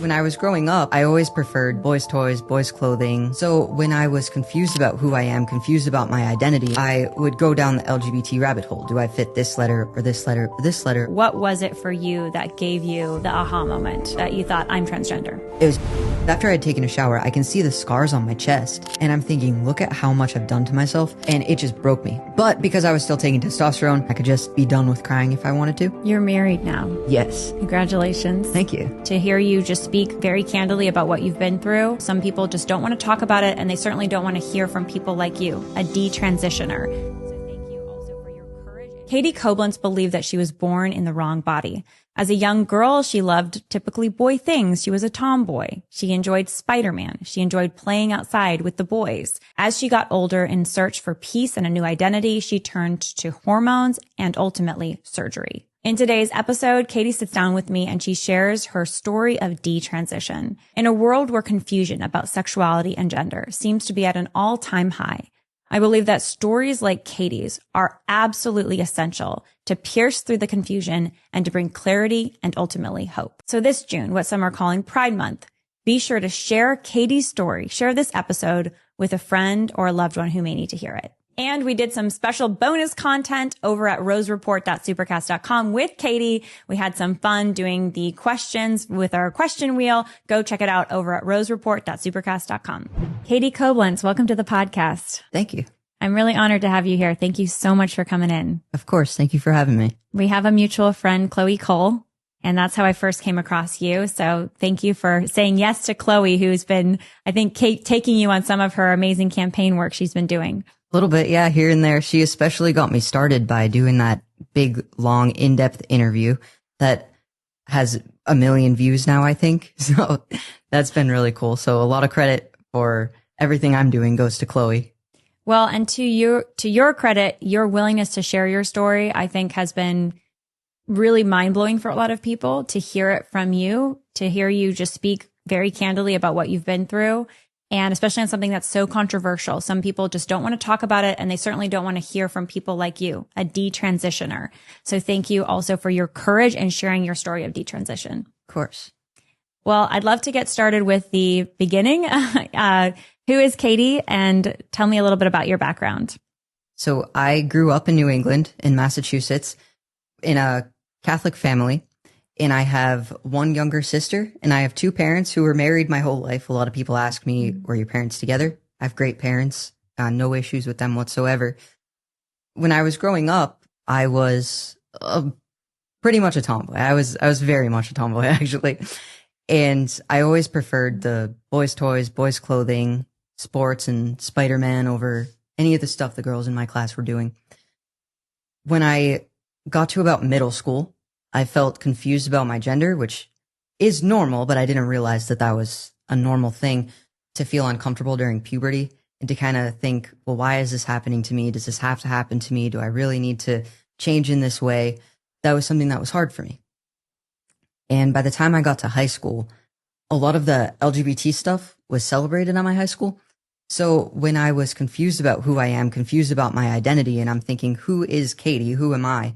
When I was growing up, I always preferred boys' toys, boys' clothing. So when I was confused about who I am, confused about my identity, I would go down the LGBT rabbit hole. Do I fit this letter or this letter or this letter? What was it for you that gave you the aha moment that you thought, I'm transgender? It was after I'd taken a shower, I can see the scars on my chest. And I'm thinking, look at how much I've done to myself. And it just broke me. But because I was still taking testosterone, I could just be done with crying if I wanted to. You're married now. Yes. Congratulations. Thank you. To hear you just speak very candidly about what you've been through. Some people just don't want to talk about it, and they certainly don't want to hear from people like you, a detransitioner. So thank you also for your courage. Katie Coblentz believed that she was born in the wrong body. As a young girl, she loved typically boy things. She was a tomboy. She enjoyed Spider-Man. She enjoyed playing outside with the boys. As she got older in search for peace and a new identity, she turned to hormones and ultimately surgery. In today's episode, Katie sits down with me and she shares her story of detransition. In a world where confusion about sexuality and gender seems to be at an all-time high, I believe that stories like Katie's are absolutely essential to pierce through the confusion and to bring clarity and ultimately hope. So this June, what some are calling Pride Month, be sure to share Katie's story, share this episode with a friend or a loved one who may need to hear it. And we did some special bonus content over at rosereport.supercast.com with Katie. We had some fun doing the questions with our question wheel. Go check it out over at rosereport.supercast.com. Katie Coblentz, welcome to the podcast. Thank you. I'm really honored to have you here. Thank you so much for coming in. Of course. Thank you for having me. We have a mutual friend, Chloe Cole, and that's how I first came across you. So thank you for saying yes to Chloe, who's been, I think, taking you on some of her amazing campaign work she's been doing. A little bit, yeah, here and there. She especially got me started by doing that big, long, in-depth interview that has 1 million views now, I think. So that's been really cool. So a lot of credit for everything I'm doing goes to Chloe. Well, and to your credit, your willingness to share your story, I think, has been really mind-blowing for a lot of people to hear it from you, to hear you just speak very candidly about what you've been through. And especially on something that's so controversial. Some people just don't want to talk about it, and they certainly don't want to hear from people like you, a detransitioner. So thank you also for your courage and sharing your story of detransition. Of course. Well, I'd love to get started with the beginning. Who is Katie? And tell me a little bit about your background. So I grew up in New England, in Massachusetts, in a Catholic family. And I have one younger sister, and I have two parents who were married my whole life. A lot of people ask me, were your parents together? I have great parents, no issues with them whatsoever. When I was growing up, I was pretty much a tomboy. I was very much a tomboy, actually. And I always preferred the boys' toys, boys' clothing, sports, and Spider-Man over any of the stuff the girls in my class were doing. When I got to about middle school, I felt confused about my gender, which is normal, but I didn't realize that that was a normal thing to feel uncomfortable during puberty and to kind of think, well, why is this happening to me? Does this have to happen to me? Do I really need to change in this way? That was something that was hard for me. And by the time I got to high school, a lot of the LGBT stuff was celebrated at my high school. So when I was confused about who I am, confused about my identity, and I'm thinking, who is Katie? Who am I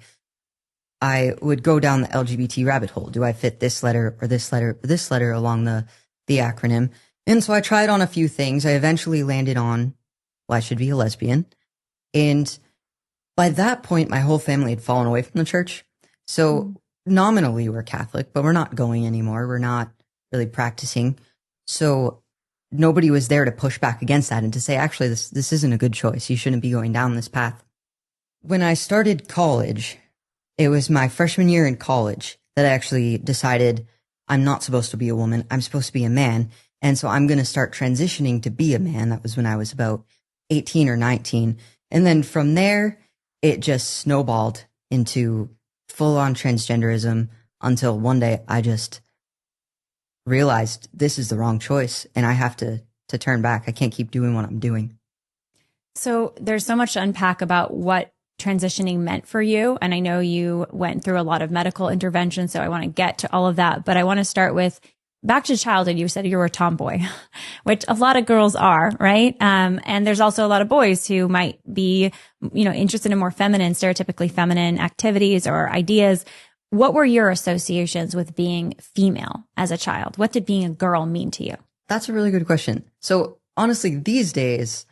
would go down the LGBT rabbit hole. Do I fit this letter or this letter or this letter along the acronym? And so I tried on a few things. I eventually landed on, well, I should be a lesbian. And by that point, my whole family had fallen away from the church. So nominally we're Catholic, but we're not going anymore. We're not really practicing. So nobody was there to push back against that and to say, actually, this isn't a good choice. You shouldn't be going down this path. When I started college, it was my freshman year in college that I actually decided I'm not supposed to be a woman. I'm supposed to be a man. And so I'm going to start transitioning to be a man. That was when I was about 18 or 19. And then from there, it just snowballed into full-on transgenderism until one day I just realized this is the wrong choice and I have to turn back. I can't keep doing what I'm doing. So there's so much to unpack about what transitioning meant for you. And I know you went through a lot of medical intervention, so I want to get to all of that. But I want to start with back to childhood. You said you were a tomboy, which a lot of girls are, right? And there's also a lot of boys who might be, interested in more feminine, stereotypically feminine activities or ideas. What were your associations with being female as a child? What did being a girl mean to you? That's a really good question. So honestly, these days,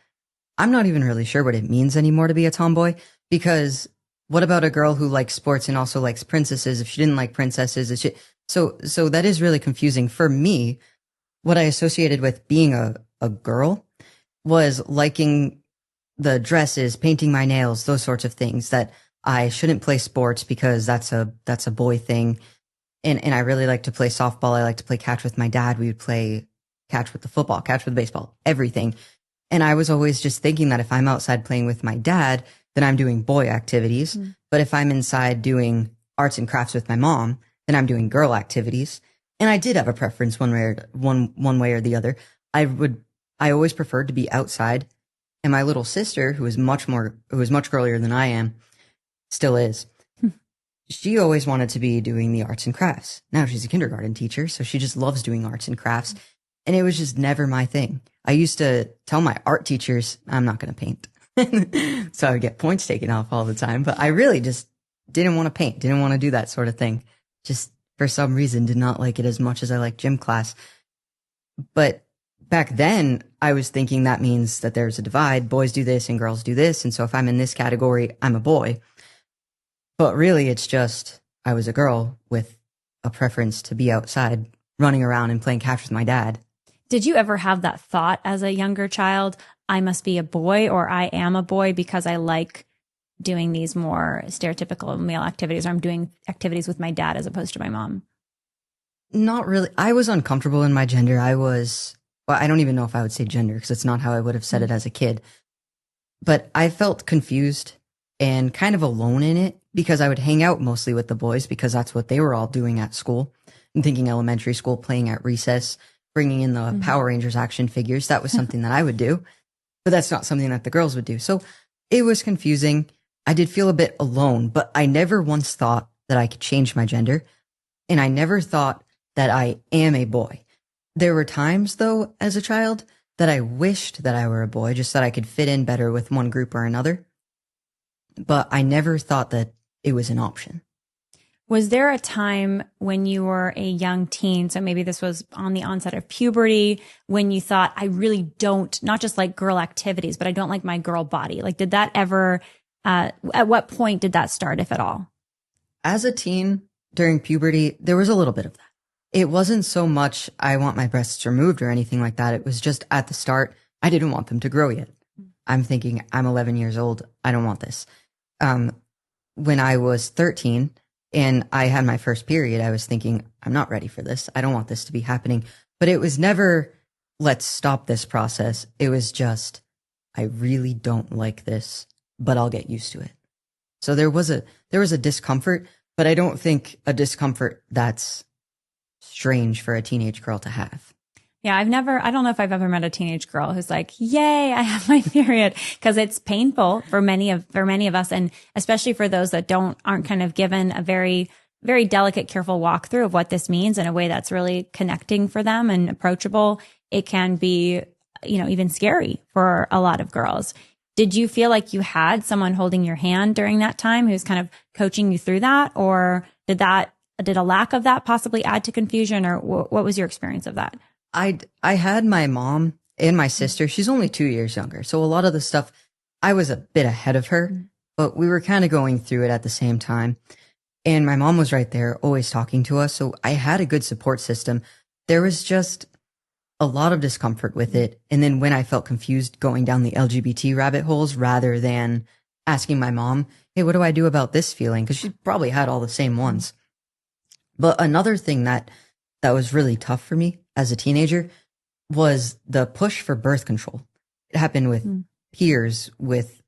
I'm not even really sure what it means anymore to be a tomboy, because what about a girl who likes sports and also likes princesses? If she didn't like princesses, so that is really confusing. For me, what I associated with being a girl was liking the dresses, painting my nails, those sorts of things, that I shouldn't play sports because that's a boy thing. And I really like to play softball. I like to play catch with my dad. We would play catch with the football, catch with the baseball, everything. And I was always just thinking that if I'm outside playing with my dad, then I'm doing boy activities. Mm. But if I'm inside doing arts and crafts with my mom, then I'm doing girl activities. And I did have a preference one way or the other. I always preferred to be outside. And my little sister, who was much girlier than I am, still is. She always wanted to be doing the arts and crafts. Now she's a kindergarten teacher, so she just loves doing arts and crafts. And it was just never my thing. I used to tell my art teachers, I'm not going to paint. So I would get points taken off all the time. But I really just didn't want to paint, didn't want to do that sort of thing. Just for some reason did not like it as much as I liked gym class. But back then, I was thinking that means that there's a divide. Boys do this and girls do this. And so if I'm in this category, I'm a boy. But really, it's just I was a girl with a preference to be outside, running around and playing catch with my dad. Did you ever have that thought as a younger child, I must be a boy, or I am a boy because I like doing these more stereotypical male activities, or I'm doing activities with my dad as opposed to my mom? Not really. I was uncomfortable in my gender. I don't even know if I would say gender because it's not how I would have said it as a kid. But I felt confused and kind of alone in it because I would hang out mostly with the boys because that's what they were all doing at school. I'm thinking elementary school, playing at recess, bringing in the Power Rangers action figures. That was something that I would do, but that's not something that the girls would do. So it was confusing. I did feel a bit alone, but I never once thought that I could change my gender. And I never thought that I am a boy. There were times, though, as a child, that I wished that I were a boy, just that I could fit in better with one group or another. But I never thought that it was an option. Was there a time when you were a young teen, so maybe this was on the onset of puberty, when you thought, I really don't, not just like girl activities, but I don't like my girl body? Like, did that ever, at what point did that start, if at all? As a teen, during puberty, there was a little bit of that. It wasn't so much I want my breasts removed or anything like that. It was just at the start, I didn't want them to grow yet. I'm thinking, I'm 11 years old. I don't want this. When I was 13 and I had my first period, I was thinking, I'm not ready for this. I don't want this to be happening. But it was never, let's stop this process. It was just, I really don't like this, but I'll get used to it. So there was a discomfort, but I don't think a discomfort that's strange for a teenage girl to have. Yeah, I don't know if I've ever met a teenage girl who's like, yay, I have my period, because it's painful for many of us. And especially for those that aren't kind of given a very, very delicate, careful walkthrough of what this means in a way that's really connecting for them and approachable. It can be, even scary for a lot of girls. Did you feel like you had someone holding your hand during that time who's kind of coaching you through that? Or did a lack of that possibly add to confusion, or what was your experience of that? I had my mom and my sister. She's only 2 years younger. So a lot of the stuff, I was a bit ahead of her, but we were kind of going through it at the same time. And my mom was right there, always talking to us. So I had a good support system. There was just a lot of discomfort with it. And then when I felt confused going down the LGBT rabbit holes rather than asking my mom, hey, what do I do about this feeling? Because she probably had all the same ones. But another thing that was really tough for me as a teenager was the push for birth control. It happened with peers, with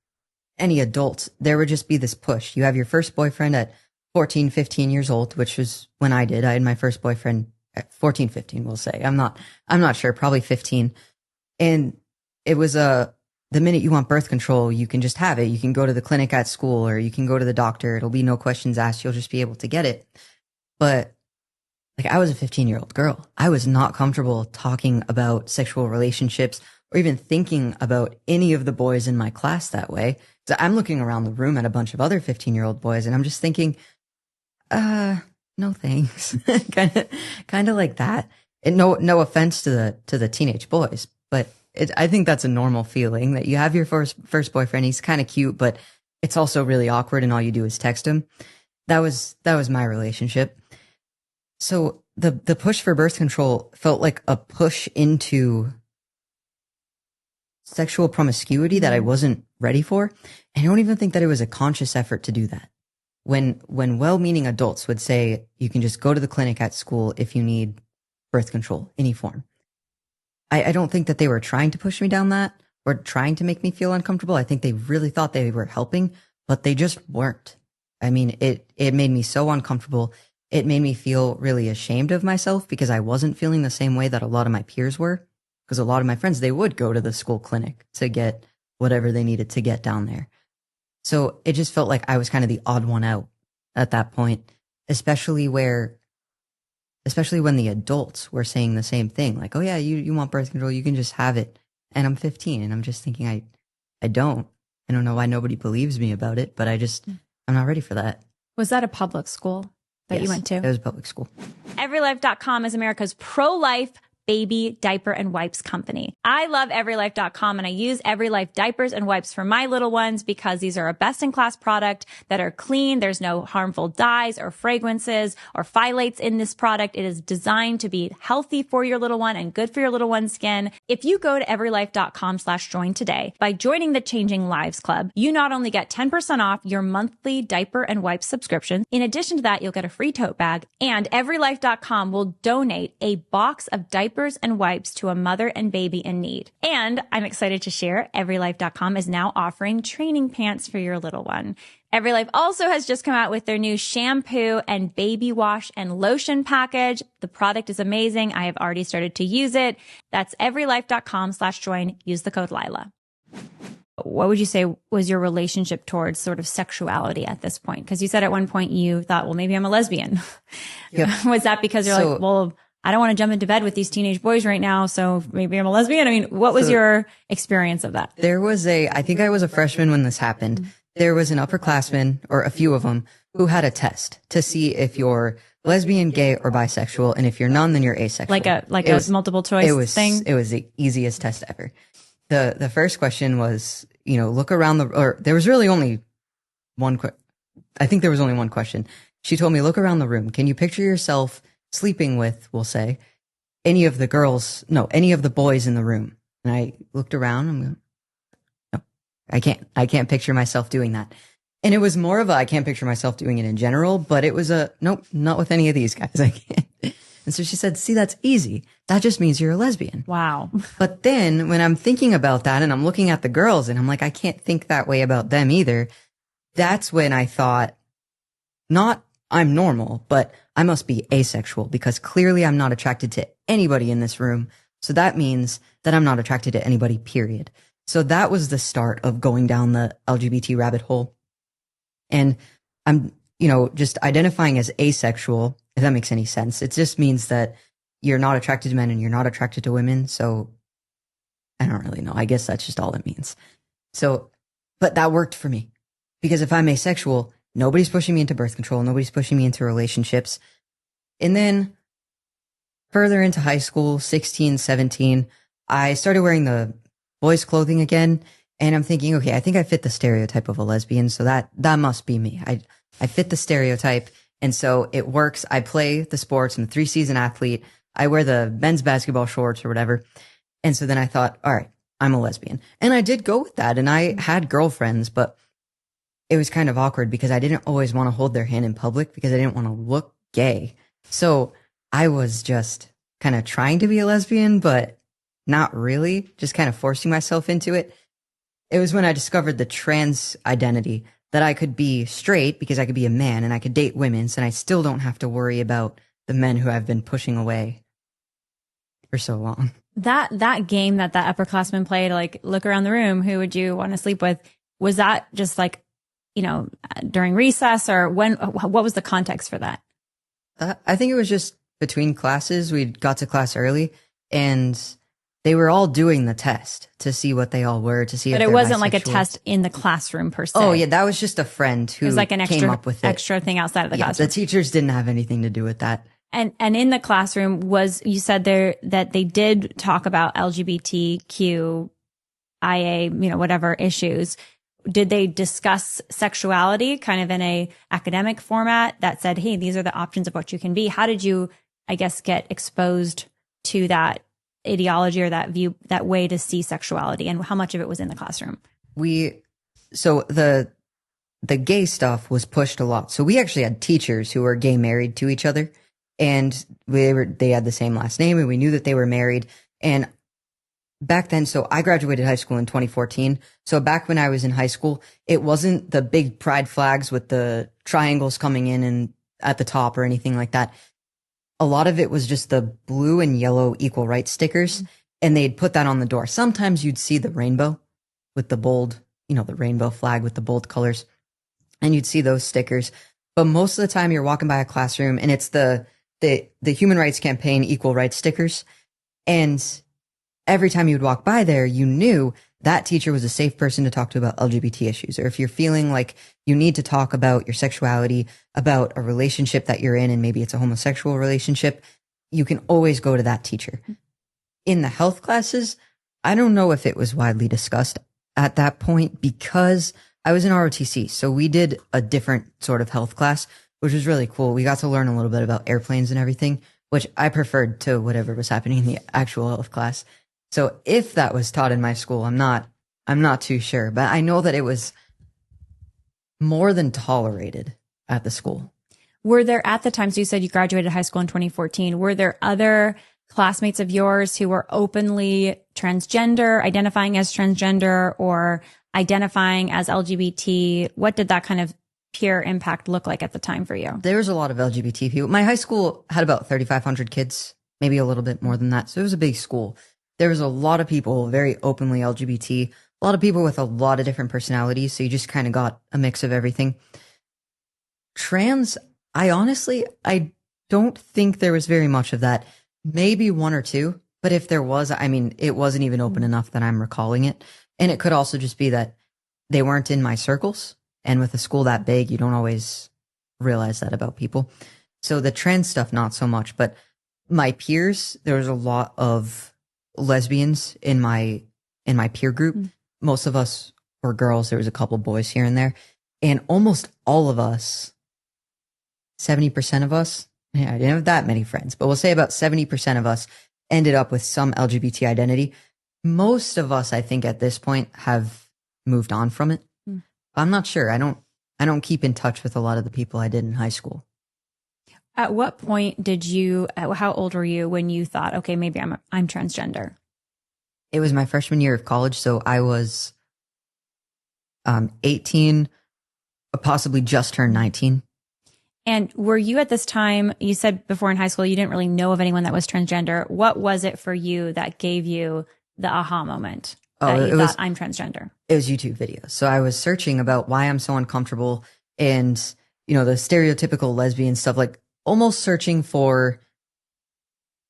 any adults. There would just be this push. You have your first boyfriend at 14, 15 years old, which was when I did. I had my first boyfriend at 14, 15, we'll say. I'm not sure, probably 15. And it was the minute you want birth control, you can just have it. You can go to the clinic at school or you can go to the doctor. It'll be no questions asked. You'll just be able to get it. But like, I was a 15-year-old girl. I was not comfortable talking about sexual relationships or even thinking about any of the boys in my class that way. So I'm looking around the room at a bunch of other 15-year-old boys and I'm just thinking, No thanks. kind of like that. And no offense to the teenage boys, but I think that's a normal feeling that you have your first boyfriend. He's kind of cute, but it's also really awkward and all you do is text him. That was my relationship. So the push for birth control felt like a push into sexual promiscuity that I wasn't ready for. And I don't even think that it was a conscious effort to do that. When well-meaning adults would say, you can just go to the clinic at school if you need birth control, any form. I don't think that they were trying to push me down that or trying to make me feel uncomfortable. I think they really thought they were helping, but they just weren't. I mean, it made me so uncomfortable. It made me feel really ashamed of myself because I wasn't feeling the same way that a lot of my peers were. Because a lot of my friends, they would go to the school clinic to get whatever they needed to get down there. So it just felt like I was kind of the odd one out at that point, especially when the adults were saying the same thing. Like, oh yeah, you want birth control, you can just have it. And I'm 15 and I'm just thinking, I don't know why nobody believes me about it, but I'm not ready for that. Was that a public school that you went to? It was a public school. EveryLife.com is America's pro-life baby diaper and wipes company. I love EveryLife.com and I use EveryLife diapers and wipes for my little ones because these are a best-in-class product that are clean. There's no harmful dyes or fragrances or phthalates in this product. It is designed to be healthy for your little one and good for your little one's skin. If you go to EveryLife.com/join today, by joining the Changing Lives Club, you not only get 10% off your monthly diaper and wipes subscription, in addition to that, you'll get a free tote bag, and EveryLife.com will donate a box of diapers and wipes to a mother and baby in need. And I'm excited to share, EveryLife.com is now offering training pants for your little one. EveryLife also has just come out with their new shampoo and baby wash and lotion package. The product is amazing. I have already started to use it. That's EveryLife.com/join. Use the code Lila. What would you say was your relationship towards sort of sexuality at this point? Because you said at one point you thought, well, maybe I'm a lesbian. Yep. Was that because you're like, well, I don't want to jump into bed with these teenage boys right now, so maybe I'm a lesbian? I mean, what was your experience of that? I think I was a freshman when this happened. There was an upperclassman, or a few of them, who had a test to see if you're lesbian, gay, or bisexual, and if you're none, then you're asexual. Like a multiple choice thing? It was the easiest test ever. The first question was, look around there was really only one I think there was only one question. She told me, look around the room. Can you picture yourself sleeping with, we'll say, any of the boys in the room? And I looked around and I'm going, no, I can't picture myself doing that. And it was more of I can't picture myself doing it in general, but it was nope, not with any of these guys. I can't. And so she said, see, that's easy. That just means you're a lesbian. Wow. But then when I'm thinking about that and I'm looking at the girls and I'm like, I can't think that way about them either. That's when I thought, not I'm normal, but I must be asexual because clearly I'm not attracted to anybody in this room. So that means that I'm not attracted to anybody, period. So that was the start of going down the LGBT rabbit hole. And I'm, just identifying as asexual, if that makes any sense. It just means that you're not attracted to men and you're not attracted to women. So I don't really know. I guess that's just all it means. So, but that worked for me because if I'm asexual, nobody's pushing me into birth control. Nobody's pushing me into relationships. And then further into high school, 16, 17, I started wearing the boys' clothing again. And I'm thinking, okay, I think I fit the stereotype of a lesbian. So that must be me. I fit the stereotype. And so it works. I play the sports. I'm a 3-season athlete. I wear the men's basketball shorts or whatever. And so then I thought, all right, I'm a lesbian. And I did go with that. And I had girlfriends, but it was kind of awkward because I didn't always want to hold their hand in public because I didn't want to look gay. So I was just kind of trying to be a lesbian, but not really, just kind of forcing myself into it. It was when I discovered the trans identity that I could be straight because I could be a man and I could date women, and I still don't have to worry about the men who I've been pushing away for so long. That game that upperclassman played, like look around the room, who would you want to sleep with? Was that just like, during recess or what was the context for that? I think it was just between classes. We got to class early and they were all doing the test to see what they all were, to see if But it they're wasn't like a bisexual. test in the classroom per se. Oh yeah, that was just a friend who It was like an came up with it. extra thing outside of the Yeah, classroom. the teachers didn't have anything to do with that. And in the classroom you said there that they did talk about LGBTQ, IA, whatever issues. Did they discuss sexuality kind of in a academic format that said, hey, these are the options of what you can be? How did you, I guess, get exposed to that ideology or that view, that way to see sexuality, and how much of it was in the classroom? So the gay stuff was pushed a lot. So we actually had teachers who were gay married to each other, and they had the same last name, and we knew that they were married. And back then, so I graduated high school in 2014. So back when I was in high school, it wasn't the big pride flags with the triangles coming in and at the top or anything like that. A lot of it was just the blue and yellow equal rights stickers, and they'd put that on the door. Sometimes you'd see the rainbow with the bold, the rainbow flag with the bold colors, and you'd see those stickers. But most of the time you're walking by a classroom and it's the Human Rights Campaign equal rights stickers. And every time you would walk by there, you knew that teacher was a safe person to talk to about LGBT issues. Or if you're feeling like you need to talk about your sexuality, about a relationship that you're in, and maybe it's a homosexual relationship, you can always go to that teacher. In the health classes, I don't know if it was widely discussed at that point because I was in ROTC. So we did a different sort of health class, which was really cool. We got to learn a little bit about airplanes and everything, which I preferred to whatever was happening in the actual health class. So if that was taught in my school, I'm not too sure, but I know that it was more than tolerated at the school. Were there, at the time, so you said you graduated high school in 2014, were there other classmates of yours who were openly transgender, identifying as transgender, or identifying as LGBT? What did that kind of peer impact look like at the time for you? There was a lot of LGBT people. My high school had about 3,500 kids, maybe a little bit more than that. So it was a big school. There was a lot of people very openly LGBT, a lot of people with a lot of different personalities. So you just kind of got a mix of everything. Trans, I don't think there was very much of that. Maybe one or two, but if there was, it wasn't even open enough that I'm recalling it. And it could also just be that they weren't in my circles. And with a school that big, you don't always realize that about people. So the trans stuff, not so much, but my peers, there was a lot of lesbians in my peer group. Most of us were girls. There was a couple boys here and there, and almost all of us, 70% of us, I didn't have that many friends, but we'll say about 70% of us ended up with some LGBT identity. Most of us, I think at this point, have moved on from it. I'm not sure. I don't keep in touch with a lot of the people I did in high school. At what point how old were you when you thought, okay, maybe I'm transgender? It was my freshman year of college. So I was 18, possibly just turned 19. And were you at this time, you said before in high school, you didn't really know of anyone that was transgender. What was it for you that gave you the aha moment that you thought, I'm transgender? It was YouTube videos. So I was searching about why I'm so uncomfortable and, the stereotypical lesbian stuff, like almost searching for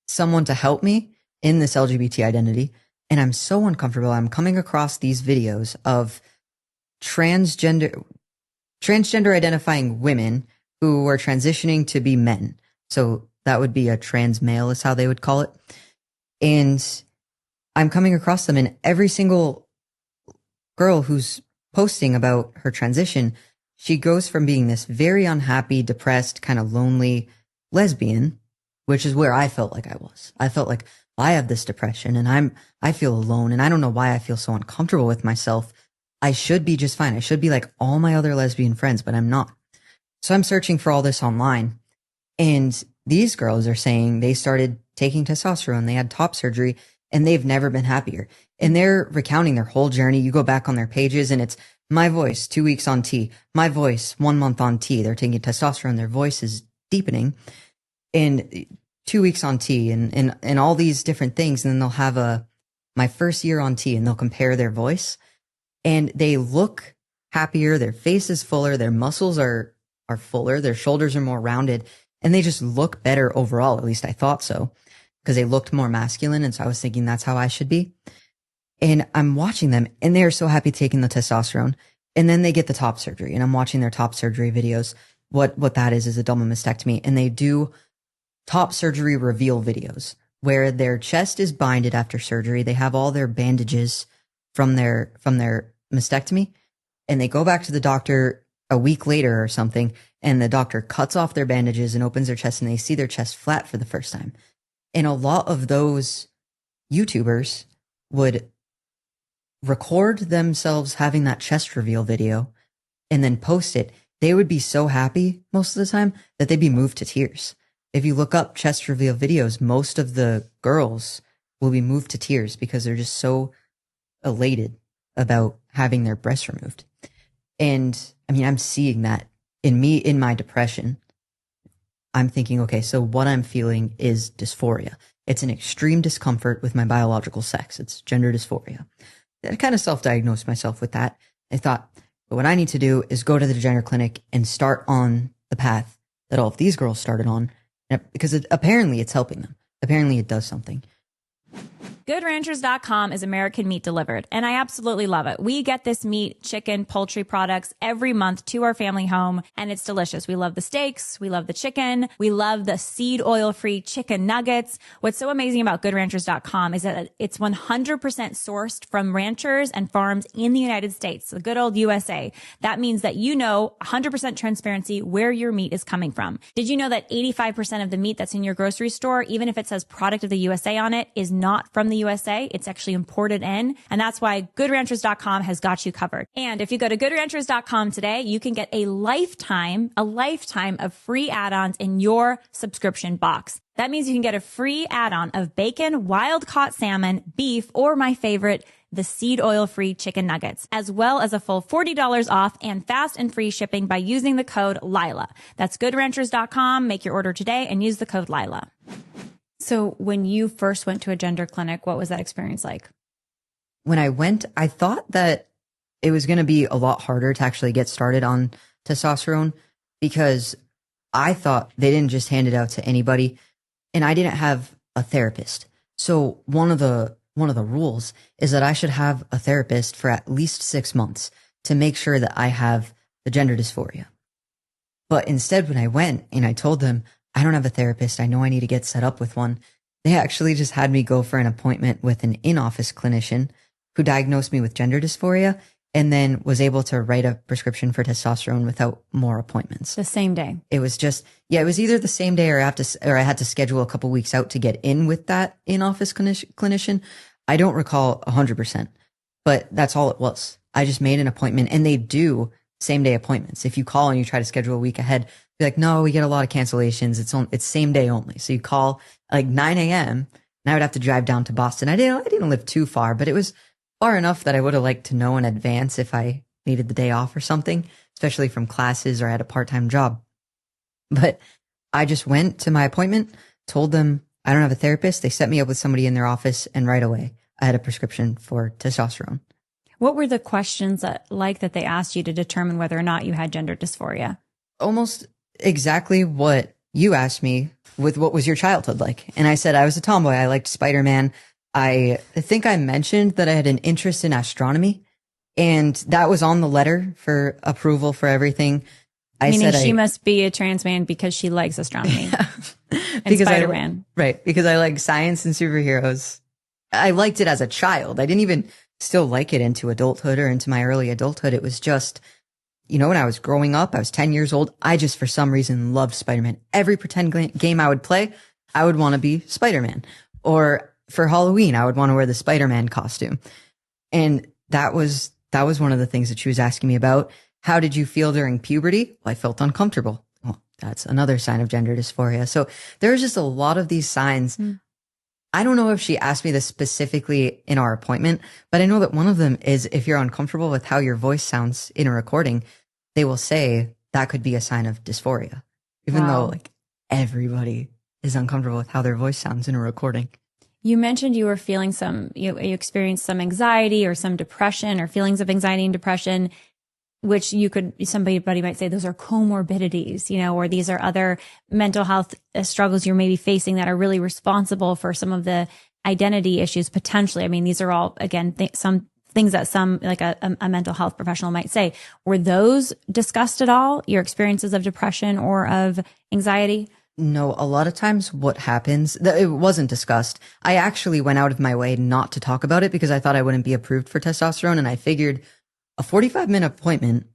someone to help me in this LGBT identity. And I'm so uncomfortable. I'm coming across these videos of transgender identifying women who were transitioning to be men. So that would be a trans male is how they would call it. And I'm coming across them, and every single girl who's posting about her transition, she goes from being this very unhappy, depressed, kind of lonely lesbian, which is where I felt like I was. I felt like I have this depression and I feel alone, and I don't know why I feel so uncomfortable with myself. I should be just fine. I should be like all my other lesbian friends, but I'm not. So I'm searching for all this online, and these girls are saying they started taking testosterone, they had top surgery, and they've never been happier. And they're recounting their whole journey. You go back on their pages and it's my voice 2 weeks on T, my voice 1 month on T. They're taking testosterone. Their voice is deepening, and 2 weeks on T and all these different things. And then they'll have my first year on T, and they'll compare their voice, and they look happier. Their face is fuller. Their muscles are fuller. Their shoulders are more rounded, and they just look better overall. At least I thought so. because they looked more masculine. And so I was thinking that's how I should be. And I'm watching them and they're so happy taking the testosterone. And then they get the top surgery and I'm watching their top surgery videos. What that is a double mastectomy. And they do top surgery reveal videos where their chest is binded after surgery. They have all their bandages from their mastectomy and they go back to the doctor a week later or something. And the doctor cuts off their bandages and opens their chest and they see their chest flat for the first time. And a lot of those YouTubers would record themselves having that chest reveal video and then post it. They would be so happy most of the time that they'd be moved to tears. If you look up chest reveal videos, most of the girls will be moved to tears because they're just so elated about having their breasts removed. And I mean, I'm seeing that in me, in my depression. I'm thinking, okay, so what I'm feeling is dysphoria. It's an extreme discomfort with my biological sex. It's gender dysphoria. I kind of self-diagnosed myself with that. I thought, but what I need to do is go to the gender clinic and start on the path that all of these girls started on, because apparently it's helping them. Apparently it does something. GoodRanchers.com is American meat delivered, and I absolutely love it. We get this meat, chicken, poultry products every month to our family home, and it's delicious. We love the steaks. We love the chicken. We love the seed oil-free chicken nuggets. What's so amazing about GoodRanchers.com is that it's 100% sourced from ranchers and farms in the United States, the good old USA. That means that you know 100% transparency where your meat is coming from. Did you know that 85% of the meat that's in your grocery store, even if it says product of the USA on it, is not from the USA? It's actually imported in. And that's why GoodRanchers.com has got you covered. And if you go to GoodRanchers.com today, you can get a lifetime of free add-ons in your subscription box. That means you can get a free add-on of bacon, wild-caught salmon, beef, or my favorite, the seed oil-free chicken nuggets, as well as a full $40 off and fast and free shipping by using the code Lila. That's GoodRanchers.com. Make your order today and use the code Lila. So when you first went to a gender clinic, what was that experience like? When I went, I thought that it was going to be a lot harder to actually get started on testosterone because I thought they didn't just hand it out to anybody and I didn't have a therapist. So one of the rules is that I should have a therapist for at least 6 months to make sure that I have the gender dysphoria. But instead, when I went and I told them, I don't have a therapist, I know I need to get set up with one, they actually just had me go for an appointment with an in-office clinician who diagnosed me with gender dysphoria and then was able to write a prescription for testosterone without more appointments. The same day. It was just, it was either the same day or I had to schedule a couple weeks out to get in with that in-office clinician. I don't recall 100%, but that's all it was. I just made an appointment and they do same day appointments. If you call and you try to schedule a week ahead, be like, no, we get a lot of cancellations. It's same day only. So you call like 9 a.m. and I would have to drive down to Boston. I didn't live too far, but it was far enough that I would have liked to know in advance if I needed the day off or something, especially from classes or I had a part-time job. But I just went to my appointment, told them I don't have a therapist. They set me up with somebody in their office and right away I had a prescription for testosterone. What were the questions that they asked you to determine whether or not you had gender dysphoria? Almost exactly what you asked me with what was your childhood like. And I said I was a tomboy. I liked Spider-Man. I think I mentioned that I had an interest in astronomy and that was on the letter for approval for everything. Meaning she must be a trans man because she likes astronomy and Spider-Man. Right. Because I like science and superheroes. I liked it as a child. I didn't even still like it into adulthood or into my early adulthood. It was just, when I was growing up, I was 10 years old. I just, for some reason, loved Spider-Man. Every pretend game I would play, I would want to be Spider-Man. Or for Halloween, I would want to wear the Spider-Man costume. And that was one of the things that she was asking me about. How did you feel during puberty? Well, I felt uncomfortable. Well, that's another sign of gender dysphoria. So there's just a lot of these signs. I don't know if she asked me this specifically in our appointment, but I know that one of them is if you're uncomfortable with how your voice sounds in a recording, they will say that could be a sign of dysphoria, even though everybody is uncomfortable with how their voice sounds in a recording. You mentioned you were feeling you experienced some anxiety or some depression or feelings of anxiety and depression. which somebody might say those are comorbidities, or these are other mental health struggles you're maybe facing that are really responsible for some of the identity issues potentially. I mean, these are all, again, some things that like a mental health professional might say. Were those discussed at all, your experiences of depression or of anxiety? No, a lot of times what happens, it wasn't discussed. I actually went out of my way not to talk about it because I thought I wouldn't be approved for testosterone. And I figured a 45-minute appointment,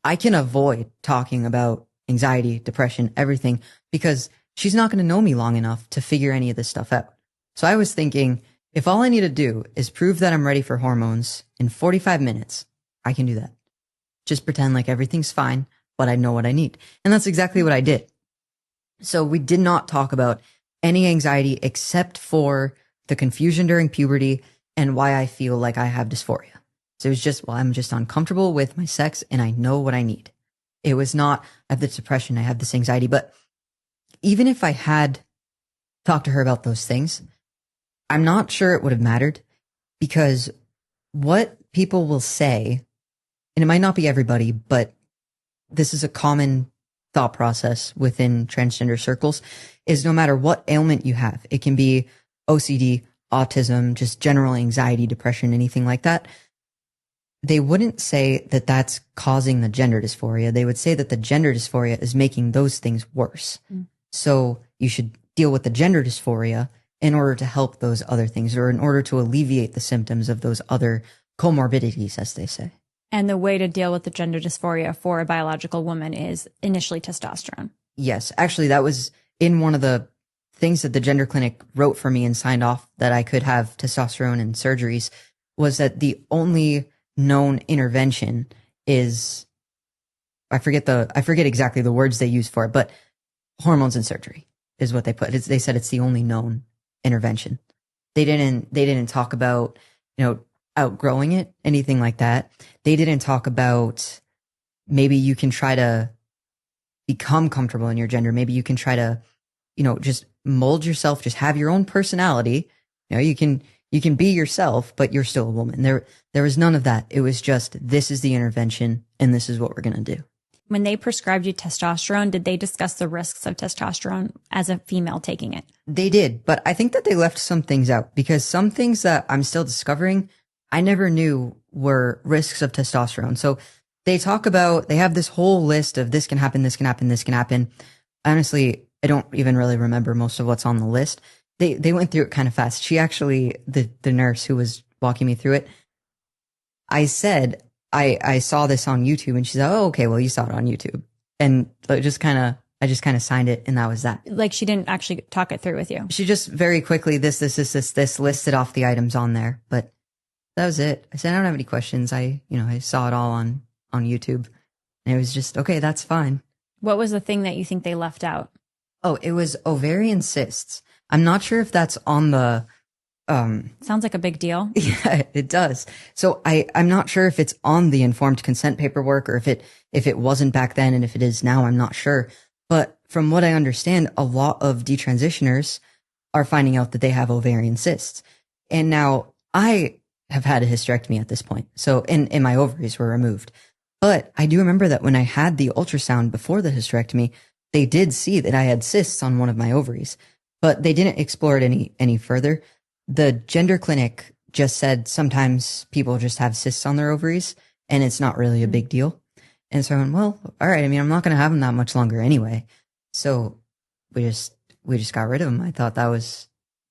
I can avoid talking about anxiety, depression, everything, because she's not going to know me long enough to figure any of this stuff out. So I was thinking, if all I need to do is prove that I'm ready for hormones in 45 minutes, I can do that. Just pretend like everything's fine, but I know what I need. And that's exactly what I did. So we did not talk about any anxiety except for the confusion during puberty and why I feel like I have dysphoria. So it was just, well, I'm just uncomfortable with my sex and I know what I need. It was not, I have this depression, I have this anxiety. But even if I had talked to her about those things, I'm not sure it would have mattered, because what people will say, and it might not be everybody, but this is a common thought process within transgender circles, is no matter what ailment you have, it can be OCD, autism, just general anxiety, depression, anything like that. They wouldn't say that that's causing the gender dysphoria. They would say that the gender dysphoria is making those things worse. So you should deal with the gender dysphoria in order to help those other things, or in order to alleviate the symptoms of those other comorbidities, as they say. And the way to deal with the gender dysphoria for a biological woman is initially testosterone. Yes. Actually, that was in one of the things that the gender clinic wrote for me and signed off that I could have testosterone and surgeries, was that the only known intervention is, I forget exactly the words they use for it, but hormones and surgery is what they put. They said it's the only known intervention. They didn't talk about, outgrowing it, anything like that. They didn't talk about maybe you can try to become comfortable in your gender. Maybe you can try to, just mold yourself, just have your own personality. You can be yourself, but you're still a woman. There was none of that. It was just, this is the intervention and this is what we're going to do. When they prescribed you testosterone, did they discuss the risks of testosterone as a female taking it? They did, but I think that they left some things out, because some things that I'm still discovering, I never knew were risks of testosterone. So they have this whole list of this can happen, this can happen, this can happen. Honestly, I don't even really remember most of what's on the list. They went through it kind of fast. She actually, the nurse who was walking me through it, I said, I saw this on YouTube, and she said, oh, okay, well, you saw it on YouTube. And I just kind of signed it, and that was that. Like, she didn't actually talk it through with you. She just very quickly, this listed off the items on there, but that was it. I said, I don't have any questions. I saw it all on YouTube, and it was just, okay, that's fine. What was the thing that you think they left out? Oh, it was ovarian cysts. I'm not sure if that's on the, sounds like a big deal. Yeah, it does. So I'm not sure if it's on the informed consent paperwork, or if it wasn't back then, and if it is now, I'm not sure. But from what I understand, a lot of detransitioners are finding out that they have ovarian cysts. And now I have had a hysterectomy at this point. So, and my ovaries were removed. But I do remember that when I had the ultrasound before the hysterectomy, they did see that I had cysts on one of my ovaries, but they didn't explore it any further. The gender clinic just said sometimes people just have cysts on their ovaries and it's not really a big deal. And so I went, well, all right. I mean, I'm not going to have them that much longer anyway. So we just got rid of them. I thought that was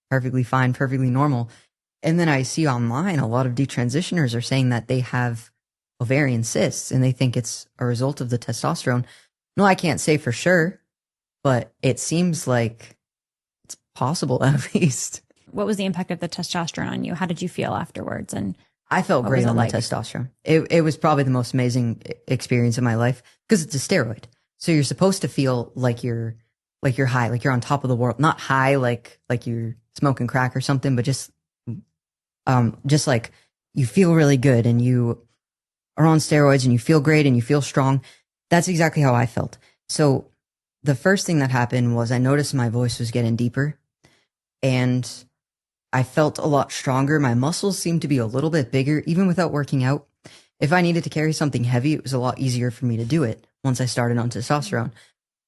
perfectly fine, perfectly normal. And then I see online a lot of detransitioners are saying that they have ovarian cysts and they think it's a result of the testosterone. No, I can't say for sure, but it seems like it's possible at least. What was the impact of the testosterone on you? How did you feel afterwards? And I felt great on the testosterone. It was probably the most amazing experience of my life, because it's a steroid. So you're supposed to feel like you're high, like you're on top of the world. Not high like you're smoking crack or something, but just like you feel really good and you are on steroids and you feel great and you feel strong. That's exactly how I felt. So the first thing that happened was I noticed my voice was getting deeper and I felt a lot stronger. My muscles seemed to be a little bit bigger, even without working out. If I needed to carry something heavy, it was a lot easier for me to do it once I started on testosterone.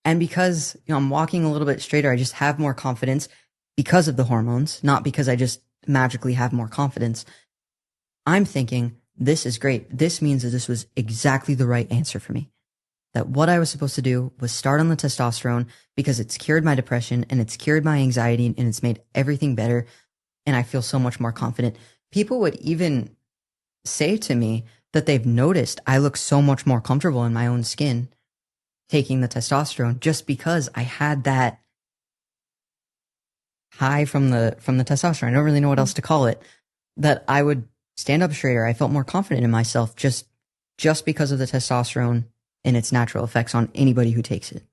And because, I'm walking a little bit straighter, I just have more confidence because of the hormones, not because I just magically have more confidence. I'm thinking, this is great. This means that this was exactly the right answer for me. That what I was supposed to do was start on the testosterone because it's cured my depression and it's cured my anxiety and it's made everything better. And I feel so much more confident. People would even say to me that they've noticed I look so much more comfortable in my own skin taking the testosterone just because I had that high from the testosterone. I don't really know what else to call it. That I would stand up straighter. I felt more confident in myself just because of the testosterone and its natural effects on anybody who takes it.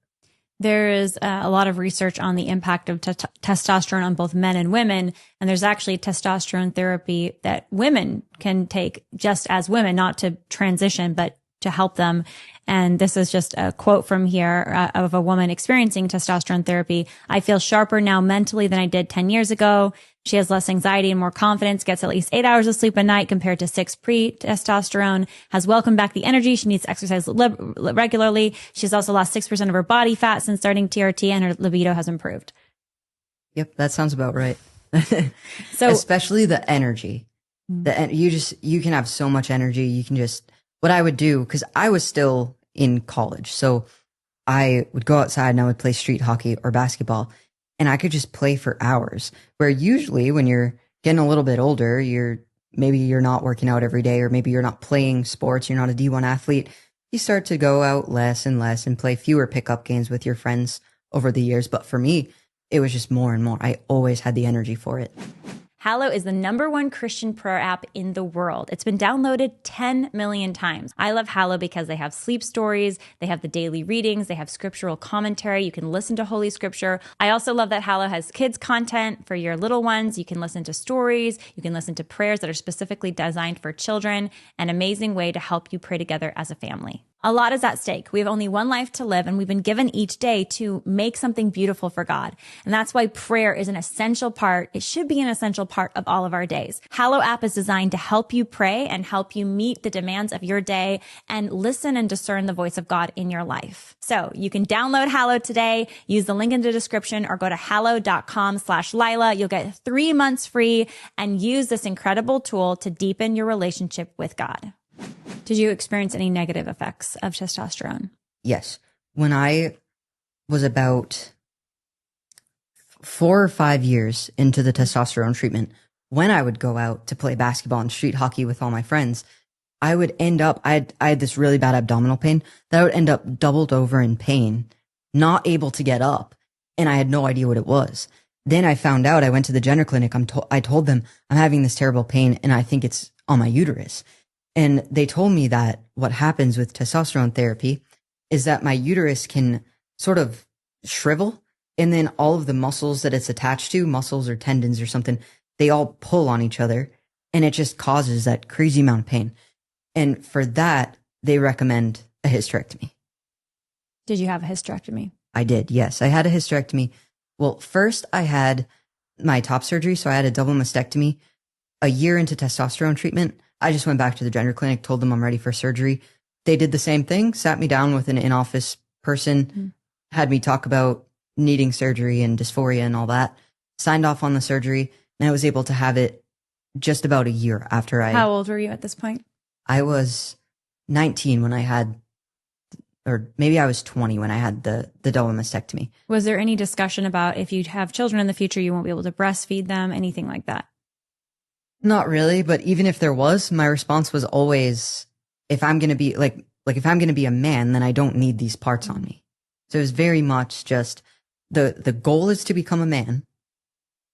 There is a lot of research on the impact of testosterone on both men and women. And there's actually testosterone therapy that women can take just as women, not to transition, but to help them. And this is just a quote from here of a woman experiencing testosterone therapy. I feel sharper now mentally than I did 10 years ago. She has less anxiety and more confidence, gets at least 8 hours of sleep a night compared to 6 pre-testosterone, has welcomed back the energy. She needs to exercise regularly. She's also lost 6% of her body fat since starting TRT, and her libido has improved. Yep, that sounds about right. So, especially the energy. You can have so much energy. You can just, what I would do, because I was still in college, so I would go outside and I would play street hockey or basketball, and I could just play for hours. Where usually when you're getting a little bit older, maybe you're not working out every day, or maybe you're not playing sports, you're not a D1 athlete. You start to go out less and less and play fewer pickup games with your friends over the years. But for me, it was just more and more. I always had the energy for it. Hallow is the #1 Christian prayer app in the world. It's been downloaded 10 million times. I love Hallow because they have sleep stories, they have the daily readings, they have scriptural commentary. You can listen to Holy Scripture. I also love that Hallow has kids content for your little ones. You can listen to stories, you can listen to prayers that are specifically designed for children. An amazing way to help you pray together as a family. A lot is at stake. We have only one life to live, and we've been given each day to make something beautiful for God. And that's why prayer is an essential part. It should be an essential part of all of our days. Hallow app is designed to help you pray and help you meet the demands of your day and listen and discern the voice of God in your life. So you can download Hallow today, use the link in the description, or go to hallow.com/Lila. You'll get 3 months free and use this incredible tool to deepen your relationship with God. Did you experience any negative effects of testosterone? Yes. When I was about 4 or 5 years into the testosterone treatment, when I would go out to play basketball and street hockey with all my friends, I would end up, I had this really bad abdominal pain that I would end up doubled over in pain, not able to get up. And I had no idea what it was. Then I found out, I went to the gender clinic. I told them I'm having this terrible pain and I think it's on my uterus. And they told me that what happens with testosterone therapy is that my uterus can sort of shrivel, and then all of the muscles that it's attached to, muscles or tendons or something, they all pull on each other, and it just causes that crazy amount of pain. And for that, they recommend a hysterectomy. Did you have a hysterectomy? I did, yes. I had a hysterectomy. Well, first I had my top surgery, so I had a double mastectomy. A year into testosterone treatment, I just went back to the gender clinic, told them I'm ready for surgery. They did the same thing, sat me down with an in-office person, had me talk about needing surgery and dysphoria and all that, signed off on the surgery, and I was able to have it just about a year after How old were you at this point? I was 19 when I had, or maybe I was 20 when I had the double mastectomy. Was there any discussion about if you have children in the future, you won't be able to breastfeed them, anything like that? Not really, but even if there was, my response was always, if I'm going to be if I'm going to be a man, then I don't need these parts on me. So it was very much just the goal is to become a man.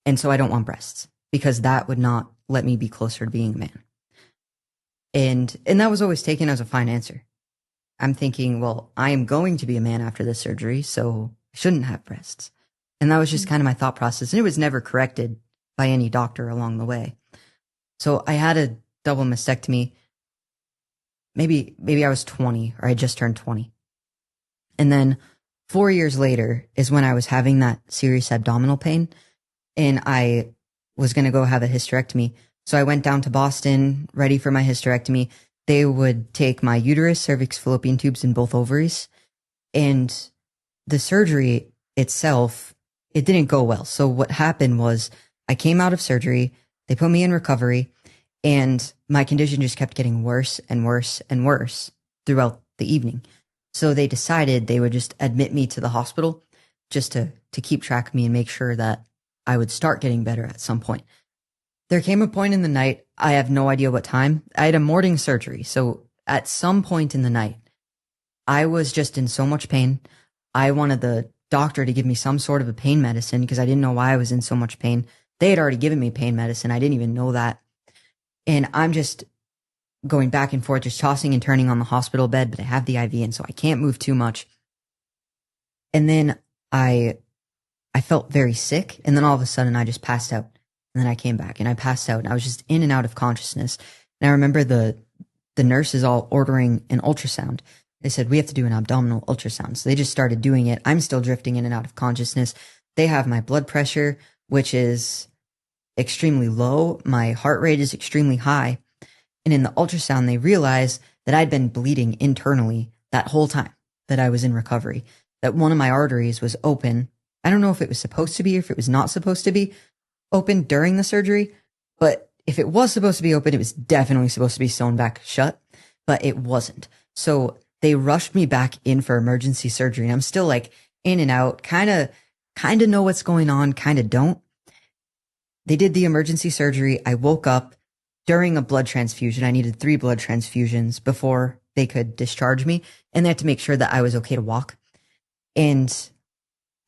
And so I don't want breasts because that would not let me be closer to being a man. And that was always taken as a fine answer. I'm thinking, well, I am going to be a man after this surgery, so I shouldn't have breasts. And that was just kind of my thought process. And it was never corrected by any doctor along the way. So I had a double mastectomy. Maybe I was 20 or I just turned 20. And then 4 years later is when I was having that serious abdominal pain and I was going to go have a hysterectomy. So I went down to Boston, ready for my hysterectomy. they would take my uterus, cervix, fallopian tubes, and both ovaries. And the surgery itself, it didn't go well. So what happened was I came out of surgery, they put me in recovery, and my condition just kept getting worse and worse and worse throughout the evening. So they decided they would just admit me to the hospital just to keep track of me and make sure that I would start getting better at some point. There came a point in the night, I have no idea what time. I had a morning surgery. So at some point in the night, I was just in so much pain. I wanted the doctor to give me some sort of a pain medicine because I didn't know why I was in so much pain. They had already given me pain medicine. I didn't even know that. And I'm just going back and forth, just tossing and turning on the hospital bed, but I have the IV and so I can't move too much. And then I felt very sick. And then all of a sudden I just passed out. And then I came back and I passed out and I was just in and out of consciousness. And I remember the nurses all ordering an ultrasound. They said, we have to do an abdominal ultrasound. So they just started doing it. I'm still drifting in and out of consciousness. They have my blood pressure, which is extremely low. My heart rate is extremely high. And in the ultrasound, they realized that I'd been bleeding internally that whole time that I was in recovery, that one of my arteries was open. I don't know if it was supposed to be or if it was not supposed to be open during the surgery, but if it was supposed to be open, it was definitely supposed to be sewn back shut, but it wasn't. So they rushed me back in for emergency surgery. And I'm still like in and out, kind of know what's going on, kind of don't. They did the emergency surgery. I woke up during a blood transfusion. I needed 3 blood transfusions before they could discharge me. And they had to make sure that I was okay to walk. And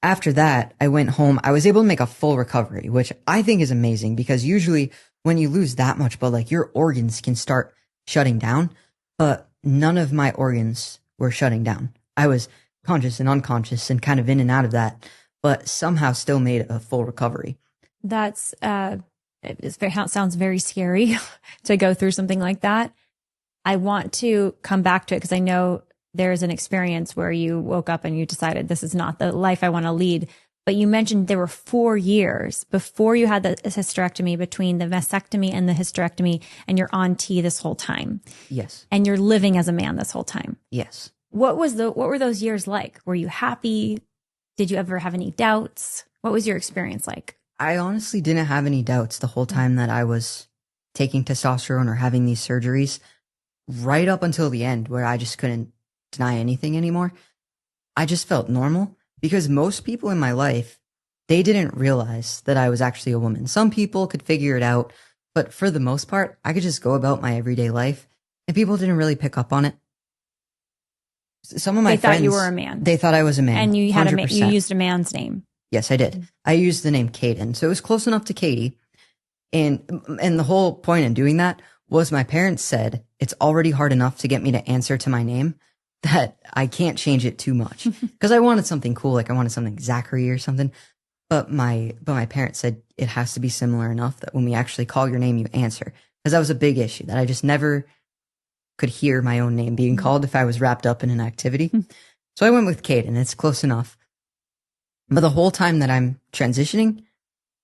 after that, I went home. I was able to make a full recovery, which I think is amazing because usually when you lose that much blood, like your organs can start shutting down, but none of my organs were shutting down. I was conscious and unconscious and kind of in and out of that, but somehow still made a full recovery. That's, it sounds very scary to go through something like that. I want to come back to it because I know there's an experience where you woke up and you decided this is not the life I want to lead. But you mentioned there were 4 years before you had the hysterectomy, between the vasectomy and the hysterectomy, and you're on T this whole time. Yes. And you're living as a man this whole time. Yes. What were those years like? Were you happy? Did you ever have any doubts? What was your experience like? I honestly didn't have any doubts the whole time that I was taking testosterone or having these surgeries, right up until the end where I just couldn't deny anything anymore. I just felt normal because most people in my life, they didn't realize that I was actually a woman. Some people could figure it out, but for the most part, I could just go about my everyday life and people didn't really pick up on it. Some of my friends, thought you were a man. They thought I was a man. And you had 100%. You used a man's name. Yes, I did. I used the name Caden. So it was close enough to Katie. And the whole point in doing that was my parents said, it's already hard enough to get me to answer to my name that I can't change it too much. Because I wanted something cool, like I wanted something Zachary or something. But my parents said it has to be similar enough that when we actually call your name, you answer. Because that was a big issue, that I just never could hear my own name being called if I was wrapped up in an activity. So I went with Caden. It's close enough. But the whole time that I'm transitioning,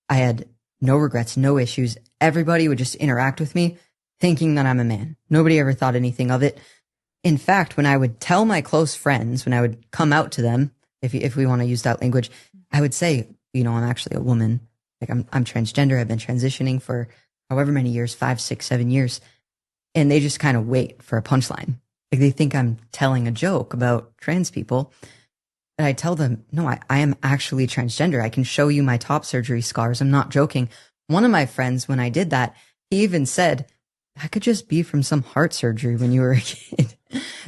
I had no regrets, no issues. Everybody would just interact with me thinking that I'm a man. Nobody ever thought anything of it. In fact, when I would tell my close friends, when I would come out to them, if we want to use that language, I would say, I'm actually a woman. Like I'm transgender. I've been transitioning for however many years, 5, 6, 7 years. And they just kind of wait for a punchline. Like they think I'm telling a joke about trans people. And I tell them, no, I am actually transgender. I can show you my top surgery scars. I'm not joking. One of my friends, when I did that, he even said, that could just be from some heart surgery when you were a kid.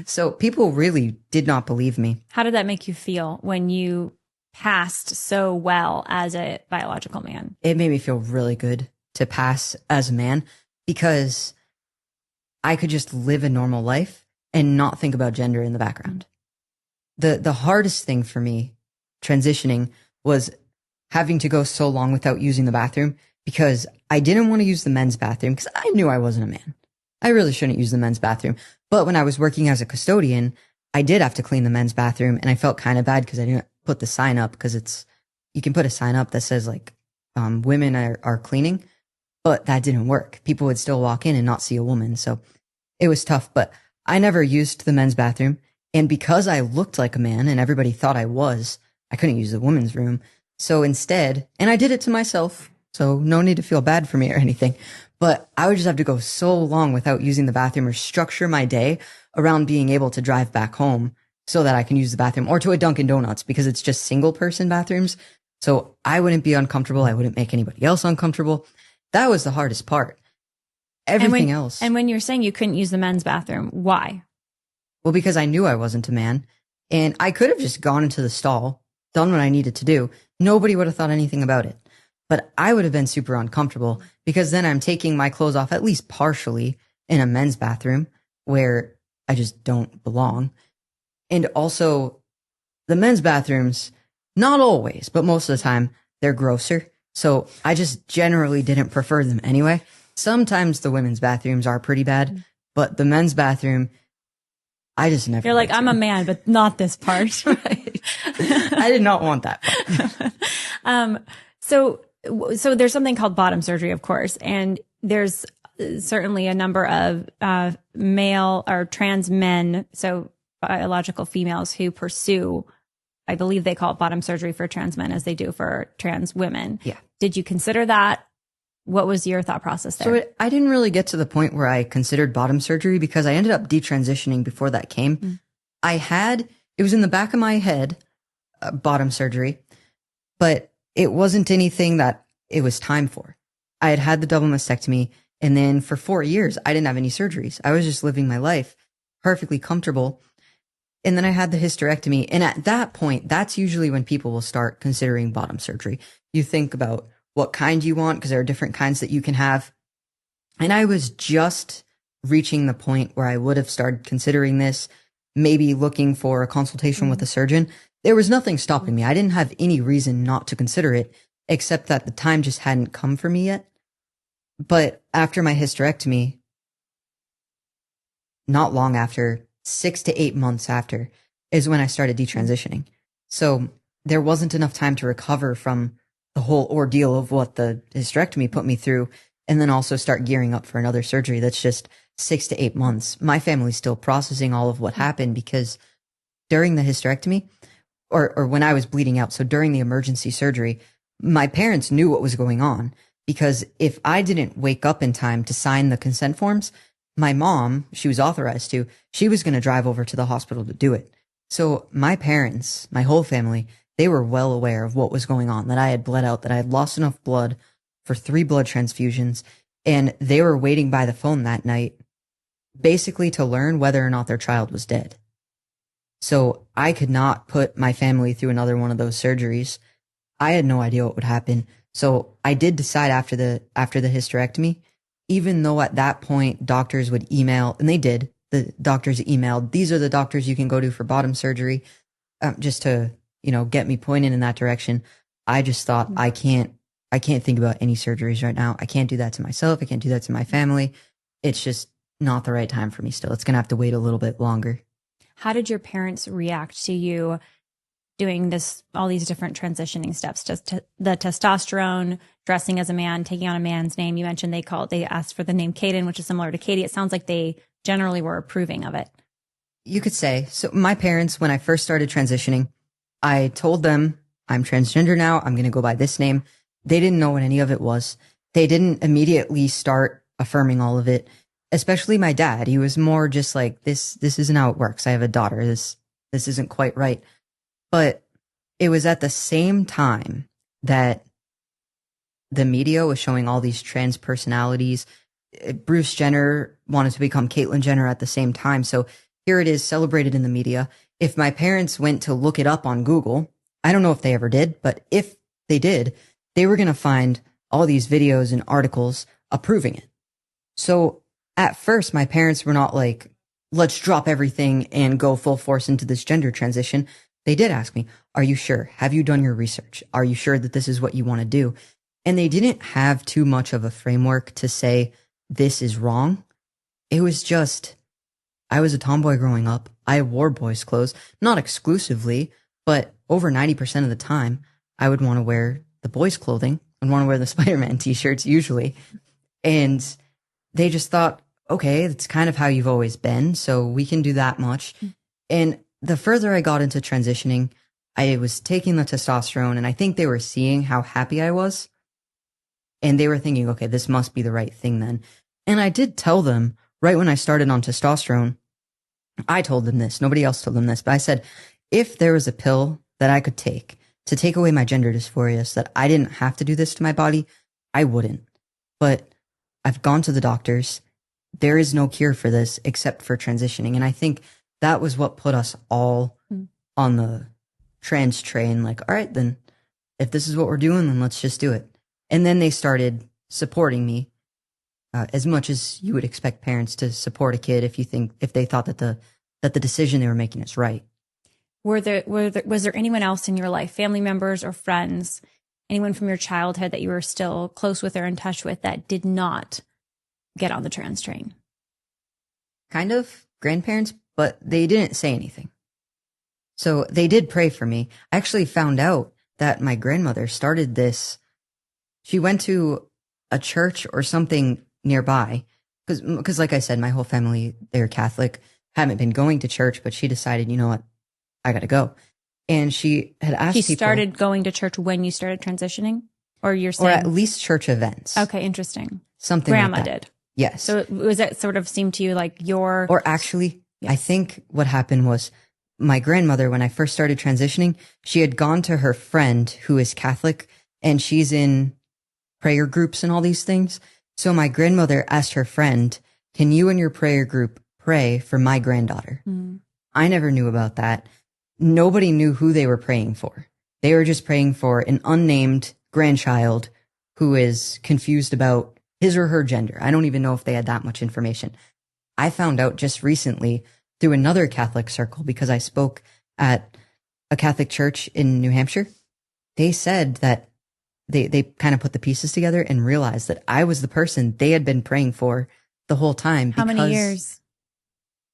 So people really did not believe me. How did that make you feel when you passed so well as a biological man? It made me feel really good to pass as a man because I could just live a normal life and not think about gender in the background. The hardest thing for me transitioning was having to go so long without using the bathroom because I didn't want to use the men's bathroom because I knew I wasn't a man. I really shouldn't use the men's bathroom. But when I was working as a custodian, I did have to clean the men's bathroom and I felt kind of bad because I didn't put the sign up because you can put a sign up that says like, women are cleaning, but that didn't work. People would still walk in and not see a woman. So it was tough, but I never used the men's bathroom. And because I looked like a man and everybody thought I was, I couldn't use the women's room. So instead, and I did it to myself, so no need to feel bad for me or anything, but I would just have to go so long without using the bathroom or structure my day around being able to drive back home so that I can use the bathroom, or to a Dunkin' Donuts, because it's just single person bathrooms. So I wouldn't be uncomfortable. I wouldn't make anybody else uncomfortable. That was the hardest part. Everything else. And when you're saying you couldn't use the men's bathroom, why? Well, because I knew I wasn't a man, and I could have just gone into the stall, done what I needed to do. Nobody would have thought anything about it. But I would have been super uncomfortable, because then I'm taking my clothes off at least partially in a men's bathroom where I just don't belong. And also, the men's bathrooms, not always, but most of the time, they're grosser. So I just generally didn't prefer them anyway. Sometimes the women's bathrooms are pretty bad, but the men's bathroom, I just never. You're like, I'm a man, but not this part. Right. I did not want that part. So there's something called bottom surgery, of course, and there's certainly a number of male or trans men, so biological females, who pursue, I believe they call it bottom surgery for trans men as they do for trans women. Yeah. Did you consider that? What was your thought process there? So I didn't really get to the point where I considered bottom surgery, because I ended up detransitioning before that came. It was in the back of my head, bottom surgery, but it wasn't anything that it was time for. I had had the double mastectomy, and then for 4 years, I didn't have any surgeries. I was just living my life perfectly comfortable. And then I had the hysterectomy. And at that point, that's usually when people will start considering bottom surgery. You think about what kind you want, because there are different kinds that you can have. And I was just reaching the point where I would have started considering this, maybe looking for a consultation with a surgeon. There was nothing stopping me. I didn't have any reason not to consider it, except that the time just hadn't come for me yet. But after my hysterectomy, not long after, 6 to 8 months after, is when I started detransitioning. So there wasn't enough time to recover from the whole ordeal of what the hysterectomy put me through, and then also start gearing up for another surgery that's just 6 to 8 months. My family's still processing all of what happened, because during the hysterectomy, or when I was bleeding out, so during the emergency surgery, my parents knew what was going on, because if I didn't wake up in time to sign the consent forms, my mom, she was authorized to, she was going to drive over to the hospital to do it. So my parents, my whole family, they were well aware of what was going on, that I had bled out, that I had lost enough blood for 3 blood transfusions, and they were waiting by the phone that night, basically to learn whether or not their child was dead. So I could not put my family through another one of those surgeries. I had no idea what would happen. So I did decide after the hysterectomy, even though at that point doctors would email, and they did, the doctors emailed, these are the doctors you can go to for bottom surgery, just to, get me pointed in that direction. I just thought, I can't think about any surgeries right now. I can't do that to myself. I can't do that to my family. It's just not the right time for me still. It's going to have to wait a little bit longer. How did your parents react to you doing all these different transitioning steps? Just the testosterone, dressing as a man, taking on a man's name. You mentioned they asked for the name Caden, which is similar to Katie. It sounds like they generally were approving of it. You could say. So my parents, when I first started transitioning, I told them, I'm transgender now. I'm going to go by this name. They didn't know what any of it was. They didn't immediately start affirming all of it, especially my dad. He was more just like, this isn't how it works. I have a daughter. This isn't quite right. But it was at the same time that the media was showing all these trans personalities. Bruce Jenner wanted to become Caitlyn Jenner at the same time. So here it is, celebrated in the media. If my parents went to look it up on Google, I don't know if they ever did, but if they did, they were going to find all these videos and articles approving it. So at first, my parents were not like, let's drop everything and go full force into this gender transition. They did ask me, are you sure? Have you done your research? Are you sure that this is what you want to do? And they didn't have too much of a framework to say, this is wrong. It was just, I was a tomboy growing up. I wore boys' clothes, not exclusively, but over 90% of the time, I would want to wear the boys' clothing and want to wear the Spider-Man t-shirts usually. And they just thought, okay, that's kind of how you've always been. So we can do that much. And the further I got into transitioning, I was taking the testosterone, and I think they were seeing how happy I was. And they were thinking, okay, this must be the right thing then. And I did tell them right when I started on testosterone, I told them this. Nobody else told them this, but I said, if there was a pill that I could take to take away my gender dysphoria so that I didn't have to do this to my body, I wouldn't. But I've gone to the doctors. There is no cure for this except for transitioning. And I think that was what put us all on the trans train. Like, all right, then if this is what we're doing, then let's just do it. And then they started supporting me as much as you would expect parents to support a kid if they thought that the decision they were making is right. Was there anyone else in your life, family members or friends, anyone from your childhood that you were still close with or in touch with that did not get on the trans train? Kind of grandparents, but they didn't say anything. So they did pray for me. I actually found out that my grandmother started this. She went to a church or something nearby because like I said, my whole family, they're Catholic, haven't been going to church, but she decided, you know what, I got to go. And she had asked people. She started going to church when you started transitioning? Or you're saying? Or at least church events. Okay, interesting. Something Grandma like that. did. Yes. So was that sort of seem to you like your... Or actually, yes. I think what happened was my grandmother, when I first started transitioning, she had gone to her friend who is Catholic, and she's in prayer groups and all these things. So my grandmother asked her friend, can you and your prayer group pray for my granddaughter? I never knew about that. Nobody knew who they were praying for. They were just praying for an unnamed grandchild who is confused about his or her gender. I don't even know if they had that much information. I found out just recently through another Catholic circle because I spoke at a Catholic church in New Hampshire. They said that they kind of put the pieces together and realized that I was the person they had been praying for the whole time. How many years?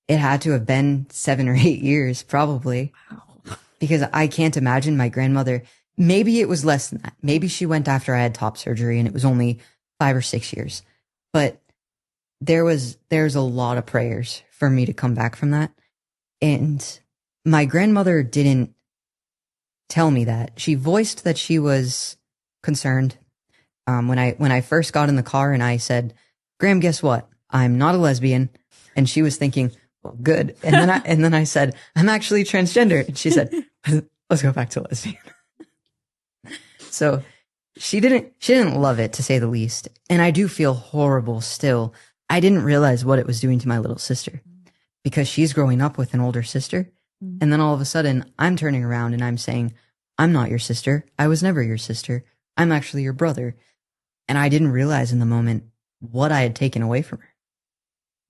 It had to have been 7 or 8 years, probably. Wow. Because I can't imagine my grandmother. Maybe it was less than that. Maybe she went after I had top surgery and it was only 5 or 6 years. But there's a lot of prayers for me to come back from that. And my grandmother didn't tell me that. She voiced that she was concerned. When I first got in the car and I said, Graham, guess what? I'm not a lesbian. And she was thinking, well, good. And then I said, I'm actually transgender. And she said, let's go back to lesbian. So she didn't love it, to say the least. And I do feel horrible still. I didn't realize what it was doing to my little sister because she's growing up with an older sister. And then all of a sudden I'm turning around and I'm saying, I'm not your sister. I was never your sister. I'm actually your brother. And I didn't realize in the moment what I had taken away from her.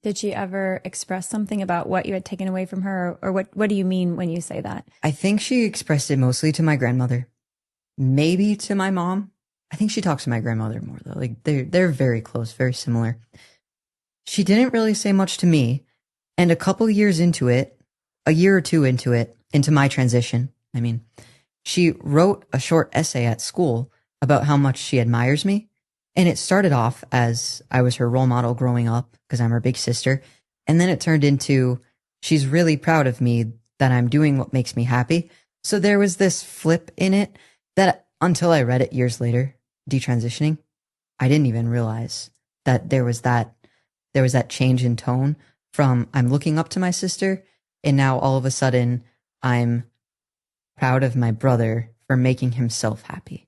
Did she ever express something about what you had taken away from her? Or what do you mean when you say that? I think she expressed it mostly to my grandmother, maybe to my mom. I think she talks to my grandmother more though. Like they're very close, very similar. She didn't really say much to me. And a couple years into it, a year or two into it, into my transition, I mean, she wrote a short essay at school about how much she admires me. And it started off as I was her role model growing up because I'm her big sister. And then it turned into she's really proud of me that I'm doing what makes me happy. So there was this flip in it that until I read it years later, detransitioning, I didn't even realize that there was that change in tone from I'm looking up to my sister and now all of a sudden I'm proud of my brother for making himself happy.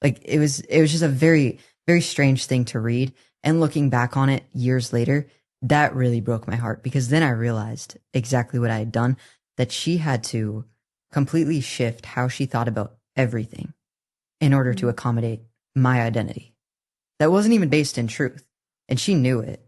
Like it was just a very, very strange thing to read. And looking back on it years later, that really broke my heart because then I realized exactly what I had done, that she had to completely shift how she thought about everything in order to accommodate my identity. That wasn't even based in truth. And she knew it.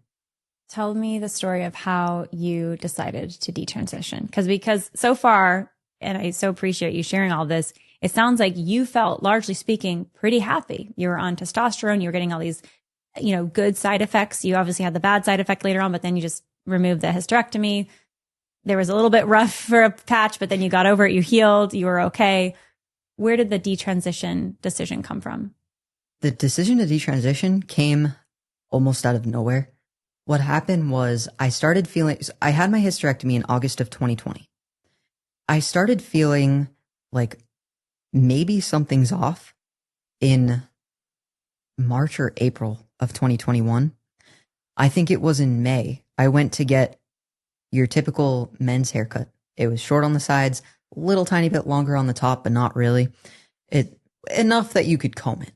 Tell me the story of how you decided to detransition. Because so far, and I so appreciate you sharing all this, it sounds like you felt, largely speaking, pretty happy. You were on testosterone. You were getting all these, good side effects. You obviously had the bad side effect later on, but then you just removed the hysterectomy. There was a little bit rough for a patch, but then you got over it. You healed. You were okay. Where did the detransition decision come from? The decision to detransition came almost out of nowhere. What happened was I started feeling, I had my hysterectomy in August of 2020. I started feeling like maybe something's off in March or April of 2021. I think it was in May. I went to get your typical men's haircut. It was short on the sides, a little tiny bit longer on the top, but not really. Enough that you could comb it.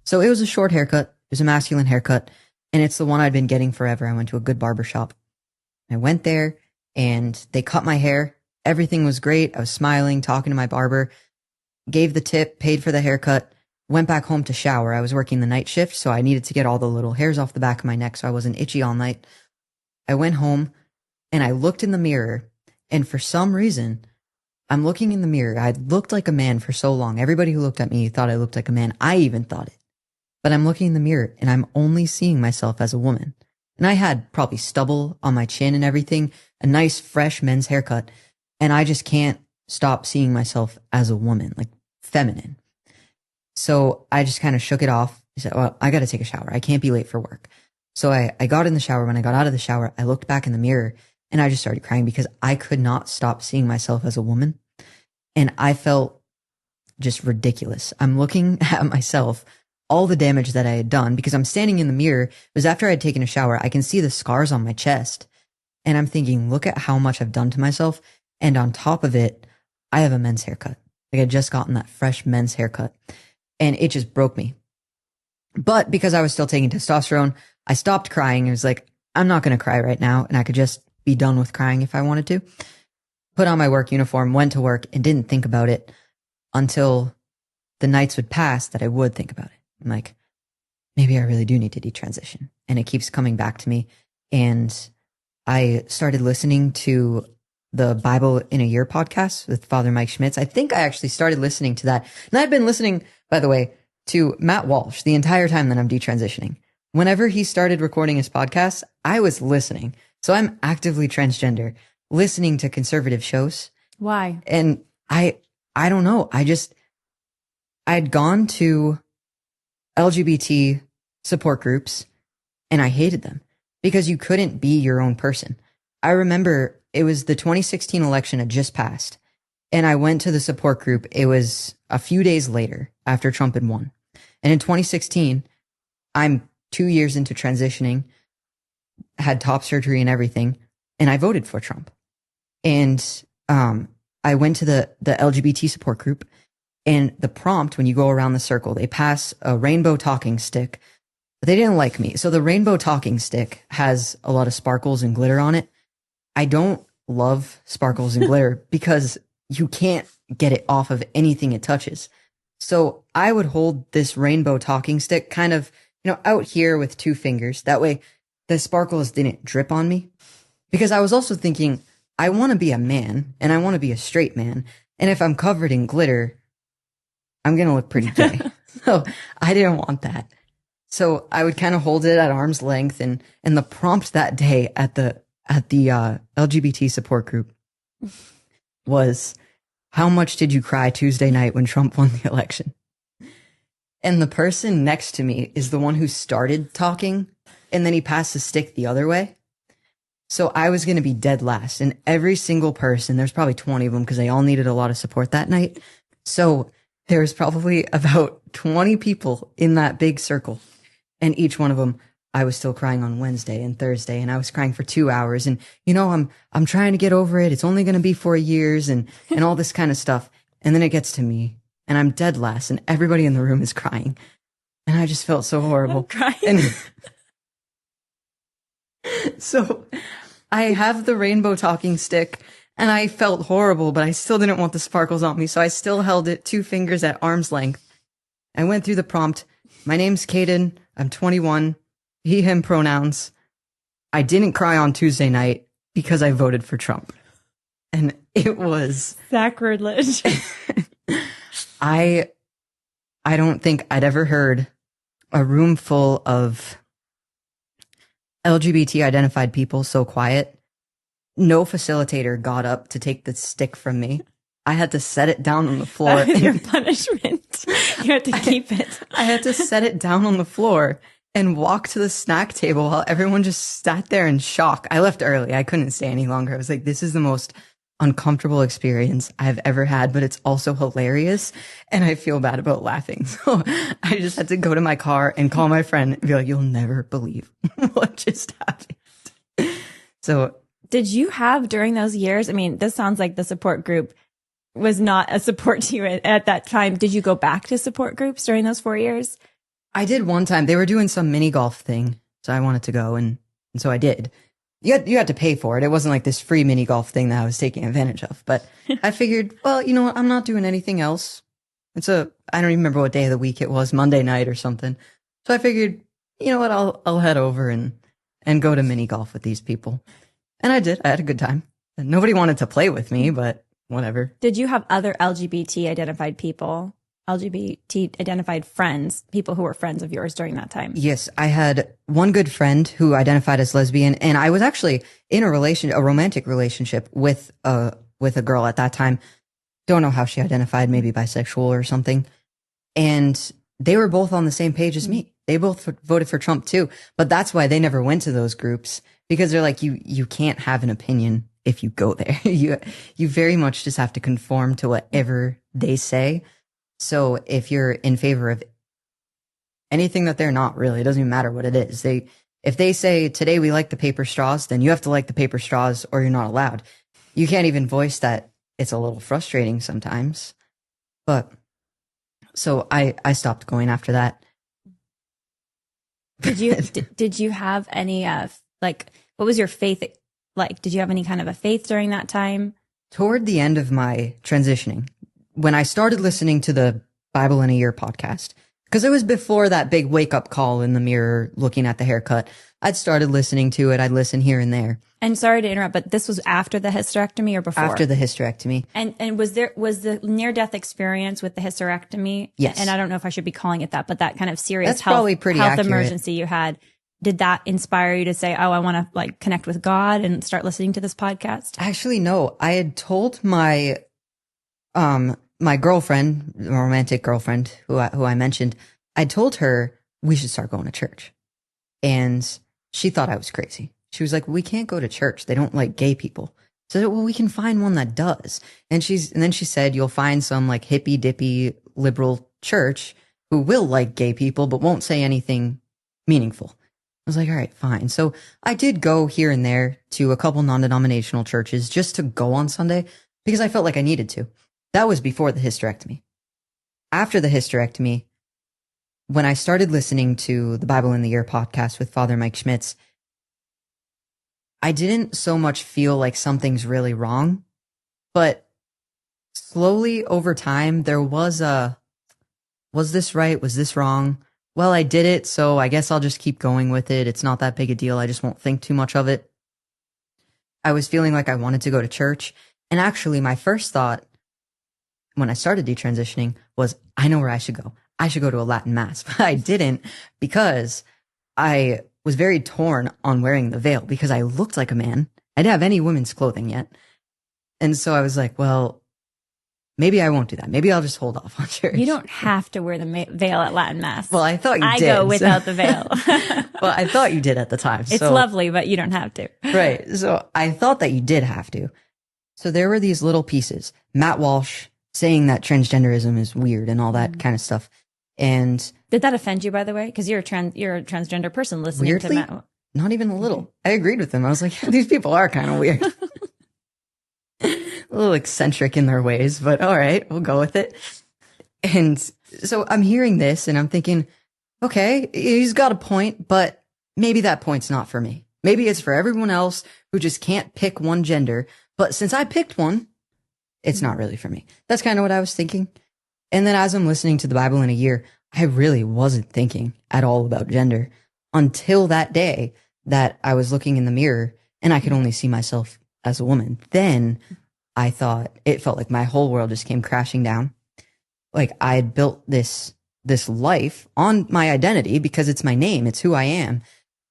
So it was a short haircut. It was a masculine haircut, and it's the one I'd been getting forever. I went to a good barber shop. I went there, and they cut my hair. Everything was great. I was smiling, talking to my barber, gave the tip, paid for the haircut, went back home to shower. I was working the night shift, so I needed to get all the little hairs off the back of my neck so I wasn't itchy all night. I went home, and I looked in the mirror, and for some reason, I'm looking in the mirror. I'd looked like a man for so long. Everybody who looked at me thought I looked like a man. I even thought it. But I'm looking in the mirror, and I'm only seeing myself as a woman. And I had probably stubble on my chin and everything, a nice, fresh men's haircut, and I just can't stop seeing myself as a woman, like feminine. So I just kind of shook it off. I said, well, I got to take a shower. I can't be late for work. So I got in the shower. When I got out of the shower, I looked back in the mirror and I just started crying because I could not stop seeing myself as a woman. And I felt just ridiculous. I'm looking at myself, all the damage that I had done, because I'm standing in the mirror. It was after I had taken a shower. I can see the scars on my chest. And I'm thinking, look at how much I've done to myself. And on top of it, I have a men's haircut. Like I'd just gotten that fresh men's haircut. And it just broke me. But because I was still taking testosterone, I stopped crying. It was like, I'm not going to cry right now. And I could just be done with crying if I wanted to. Put on my work uniform, went to work, and didn't think about it until the nights would pass that I would think about it. I'm like, maybe I really do need to detransition. And it keeps coming back to me. And I started listening to the Bible in a Year podcast with Father Mike Schmitz. I think I actually started listening to that. And I've been listening, by the way, to Matt Walsh the entire time that I'm detransitioning. Whenever he started recording his podcast, I was listening. So I'm actively transgender, listening to conservative shows. Why? And I don't know. I'd gone to LGBT support groups and I hated them because you couldn't be your own person. I remember it was the 2016 election had just passed and I went to the support group. It was a few days later after Trump had won. And in 2016, I'm 2 years into transitioning, had top surgery and everything, and I voted for Trump. And I went to the LGBT support group, and the prompt, when you go around the circle, they pass a rainbow talking stick, but they didn't like me. So the rainbow talking stick has a lot of sparkles and glitter on it. I don't love sparkles and glitter because you can't get it off of anything it touches. So I would hold this rainbow talking stick kind of, out here with two fingers. That way the sparkles didn't drip on me. Because I was also thinking, I want to be a man and I want to be a straight man. And if I'm covered in glitter, I'm going to look pretty gay. So I didn't want that. So I would kind of hold it at arm's length. And the prompt that day at the LGBT support group was, how much did you cry Tuesday night when Trump won the election? And the person next to me is the one who started talking, and then he passed the stick the other way. So I was going to be dead last. And every single person, there's probably 20 of them because they all needed a lot of support that night. So there's probably about 20 people in that big circle. And each one of them, I was still crying on Wednesday and Thursday, and I was crying for 2 hours. And, I'm trying to get over it. It's only going to be 4 years and all this kind of stuff. And then it gets to me and I'm dead last and everybody in the room is crying. And I just felt so horrible. I'm crying. And so I have the rainbow talking stick and I felt horrible, but I still didn't want the sparkles on me. So I still held it 2 fingers at arm's length. I went through the prompt. My name's Caden. I'm 21. He, him pronouns. I didn't cry on Tuesday night because I voted for Trump. And it was sacrilege. I don't think I'd ever heard a room full of LGBT identified people so quiet. No facilitator got up to take the stick from me. I had to set it down on the floor. That was your punishment. You had to keep it. I had to set it down on the floor and walked to the snack table while everyone just sat there in shock. I left early. I couldn't stay any longer. I was like, this is the most uncomfortable experience I've ever had, but it's also hilarious. And I feel bad about laughing. So I just had to go to my car and call my friend and be like, you'll never believe what just happened. So did you have during those years? I mean, this sounds like the support group was not a support to you at that time. Did you go back to support groups during those 4 years? I did one time. They were doing some mini golf thing, so I wanted to go, and so I did. You had to pay for it. It wasn't like this free mini golf thing that I was taking advantage of. But I figured, well, you know what? I'm not doing anything else. I don't even remember what day of the week it was, Monday night or something. So I figured, you know what? I'll head over and go to mini golf with these people. And I did. I had a good time. And nobody wanted to play with me, but whatever. Did you have other LGBT identified friends, people who were friends of yours during that time? Yes, I had one good friend who identified as lesbian, and I was actually in a romantic relationship with a girl at that time. Don't know how she identified, maybe bisexual or something. And they were both on the same page as me. They both voted for Trump too, but that's why they never went to those groups, because they're like, you can't have an opinion if you go there. You very much just have to conform to whatever they say. So if you're in favor of anything that they're not, really, it doesn't even matter what it is. If they say today we like the paper straws, then you have to like the paper straws or you're not allowed. You can't even voice that. It's a little frustrating sometimes. But so I stopped going after that. Did you have any what was your faith like? Did you have any kind of a faith during that time? Toward the end of my transitioning, when I started listening to the Bible in a Year podcast, because it was before that big wake up call in the mirror looking at the haircut, I'd started listening to it. I'd listen here and there. And sorry to interrupt, but this was after the hysterectomy or before? After the hysterectomy. And was the near death experience with the hysterectomy? Yes. And I don't know if I should be calling it that, but that kind of serious That's probably pretty health accurate. Emergency you had. Did that inspire you to say, oh, I want to connect with God and start listening to this podcast? Actually, no. I had told my girlfriend, romantic girlfriend who I mentioned, I told her we should start going to church. And she thought I was crazy. She was like, we can't go to church. They don't like gay people. So I said, well, we can find one that does. And then she said, you'll find some like hippy dippy liberal church who will like gay people, but won't say anything meaningful. I was like, all right, fine. So I did go here and there to a couple non-denominational churches just to go on Sunday because I felt like I needed to. That was before the hysterectomy. After the hysterectomy, when I started listening to the Bible in the Year podcast with Father Mike Schmitz, I didn't so much feel like something's really wrong, but slowly over time, there was this right? Was this wrong? Well, I did it, so I guess I'll just keep going with it. It's not that big a deal. I just won't think too much of it. I was feeling like I wanted to go to church. And actually, my first thought when I started detransitioning was, I know where I should go. I should go to a Latin mass. But I didn't, because I was very torn on wearing the veil because I looked like a man. I didn't have any women's clothing yet. And so I was like, well, maybe I won't do that. Maybe I'll just hold off on church. You don't have to wear the veil at Latin mass. Well, I thought you did. I go without the veil. Well, I thought you did at the time. It's lovely, but you don't have to. Right. So I thought that you did have to. So there were these little pieces. Matt Walsh saying that transgenderism is weird and all that kind of stuff. And did that offend you, by the way? Because you're a transgender person listening weirdly, to Matt. Not even a little. I agreed with him. I was like, these people are kind of weird. A little eccentric in their ways, but all right, we'll go with it. And so I'm hearing this and I'm thinking, okay, he's got a point, but maybe that point's not for me. Maybe it's for everyone else who just can't pick one gender. But since I picked one, it's not really for me. That's kind of what I was thinking. And then as I'm listening to the Bible in a Year, I really wasn't thinking at all about gender until that day that I was looking in the mirror and I could only see myself as a woman. Then I thought it felt like my whole world just came crashing down. Like I had built this life on my identity because it's my name. It's who I am.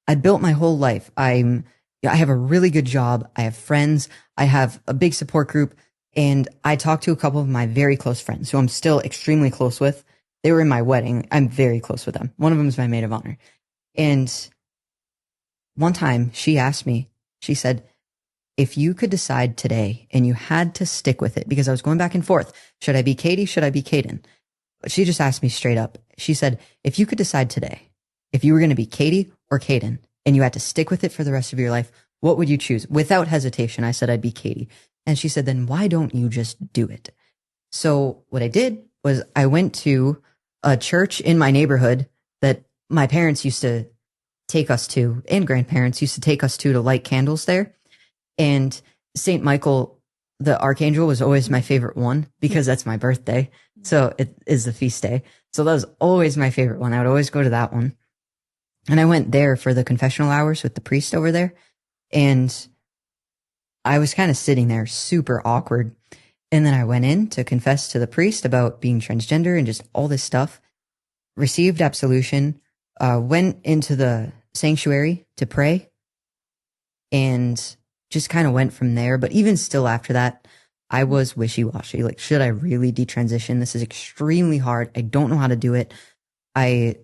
I built my whole life. I have a really good job. I have friends. I have a big support group. And I talked to a couple of my very close friends who I'm still extremely close with. They were in my wedding. I'm very close with them. One of them is my maid of honor. And one time she asked me, she said, if you could decide today and you had to stick with it, because I was going back and forth, should I be Katie? Should I be Caden? But she just asked me straight up. She said, if you could decide today, if you were going to be Katie or Caden and you had to stick with it for the rest of your life, what would you choose? Without hesitation, I said I'd be Katie. And she said, then why don't you just do it? So what I did was I went to a church in my neighborhood that my parents used to take us to, and grandparents used to take us to light candles there. And Saint Michael, the archangel, was always my favorite one because that's my birthday. So it is the feast day. So that was always my favorite one. I would always go to that one. And I went there for the confessional hours with the priest over there. And I was kind of sitting there super awkward. And then I went in to confess to the priest about being transgender and just all this stuff, received absolution, went into the sanctuary to pray, and just kind of went from there. But even still after that, I was wishy-washy. Like, should I really detransition? This is extremely hard. I don't know how to do it. I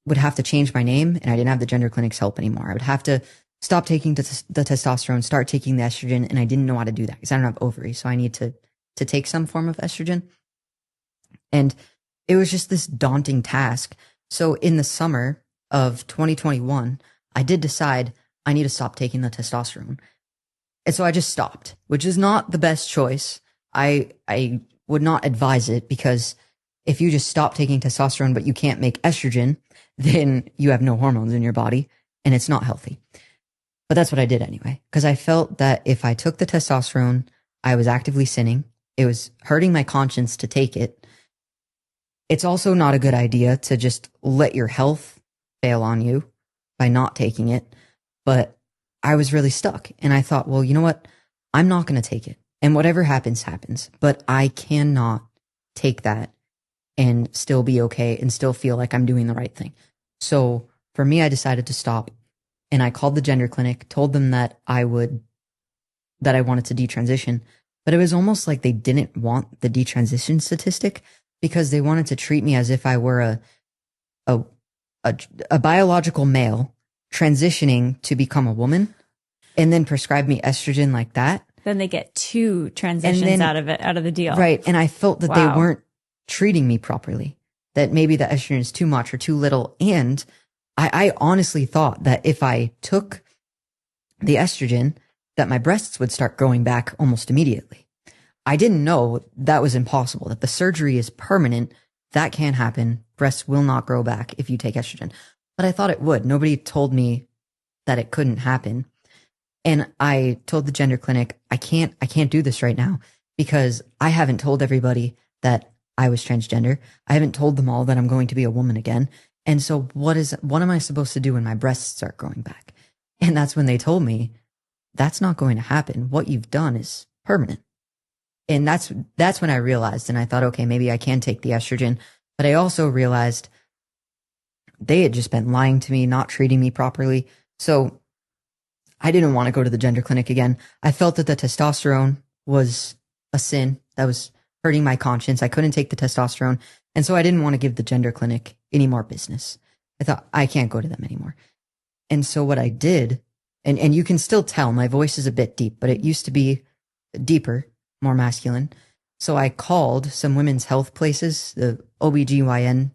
would have to change my name, and I didn't have the gender clinic's help anymore. I would have to stop taking the testosterone, start taking the estrogen, and I didn't know how to do that because I don't have ovaries, so I need to take some form of estrogen. And it was just this daunting task. So in the summer of 2021, I did decide I need to stop taking the testosterone. And so I just stopped, which is not the best choice. I would not advise it, because if you just stop taking testosterone but you can't make estrogen, then you have no hormones in your body and it's not healthy. But that's what I did anyway, because I felt that if I took the testosterone, I was actively sinning. It was hurting my conscience to take it. It's also not a good idea to just let your health fail on you by not taking it. But I was really stuck, and I thought, well, you know what? I'm not going to take it. And whatever happens, happens. But I cannot take that and still be okay and still feel like I'm doing the right thing. So for me, I decided to stop. And I called the gender clinic, told them that I wanted to detransition, but it was almost like they didn't want the detransition statistic because they wanted to treat me as if I were a biological male transitioning to become a woman, and then prescribe me estrogen like that. Then they get two transitions out of the deal. Right. And I felt that they weren't treating me properly, that maybe the estrogen is too much or too little. And I honestly thought that if I took the estrogen, that my breasts would start growing back almost immediately. I didn't know that was impossible, that the surgery is permanent. That can't happen. Breasts will not grow back if you take estrogen. But I thought it would. Nobody told me that it couldn't happen. And I told the gender clinic, I can't do this right now, because I haven't told everybody that I was transgender. I haven't told them all that I'm going to be a woman again. And so what am I supposed to do when my breasts start growing back? And that's when they told me, that's not going to happen. What you've done is permanent. And that's when I realized, and I thought, okay, maybe I can take the estrogen. But I also realized they had just been lying to me, not treating me properly. So I didn't want to go to the gender clinic again. I felt that the testosterone was a sin that was hurting my conscience. I couldn't take the testosterone. And so I didn't want to give the gender clinic any more business. I thought, I can't go to them anymore. And so what I did, and you can still tell my voice is a bit deep, but it used to be deeper, more masculine. So I called some women's health places, the OBGYN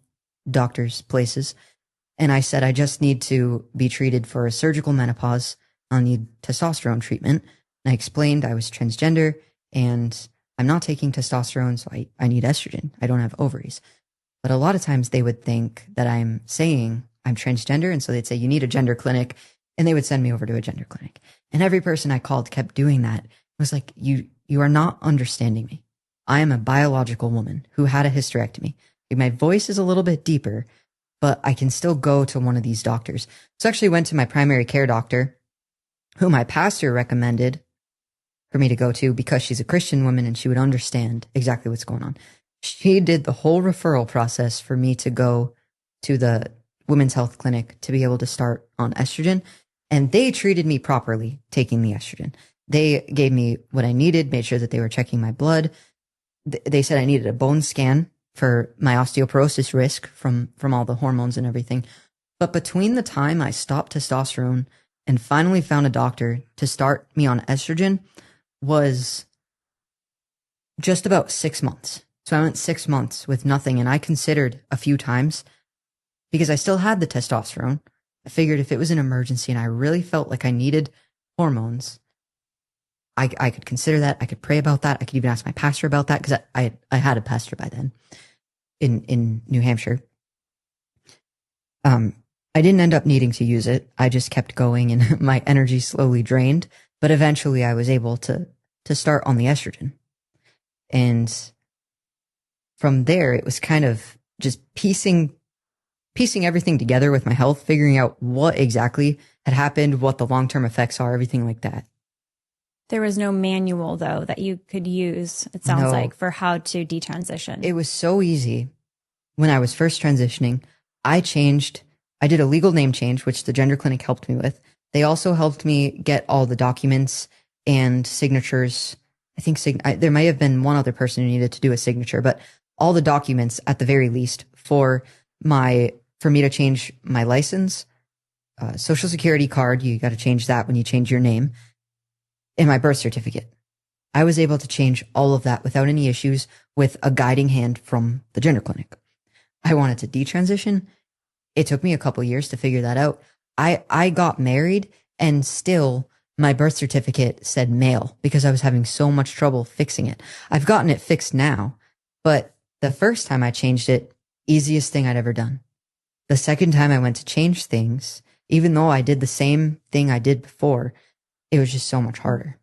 doctors' places, and I said, I just need to be treated for a surgical menopause. I'll need testosterone treatment. And I explained I was transgender and I'm not taking testosterone, so I need estrogen. I don't have ovaries. But a lot of times they would think that I'm saying I'm transgender, and so they'd say, you need a gender clinic, and they would send me over to a gender clinic. And every person I called kept doing that. It was like, you are not understanding me. I am a biological woman who had a hysterectomy. My voice is a little bit deeper, but I can still go to one of these doctors. So I actually went to my primary care doctor, who my pastor recommended for me to go to because she's a Christian woman and she would understand exactly what's going on. She did the whole referral process for me to go to the women's health clinic to be able to start on estrogen. And they treated me properly taking the estrogen. They gave me what I needed, made sure that they were checking my blood. They said I needed a bone scan for my osteoporosis risk from all the hormones and everything. But between the time I stopped testosterone and finally found a doctor to start me on estrogen was just about 6 months. So I went 6 months with nothing, and I considered a few times, because I still had the testosterone. I figured if it was an emergency and I really felt like I needed hormones, I could consider that. I could pray about that. I could even ask my pastor about that, because I had a pastor by then in New Hampshire. I didn't end up needing to use it. I just kept going, and my energy slowly drained. But eventually I was able to start on the estrogen. And from there, it was kind of just piecing everything together with my health, figuring out what exactly had happened, what the long-term effects are, everything like that. There was no manual, though, that you could use, it sounds like, for how to detransition. It was so easy. When I was first transitioning, I did a legal name change, which the gender clinic helped me with. They also helped me get all the documents and signatures. I think there may have been one other person who needed to do a signature, but all the documents at the very least for me to change my license, social security card. You got to change that when you change your name, and my birth certificate. I was able to change all of that without any issues with a guiding hand from the gender clinic. I wanted to detransition. It took me a couple years to figure that out. I got married, and still my birth certificate said male because I was having so much trouble fixing it. I've gotten it fixed now, but the first time I changed it, easiest thing I'd ever done. The second time I went to change things, even though I did the same thing I did before, it was just so much harder.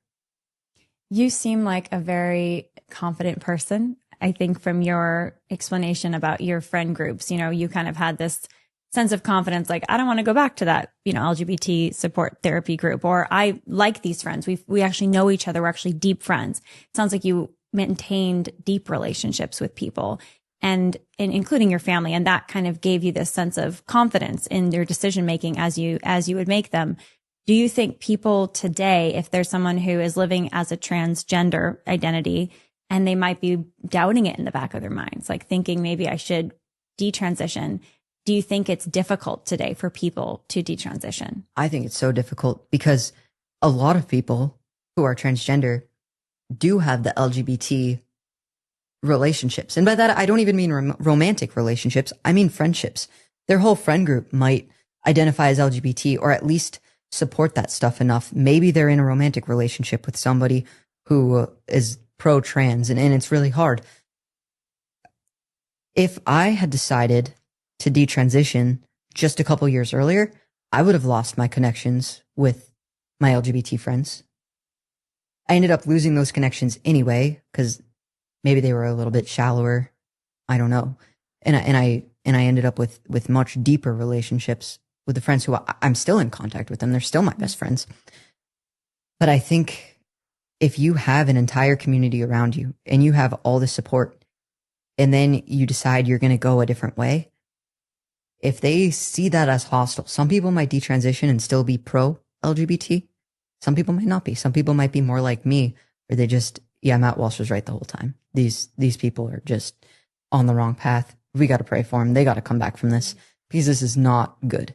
You seem like a very confident person. I think from your explanation about your friend groups, you kind of had this sense of confidence, like, I don't want to go back to that, LGBT support therapy group, or I like these friends. We actually know each other. We're actually deep friends. It sounds like you maintained deep relationships with people, and including your family. And that kind of gave you this sense of confidence in your decision making as you would make them. Do you think people today, if there's someone who is living as a transgender identity and they might be doubting it in the back of their minds, like thinking maybe I should detransition, do you think it's difficult today for people to detransition? I think it's so difficult because a lot of people who are transgender do have the LGBT relationships. And by that, I don't even mean romantic relationships. I mean friendships. Their whole friend group might identify as LGBT, or at least support that stuff enough. Maybe they're in a romantic relationship with somebody who is pro-trans, and it's really hard. If I had decided to detransition just a couple years earlier, I would have lost my connections with my LGBT friends. I ended up losing those connections anyway, because maybe they were a little bit shallower. I don't know. And I ended up with much deeper relationships with the friends who I'm still in contact with them. They're still my best friends. But I think if you have an entire community around you and you have all the support, and then you decide you're going to go a different way, if they see that as hostile, some people might detransition and still be pro-LGBT. Some people might not be. Some people might be more like me, where they just, Matt Walsh was right the whole time. These people are just on the wrong path. We got to pray for them. They got to come back from this, because this is not good.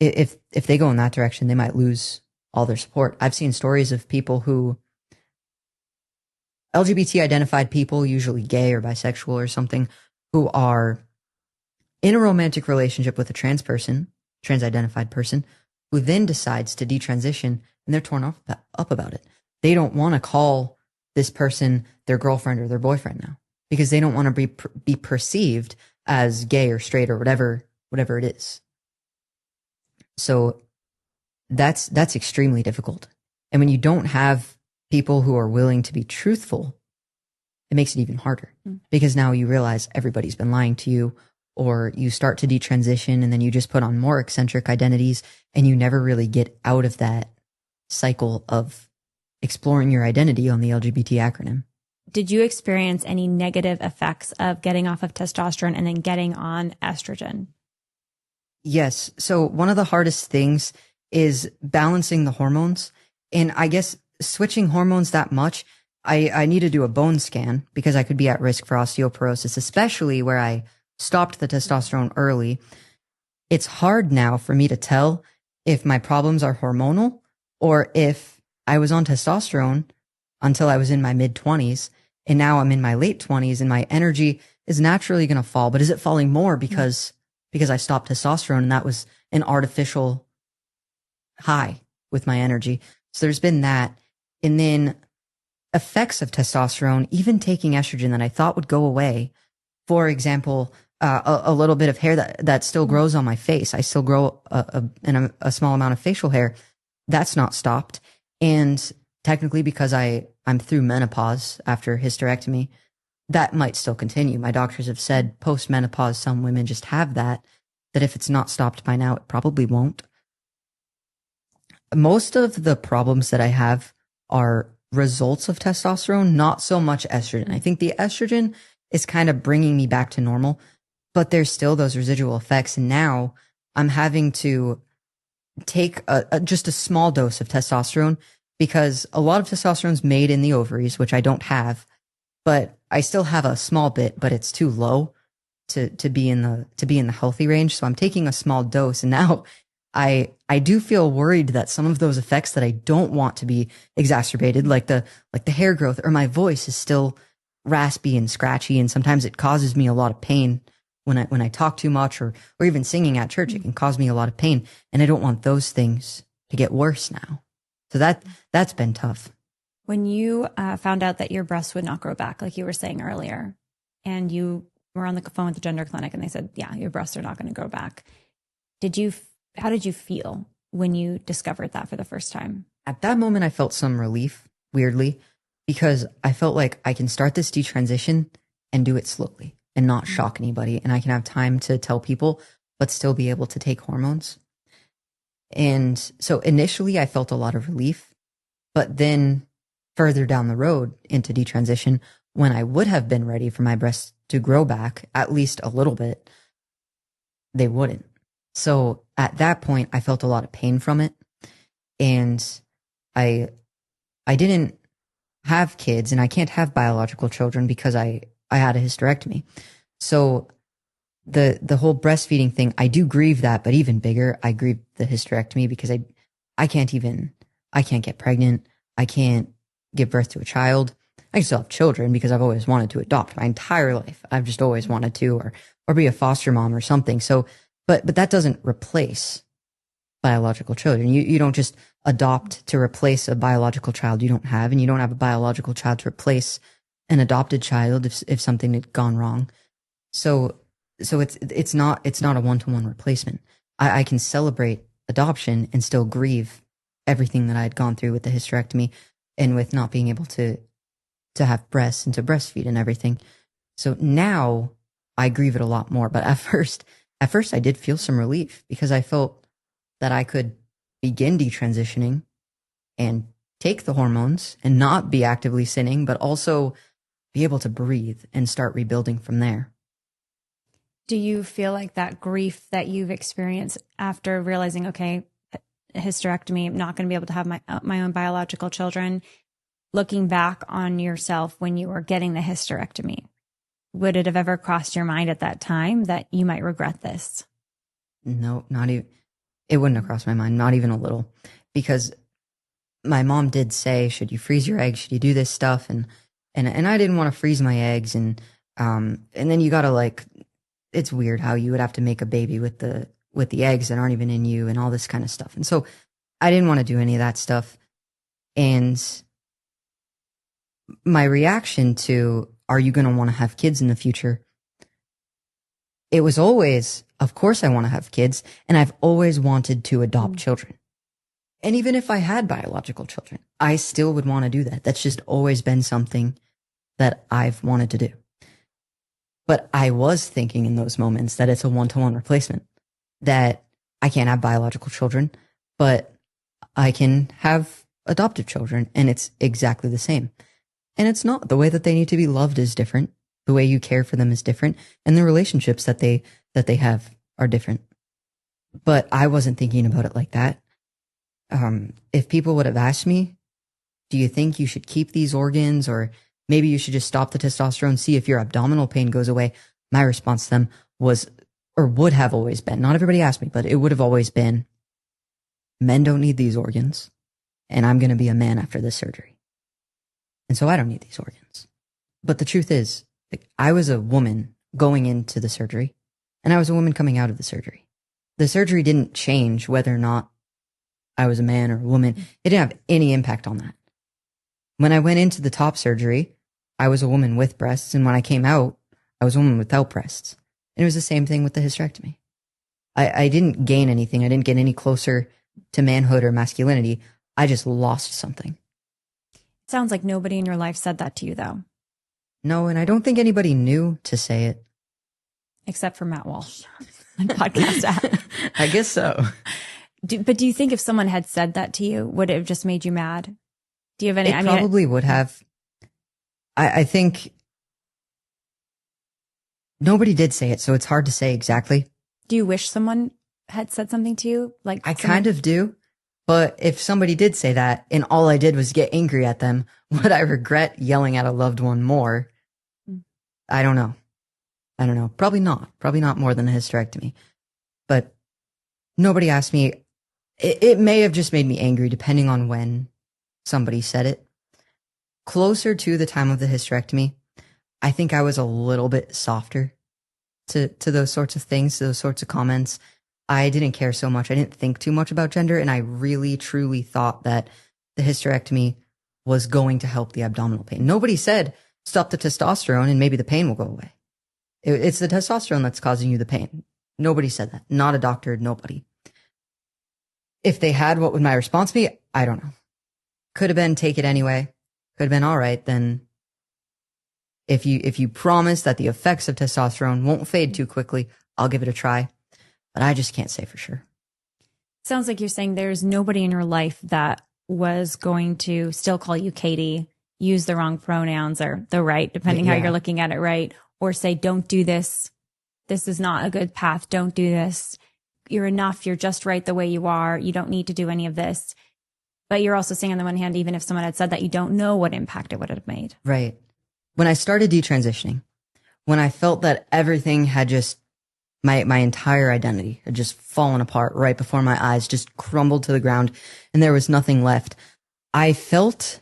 If they go in that direction, they might lose all their support. I've seen stories of people who, LGBT identified people, usually gay or bisexual or something, who are in a romantic relationship with a trans identified person, who then decides to detransition, and they're torn up about it. They don't want to call this person their girlfriend or their boyfriend now, because they don't want to be perceived as gay or straight or whatever it is. So that's extremely difficult. And when you don't have people who are willing to be truthful, it makes it even harder, because now you realize everybody's been lying to you, or you start to detransition and then you just put on more eccentric identities, and you never really get out of that cycle of exploring your identity on the LGBT acronym. Did you experience any negative effects of getting off of testosterone and then getting on estrogen? Yes. So one of the hardest things is balancing the hormones. And I guess switching hormones that much, I need to do a bone scan, because I could be at risk for osteoporosis, especially where I stopped the testosterone early. it's hard now for me to tell if my problems are hormonal or if I was on testosterone until I was in my mid-20s and now I'm in my late 20s and my energy is naturally going to fall. But is it falling more because I stopped testosterone and that was an artificial high with my energy? So there's been that. And then effects of testosterone, even taking estrogen that I thought would go away. For example, a little bit of hair that still grows on my face. I still grow a small amount of facial hair. That's not stopped. And technically because I'm through menopause after hysterectomy, that might still continue. My doctors have said post-menopause, some women just have that if it's not stopped by now, it probably won't. Most of the problems that I have are results of testosterone, not so much estrogen. I think the estrogen is kind of bringing me back to normal, but there's still those residual effects. And now I'm having to take just a small dose of testosterone because a lot of testosterone is made in the ovaries, which I don't have, but I still have a small bit, but it's too low to be in the healthy range. So I'm taking a small dose, and now I do feel worried that some of those effects that I don't want to be exacerbated, like the hair growth, or my voice is still raspy and scratchy, and sometimes it causes me a lot of pain when I talk too much, or even singing at church. It can cause me a lot of pain, and I don't want those things to get worse now. So that's been tough. When you found out that your breasts would not grow back, like you were saying earlier, and you were on the phone with the gender clinic and they said, yeah, your breasts are not going to grow back. How did you feel when you discovered that for the first time? At that moment, I felt some relief, weirdly, because I felt like I can start this detransition and do it slowly and not shock anybody. And I can have time to tell people, but still be able to take hormones. And so initially I felt a lot of relief, but then further down the road into detransition, when I would have been ready for my breasts to grow back at least a little bit, they wouldn't. So at that point, I felt a lot of pain from it. And I didn't have kids, and I can't have biological children because I had a hysterectomy. So the whole breastfeeding thing, I do grieve that, but even bigger, I grieve the hysterectomy because I can't get pregnant. I can't give birth to a child. I can still have children because I've always wanted to adopt my entire life. I've just always wanted to, or be a foster mom or something. So, but that doesn't replace biological children. You don't just adopt to replace a biological child you don't have, and you don't have a biological child to replace an adopted child if something had gone wrong. So it's not a one-to-one replacement. I can celebrate adoption and still grieve everything that I had gone through with the hysterectomy and with not being able to have breasts and to breastfeed and everything. So now I grieve it a lot more. But at first I did feel some relief because I felt that I could begin detransitioning and take the hormones and not be actively sinning, but also be able to breathe and start rebuilding from there. Do you feel like that grief that you've experienced after realizing, okay, hysterectomy, I'm not going to be able to have my own biological children, looking back on yourself when you were getting the hysterectomy, would it have ever crossed your mind at that time that you might regret this? No, not even. It wouldn't have crossed my mind, not even a little, because my mom did say, should you freeze your eggs? Should you do this stuff? And I didn't want to freeze my eggs. And then you got to it's weird how you would have to make a baby with the eggs that aren't even in you and all this kind of stuff. And so I didn't want to do any of that stuff. And my reaction to, are you going to want to have kids in the future? It was always, of course I want to have kids. And I've always wanted to adopt children. And even if I had biological children, I still would want to do that. That's just always been something that I've wanted to do. But I was thinking in those moments that it's a one-to-one replacement, that I can't have biological children, but I can have adoptive children, and it's exactly the same. And it's not. The way that they need to be loved is different. The way you care for them is different, and the relationships that they have are different. But I wasn't thinking about it like that. If people would have asked me, do you think you should keep these organs, or maybe you should just stop the testosterone, see if your abdominal pain goes away, my response to them was or would have always been, not everybody asked me, but it would have always been, men don't need these organs, and I'm going to be a man after this surgery. And so I don't need these organs. But the truth is, like, I was a woman going into the surgery, and I was a woman coming out of the surgery. The surgery didn't change whether or not I was a man or a woman. It didn't have any impact on that. When I went into the top surgery, I was a woman with breasts, and when I came out, I was a woman without breasts. And it was the same thing with the hysterectomy. I didn't gain anything. I didn't get any closer to manhood or masculinity. I just lost something. Sounds like nobody in your life said that to you, though. No, and I don't think anybody knew to say it. Except for Matt Walsh on podcast app. I guess so. But do you think if someone had said that to you, would it have just made you mad? Do you have any? It probably would have. I think nobody did say it, so it's hard to say exactly. Do you wish someone had said something to you? Like, I kind of do, but if somebody did say that and all I did was get angry at them, would I regret yelling at a loved one more? I don't know. Probably not. Probably not more than a hysterectomy. But nobody asked me. It may have just made me angry depending on when somebody said it. Closer to the time of the hysterectomy, I think I was a little bit softer to those sorts of things, those sorts of comments. I didn't care so much. I didn't think too much about gender, and I really, truly thought that the hysterectomy was going to help the abdominal pain. Nobody said, stop the testosterone and maybe the pain will go away. It's the testosterone that's causing you the pain. Nobody said that. Not a doctor, nobody. If they had, what would my response be? I don't know. Could have been, take it anyway. Could have been, all right, then if you promise that the effects of testosterone won't fade too quickly, I'll give it a try. But I just can't say for sure. Sounds like you're saying there's nobody in your life that was going to still call you Katie, use the wrong pronouns or the right, depending how you're looking at it, right? Or say, don't do this. This is not a good path. Don't do this. You're enough. You're just right the way you are. You don't need to do any of this. But you're also saying on the one hand, even if someone had said that, you don't know what impact it would have made. Right. When I started detransitioning, when I felt that everything had just, my entire identity had just fallen apart right before my eyes, just crumbled to the ground, and there was nothing left, I felt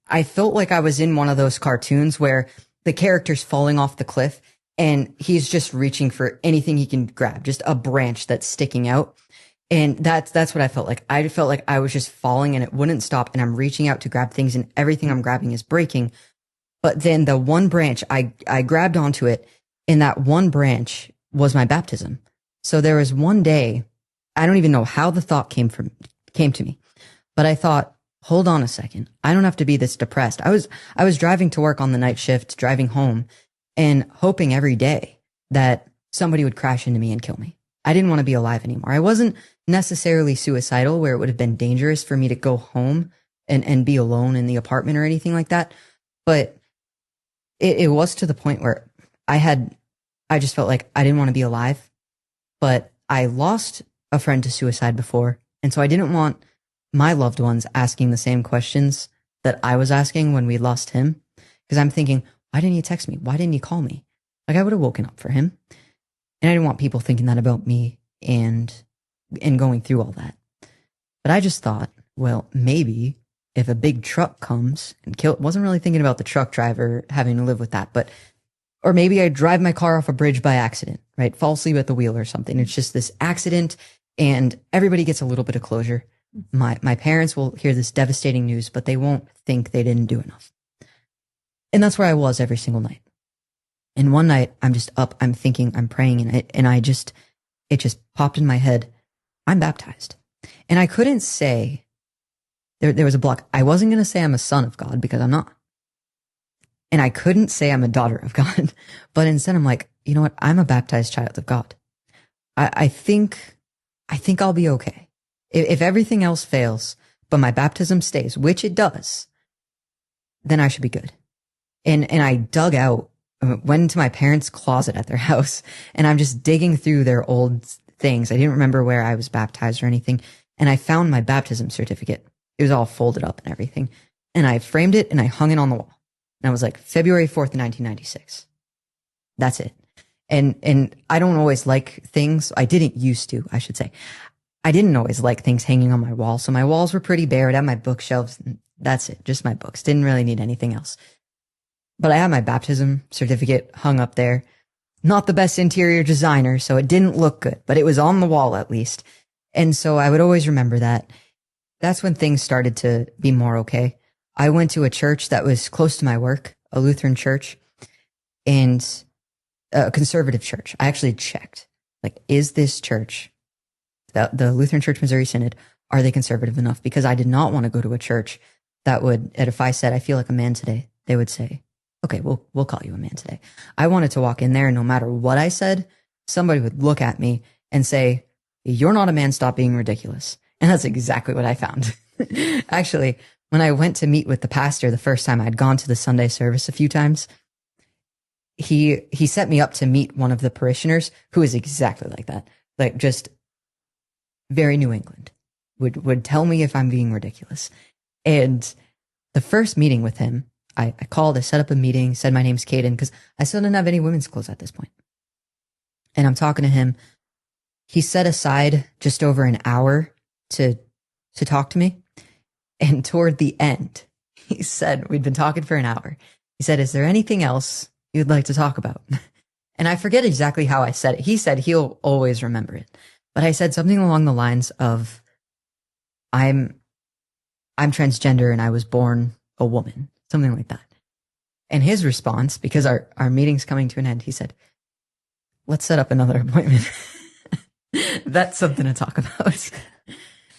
like I was in one of those cartoons where the character's falling off the cliff and he's just reaching for anything he can grab, just a branch that's sticking out. And that's what I felt like. I felt like I was just falling and it wouldn't stop, and I'm reaching out to grab things and everything I'm grabbing is breaking. But then the one branch, I grabbed onto it, and that one branch was my baptism. So there was one day, I don't even know how the thought came to me, but I thought, hold on a second. I don't have to be this depressed. I was driving to work on the night shift, driving home, and hoping every day that somebody would crash into me and kill me. I didn't want to be alive anymore. I wasn't necessarily suicidal where it would have been dangerous for me to go home and be alone in the apartment or anything like that. But it was to the point where I just felt like I didn't want to be alive, but I lost a friend to suicide before. And so I didn't want my loved ones asking the same questions that I was asking when we lost him. Because I'm thinking, why didn't he text me? Why didn't he call me? Like, I would have woken up for him. And I didn't want people thinking that about me and going through all that. But I just thought, well, maybe if a big truck comes and wasn't really thinking about the truck driver having to live with that, but, or maybe I drive my car off a bridge by accident, right? Fall asleep at the wheel or something. It's just this accident and everybody gets a little bit of closure. My parents will hear this devastating news, but they won't think they didn't do enough. And that's where I was every single night. And one night I'm just up, I'm thinking, I'm praying, and it just popped in my head, I'm baptized. And I couldn't say, there was a block. I wasn't going to say I'm a son of God because I'm not. And I couldn't say I'm a daughter of God. But instead I'm like, you know what? I'm a baptized child of God. I think I'll be okay. If everything else fails, but my baptism stays, which it does, then I should be good. And I dug out, went into my parents' closet at their house, and I'm just digging through their old things. I didn't remember where I was baptized or anything. And I found my baptism certificate. It was all folded up and everything. And I framed it and I hung it on the wall. And I was like, February 4th, 1996. That's it. And I don't always like things. I didn't used to, I should say. I didn't always like things hanging on my wall. So my walls were pretty bare. I'd have my bookshelves. And that's it. Just my books. Didn't really need anything else. But I had my baptism certificate hung up there. Not the best interior designer, so it didn't look good, but it was on the wall at least. And so I would always remember that. That's when things started to be more okay. I went to a church that was close to my work, a Lutheran church, and a conservative church. I actually checked, like, is this church, the Lutheran Church Missouri Synod, are they conservative enough? Because I did not want to go to a church that would, and if I said, I feel like a man today, they would say, okay, we'll call you a man today. I wanted to walk in there, and no matter what I said, somebody would look at me and say, you're not a man, stop being ridiculous. And that's exactly what I found. Actually, when I went to meet with the pastor the first time, I'd gone to the Sunday service a few times. He set me up to meet one of the parishioners who is exactly like that. Like, just very New England. Would tell me if I'm being ridiculous. And the first meeting with him, I called, I set up a meeting, said my name's Caden, because I still didn't have any women's clothes at this point. And I'm talking to him. He set aside just over an hour to talk to me. And toward the end, he said, we'd been talking for an hour. He said, is there anything else you'd like to talk about? And I forget exactly how I said it. He said he'll always remember it. But I said something along the lines of, I'm transgender and I was born a woman. Something like that. And his response, because our meeting's coming to an end, he said, let's set up another appointment. That's something to talk about.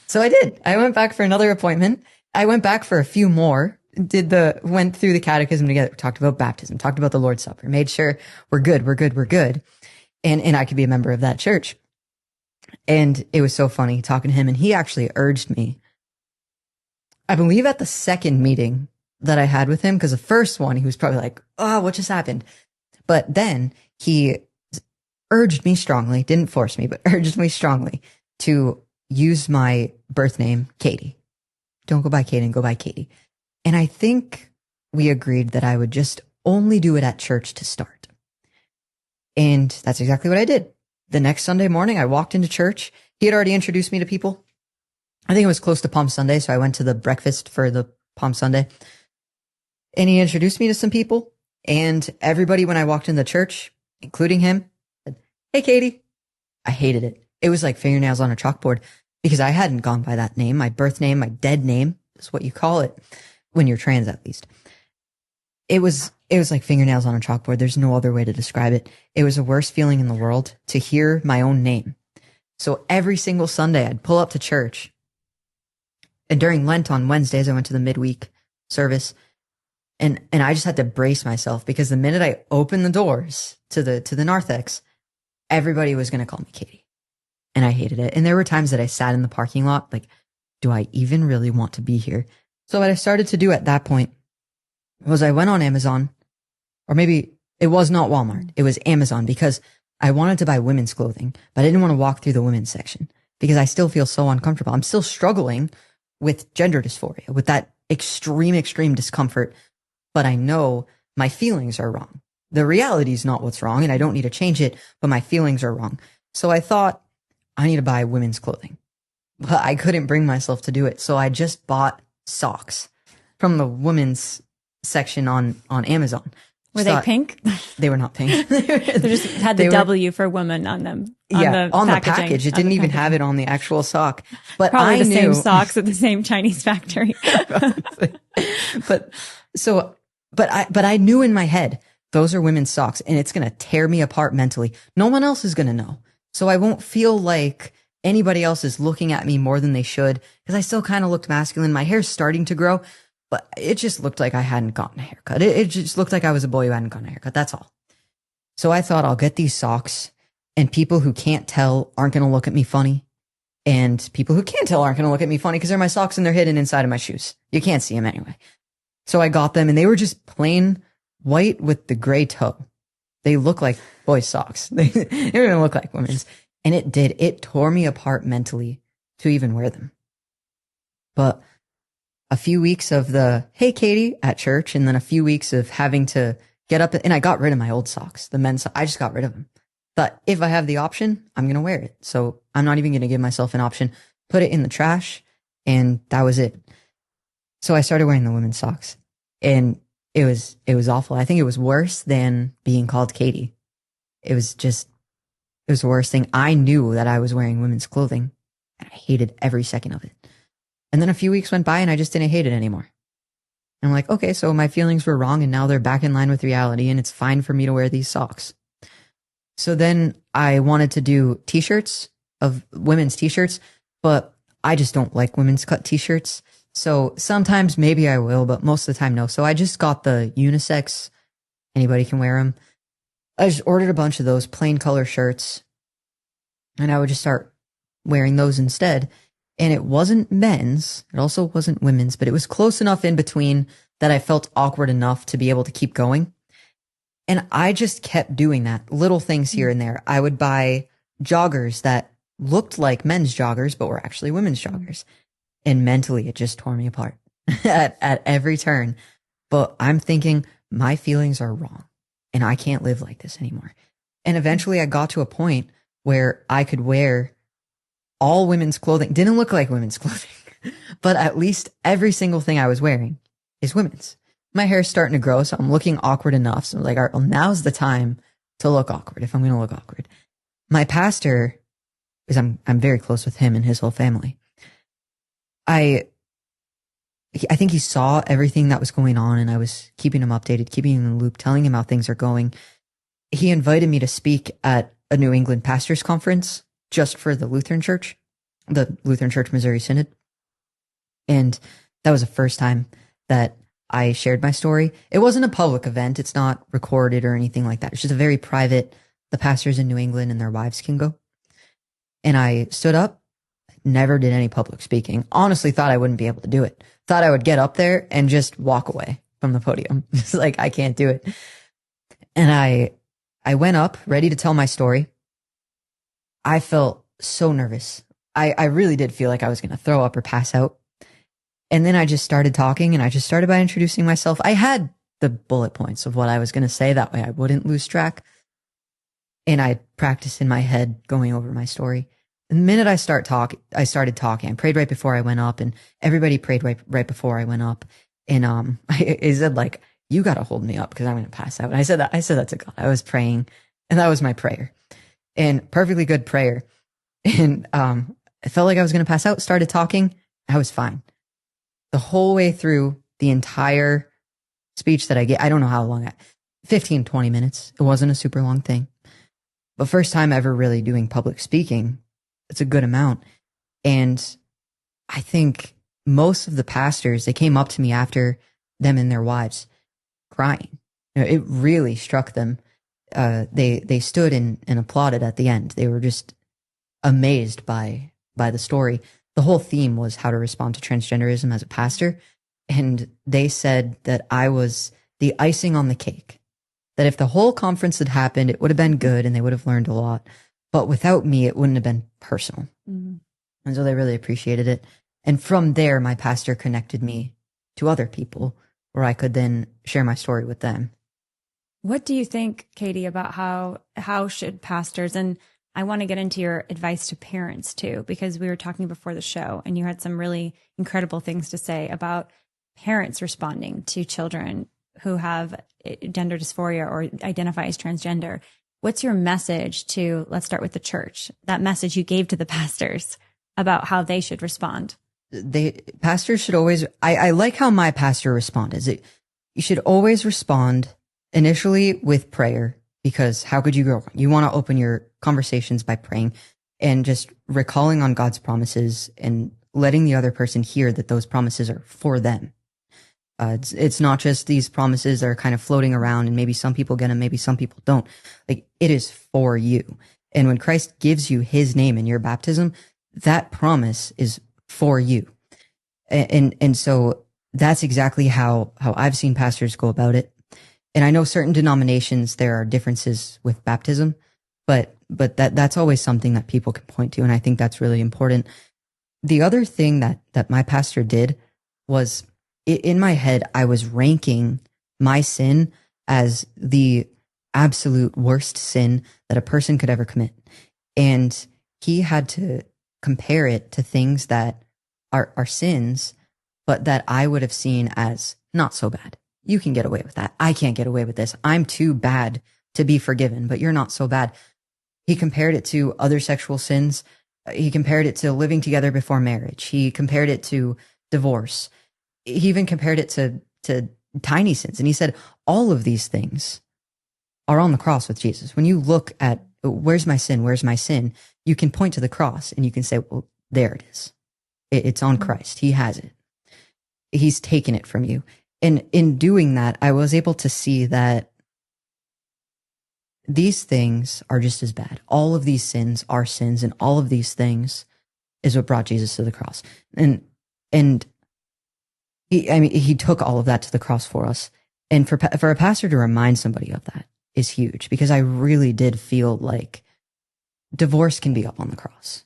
So I did. I went back for another appointment. I went back for a few more, went through the catechism together, talked about baptism, talked about the Lord's Supper, made sure we're good. And I could be a member of that church. And it was so funny talking to him. And he actually urged me, I believe at the second meeting that I had with him, because the first one, he was probably like, oh, what just happened? But then he urged me strongly, didn't force me, but urged me strongly to use my birth name, Katie. Don't go by Kaden, go by Katie. And I think we agreed that I would just only do it at church to start. And that's exactly what I did. The next Sunday morning, I walked into church. He had already introduced me to people. I think it was close to Palm Sunday, so I went to the breakfast for the Palm Sunday. And he introduced me to some people. And everybody, when I walked in the church, including him, said, hey, Katie. I hated it. It was like fingernails on a chalkboard because I hadn't gone by that name. My birth name, my dead name is what you call it when you're trans, at least. It was like fingernails on a chalkboard. There's no other way to describe it. It was the worst feeling in the world to hear my own name. So every single Sunday I'd pull up to church. And during Lent on Wednesdays, I went to the midweek service. And I just had to brace myself because the minute I opened the doors to the narthex, everybody was going to call me Katie. And I hated it. And there were times that I sat in the parking lot, like, do I even really want to be here? So what I started to do at that point was I went on Amazon, or maybe it was not Walmart. It was Amazon, because I wanted to buy women's clothing, but I didn't want to walk through the women's section because I still feel so uncomfortable. I'm still struggling with gender dysphoria, with that extreme discomfort. But I know my feelings are wrong. The reality is not what's wrong, and I don't need to change it, but my feelings are wrong. So I thought, I need to buy women's clothing. But I couldn't bring myself to do it. So I just bought socks from the women's section on Amazon. Were they pink? They were not pink. They just had the W for women on them. On the package. It didn't even have it on the actual sock. But probably I the knew, same socks at the same Chinese factory. But I knew in my head, those are women's socks and it's going to tear me apart mentally. No one else is going to know. So I won't feel like anybody else is looking at me more than they should, because I still kind of looked masculine. My hair's starting to grow, but it just looked like I hadn't gotten a haircut. It just looked like I was a boy who hadn't gotten a haircut. That's all. So I thought, I'll get these socks, and people who can't tell aren't going to look at me funny. And people who can tell aren't going to look at me funny because they're my socks and they're hidden inside of my shoes. You can't see them anyway. So I got them, and they were just plain white with the gray toe. They look like boys' socks. They didn't even look like women's. And it tore me apart mentally to even wear them. But a few weeks of the, hey, Katie, at church, and then a few weeks of having to get up, and I got rid of my old socks, the men's socks. I just got rid of them. Thought if I have the option, I'm going to wear it. So I'm not even going to give myself an option. Put it in the trash, and that was it. So I started wearing the women's socks, and it was awful. I think it was worse than being called Katie. It was the worst thing. I knew that I was wearing women's clothing, and I hated every second of it. And then a few weeks went by, and I just didn't hate it anymore. And I'm like, okay, so my feelings were wrong, and now they're back in line with reality, and it's fine for me to wear these socks. So then I wanted to do t-shirts of women's t-shirts, but I just don't like women's cut t-shirts. So sometimes maybe I will, but most of the time no. So I just got the unisex. Anybody can wear them. I just ordered a bunch of those plain color shirts, and I would just start wearing those instead. And it wasn't men's. It also wasn't women's, but it was close enough in between that I felt awkward enough to be able to keep going. And I just kept doing that. Little things here and there. I would buy joggers that looked like men's joggers, but were actually women's joggers. And mentally, it just tore me apart at every turn. But I'm thinking, my feelings are wrong, and I can't live like this anymore. And eventually I got to a point where I could wear all women's clothing. Didn't look like women's clothing, but at least every single thing I was wearing is women's. My hair's starting to grow, so I'm looking awkward enough. So I'm like, all right, well, now's the time to look awkward if I'm going to look awkward. My pastor, because I'm very close with him and his whole family. I think he saw everything that was going on, and I was keeping him updated, keeping him in the loop, telling him how things are going. He invited me to speak at a New England pastors conference just for the Lutheran Church Missouri Synod. And that was the first time that I shared my story. It wasn't a public event. It's not recorded or anything like that. It's just a very private, the pastors in New England and their wives can go. And I stood up, never did any public speaking. Honestly thought I wouldn't be able to do it. Thought I would get up there and just walk away from the podium. Just like, I can't do it. And I went up ready to tell my story. I felt so nervous. I really did feel like I was going to throw up or pass out. And then I just started talking, and I just started by introducing myself. I had the bullet points of what I was going to say. That way I wouldn't lose track. And I practiced in my head going over my story. And the minute I started talking. I prayed right before I went up, and everybody prayed right before I went up. And I said, like, you got to hold me up because I'm going to pass out. And I said that to God. I was praying, and that was my prayer. And perfectly good prayer. And I felt like I was going to pass out, started talking. I was fine. The whole way through the entire speech that I get, I don't know how long, 15, 20 minutes. It wasn't a super long thing. But first time ever really doing public speaking, it's a good amount. And I think most of the pastors, they came up to me after, them and their wives, crying. It really struck them. They stood and applauded at the end. They were just amazed by the story. The whole theme was how to respond to transgenderism as a pastor. And they said that I was the icing on the cake. That if the whole conference had happened, it would have been good and they would have learned a lot. But without me, it wouldn't have been personal. Mm-hmm. And so they really appreciated it. And from there, my pastor connected me to other people where I could then share my story with them. What do you think, Katie, about how should pastors, and I want to get into your advice to parents too, because we were talking before the show and you had some really incredible things to say about parents responding to children who have gender dysphoria or identify as transgender. What's your message to, let's start with the church, that message you gave to the pastors about how they should respond? Pastors should always, I like how my pastor responded. You should always respond initially with prayer, because how could you go wrong? You want to open your conversations by praying and just recalling on God's promises and letting the other person hear that those promises are for them. It's not just these promises that are kind of floating around and maybe some people get them, maybe some people don't. Like, it is for you. And when Christ gives you his name in your baptism, that promise is for you. And so that's exactly how I've seen pastors go about it. And I know certain denominations, there are differences with baptism, but that's always something that people can point to. And I think that's really important. The other thing that my pastor did was, in my head, I was ranking my sin as the absolute worst sin that a person could ever commit. And he had to compare it to things that are sins, but that I would have seen as not so bad. You can get away with that. I can't get away with this. I'm too bad to be forgiven, but you're not so bad. He compared it to other sexual sins. He compared it to living together before marriage. He compared it to divorce. He even compared it to tiny sins. And he said, all of these things are on the cross with Jesus. When you look at where's my sin, where's my sin, you can point to the cross and you can say, well, there it is. It's on Christ. He has it. He's taken it from you. And in doing that, I was able to see that these things are just as bad. All of these sins are sins, and all of these things is what brought Jesus to the cross. And he took all of that to the cross for us. And for a pastor to remind somebody of that is huge, because I really did feel like divorce can be up on the cross.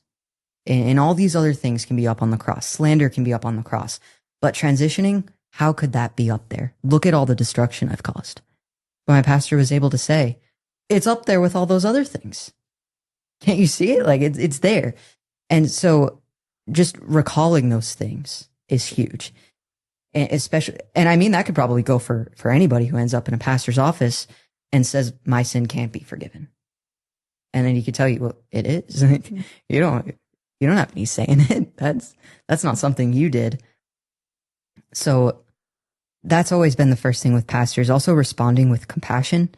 And all these other things can be up on the cross. Slander can be up on the cross. But transitioning, how could that be up there? Look at all the destruction I've caused. But my pastor was able to say, it's up there with all those other things. Can't you see it? Like it's there. And so just recalling those things is huge. And especially, and I mean, that could probably go for anybody who ends up in a pastor's office and says, my sin can't be forgiven. And then he could tell you, well, it is. You don't have any say in it. That's not something you did. So that's always been the first thing with pastors. Also responding with compassion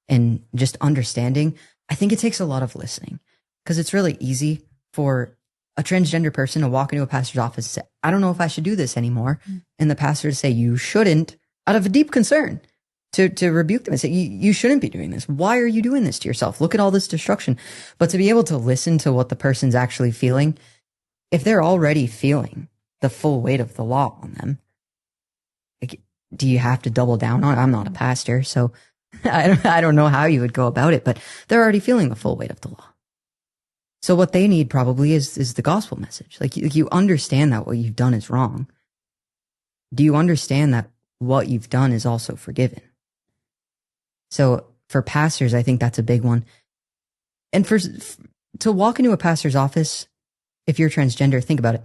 and just understanding. I think it takes a lot of listening, because it's really easy for a transgender person to walk into a pastor's office and say, I don't know if I should do this anymore. And the pastor to say, you shouldn't, out of a deep concern, to rebuke them and say, you shouldn't be doing this. Why are you doing this to yourself? Look at all this destruction. But to be able to listen to what the person's actually feeling, if they're already feeling the full weight of the law on them, like, do you have to double down on it? I'm not a pastor, so I don't know how you would go about it, but they're already feeling the full weight of the law. So what they need probably is the gospel message. Like you understand that what you've done is wrong. Do you understand that what you've done is also forgiven? So for pastors, I think that's a big one. And to walk into a pastor's office, if you're transgender, think about it.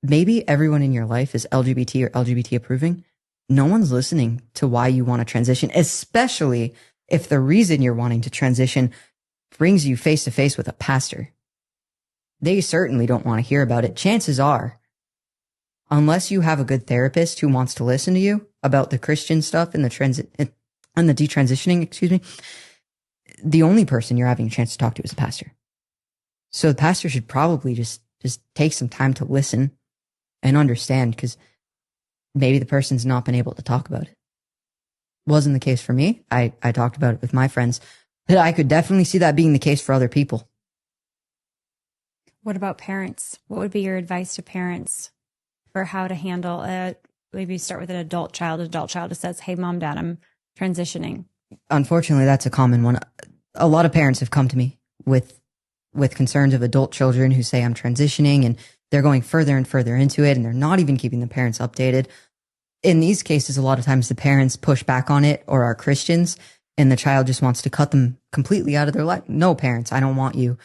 Maybe everyone in your life is LGBT or LGBT approving. No one's listening to why you want to transition, especially if the reason you're wanting to transition brings you face to face with a pastor. They certainly don't want to hear about it. Chances are, unless you have a good therapist who wants to listen to you about the Christian stuff and the detransitioning, the only person you're having a chance to talk to is a pastor. So the pastor should probably just take some time to listen and understand, because maybe the person's not been able to talk about it. Wasn't the case for me. I talked about it with my friends, but I could definitely see that being the case for other people. What about parents? What would be your advice to parents for how to handle it? Maybe start with an adult child that says, hey, mom, dad, I'm transitioning. Unfortunately, that's a common one. A lot of parents have come to me with concerns of adult children who say I'm transitioning, and they're going further and further into it, and they're not even keeping the parents updated. In these cases, a lot of times the parents push back on it or are Christians, and the child just wants to cut them completely out of their life. No, parents, I don't want you.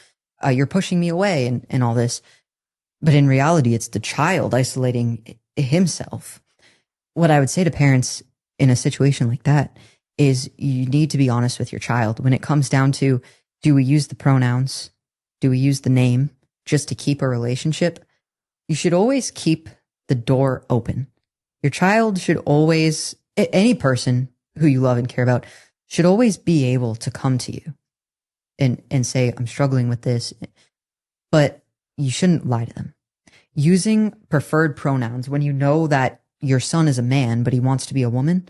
You're pushing me away and all this. But in reality, it's the child isolating himself. What I would say to parents in a situation like that is you need to be honest with your child. When it comes down to, do we use the pronouns? Do we use the name just to keep a relationship? You should always keep the door open. Your child should always, any person who you love and care about, should always be able to come to you and say, I'm struggling with this. But you shouldn't lie to them. Using preferred pronouns when you know that your son is a man, but he wants to be a woman,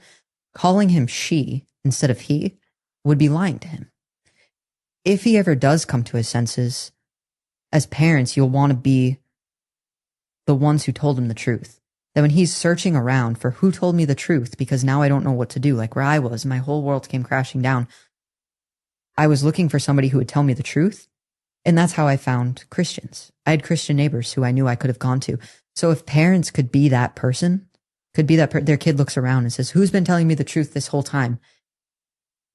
calling him she instead of he would be lying to him. If he ever does come to his senses, as parents, you'll want to be the ones who told him the truth. That when he's searching around for who told me the truth, because now I don't know what to do, like where I was, my whole world came crashing down. I was looking for somebody who would tell me the truth. And that's how I found Christians. I had Christian neighbors who I knew I could have gone to. So if parents could be that person, their kid looks around and says, who's been telling me the truth this whole time?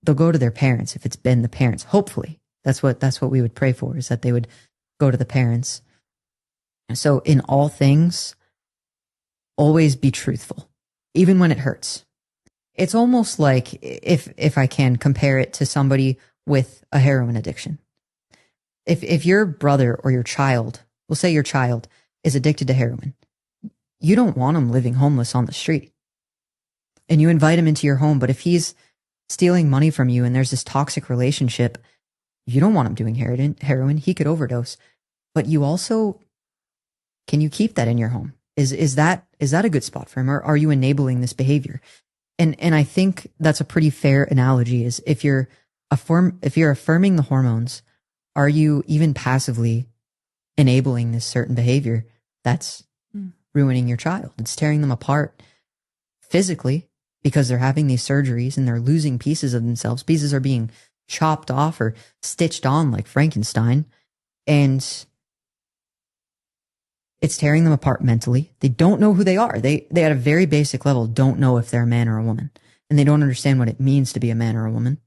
they'll go to their parents if it's been the parents. Hopefully, that's what we would pray for, is that they would go to the parents. So in all things, always be truthful, even when it hurts. It's almost like, if I can compare it to somebody with a heroin addiction. If your brother or your child, we'll say your child, is addicted to heroin, you don't want him living homeless on the street. And you invite him into your home, but if he's stealing money from you and there's this toxic relationship, you don't want him doing heroin. He could overdose. But you also, can you keep that in your home? Is that a good spot for him, or are you enabling this behavior? And I think that's a pretty fair analogy, is if you're affirming the hormones, are you even passively enabling this certain behavior that's ruining your child? It's tearing them apart physically, because they're having these surgeries and they're losing pieces of themselves. Pieces are being chopped off or stitched on like Frankenstein. And it's tearing them apart mentally. They don't know who they are. They at a very basic level don't know if they're a man or a woman. And they don't understand what it means to be a man or a woman.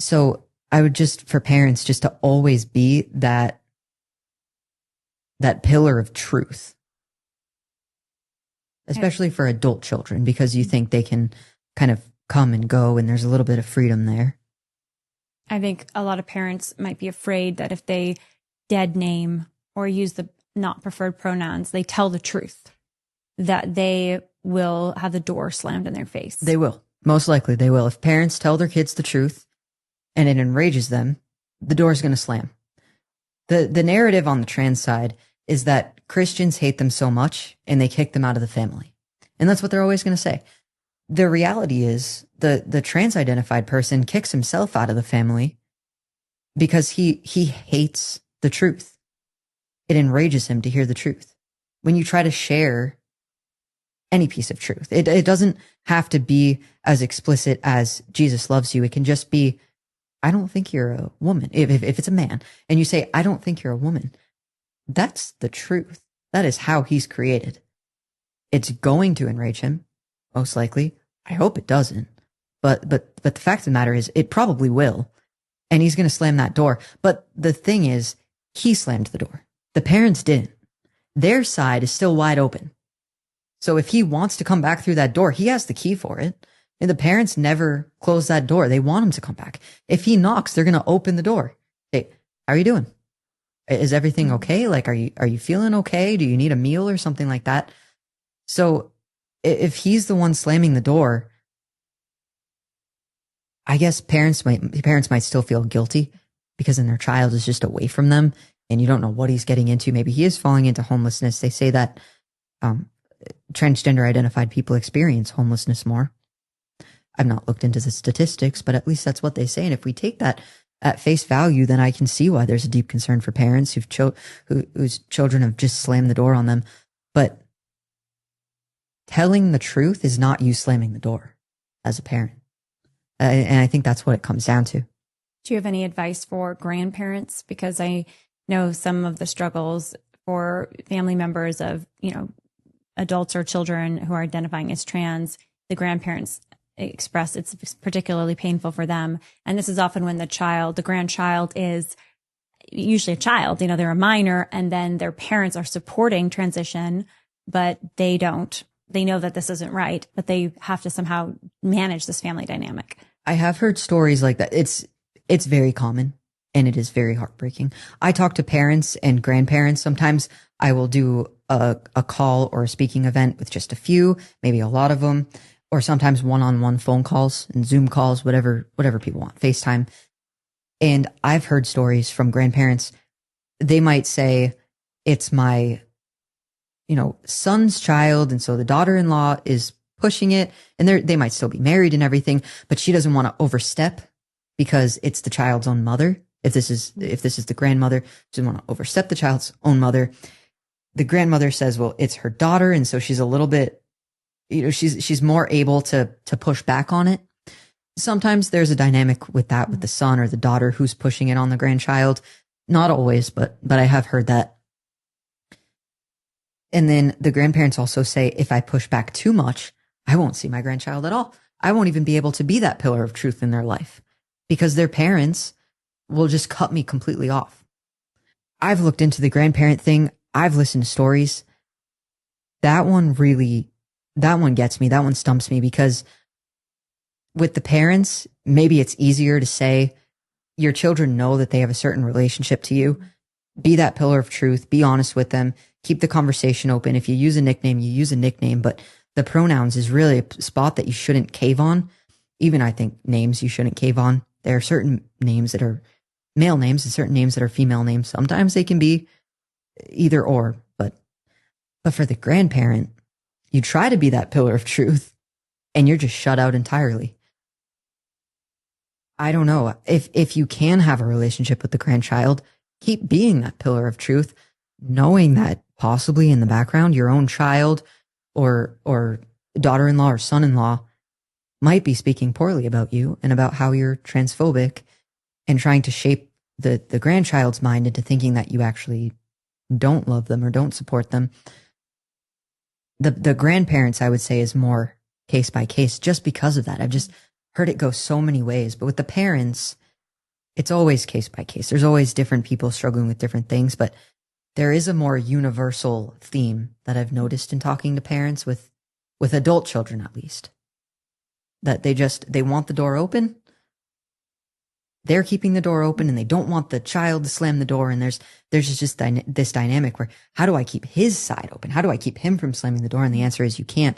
So I would for parents, just to always be that pillar of truth. Especially for adult children, because you think they can kind of come and go and there's a little bit of freedom there. I think a lot of parents might be afraid that if they dead name or use the not preferred pronouns, they tell the truth, that they will have the door slammed in their face. They will. Most likely they will. If parents tell their kids the truth and it enrages them, the door's going to slam. The narrative on the trans side is that Christians hate them so much and they kick them out of the family. And that's what they're always going to say. The reality is the trans-identified person kicks himself out of the family because he hates the truth. It enrages him to hear the truth. When you try to share any piece of truth, it doesn't have to be as explicit as Jesus loves you. It can just be, I don't think you're a woman. If it's a man and you say, I don't think you're a woman, that's the truth. That is how he's created. It's going to enrage him, most likely. I hope it doesn't. But the fact of the matter is, it probably will. And he's going to slam that door. But the thing is, he slammed the door. The parents didn't. Their side is still wide open. So if he wants to come back through that door, he has the key for it. And the parents never close that door. They want him to come back. If he knocks, they're going to open the door. Hey, how are you doing? Is everything okay? Like, are you feeling okay? Do you need a meal or something like that? So if he's the one slamming the door, I guess parents might still feel guilty because then their child is just away from them and you don't know what he's getting into. Maybe he is falling into homelessness. They say that transgender identified people experience homelessness more. I've not looked into the statistics, but at least that's what they say. And if we take that at face value, then I can see why there's a deep concern for parents whose children have just slammed the door on them. But telling the truth is not you slamming the door as a parent. And I think that's what it comes down to. Do you have any advice for grandparents? Because I know some of the struggles for family members of, adults or children who are identifying as trans, the grandparents express it's particularly painful for them. And this is often when the grandchild is usually a child, they're a minor, and then their parents are supporting transition, but they don't. They know that this isn't right, but they have to somehow manage this family dynamic. I have heard stories like that. It's very common and it is very heartbreaking. I talk to parents and grandparents. Sometimes I will do a call or a speaking event with just a few, maybe a lot of them, or sometimes one-on-one phone calls and Zoom calls, whatever people want, FaceTime. And I've heard stories from grandparents. They might say, it's my, son's child. And so the daughter-in-law is pushing it, and they might still be married and everything, but she doesn't want to overstep because it's the child's own mother. If this is the grandmother, she doesn't want to overstep the child's own mother. The grandmother says, well, it's her daughter. And so she's a little bit, she's more able to push back on it. Sometimes there's a dynamic with that, with the son or the daughter who's pushing it on the grandchild. Not always, but I have heard that. And then the grandparents also say, if I push back too much, I won't see my grandchild at all. I won't even be able to be that pillar of truth in their life because their parents will just cut me completely off. I've looked into the grandparent thing. I've listened to stories. That one gets me. That one stumps me because with the parents, maybe it's easier to say your children know that they have a certain relationship to you. Be that pillar of truth. Be honest with them. Keep the conversation open. If you use a nickname, you use a nickname, but the pronouns is really a spot that you shouldn't cave on. Even I think names you shouldn't cave on. There are certain names that are male names and certain names that are female names. Sometimes they can be either or, but for the grandparent, you try to be that pillar of truth and you're just shut out entirely. I don't know. If you can have a relationship with the grandchild, keep being that pillar of truth, knowing that possibly in the background, your own child or daughter-in-law or son-in-law might be speaking poorly about you and about how you're transphobic and trying to shape the grandchild's mind into thinking that you actually don't love them or don't support them. The grandparents, I would say, is more case by case just because of that. I've just heard it go so many ways. But with the parents, it's always case by case. There's always different people struggling with different things, but there is a more universal theme that I've noticed in talking to parents with adult children, at least, that they want the door open. They're keeping the door open and they don't want the child to slam the door. And there's just this dynamic where, how do I keep his side open? How do I keep him from slamming the door? And the answer is you can't.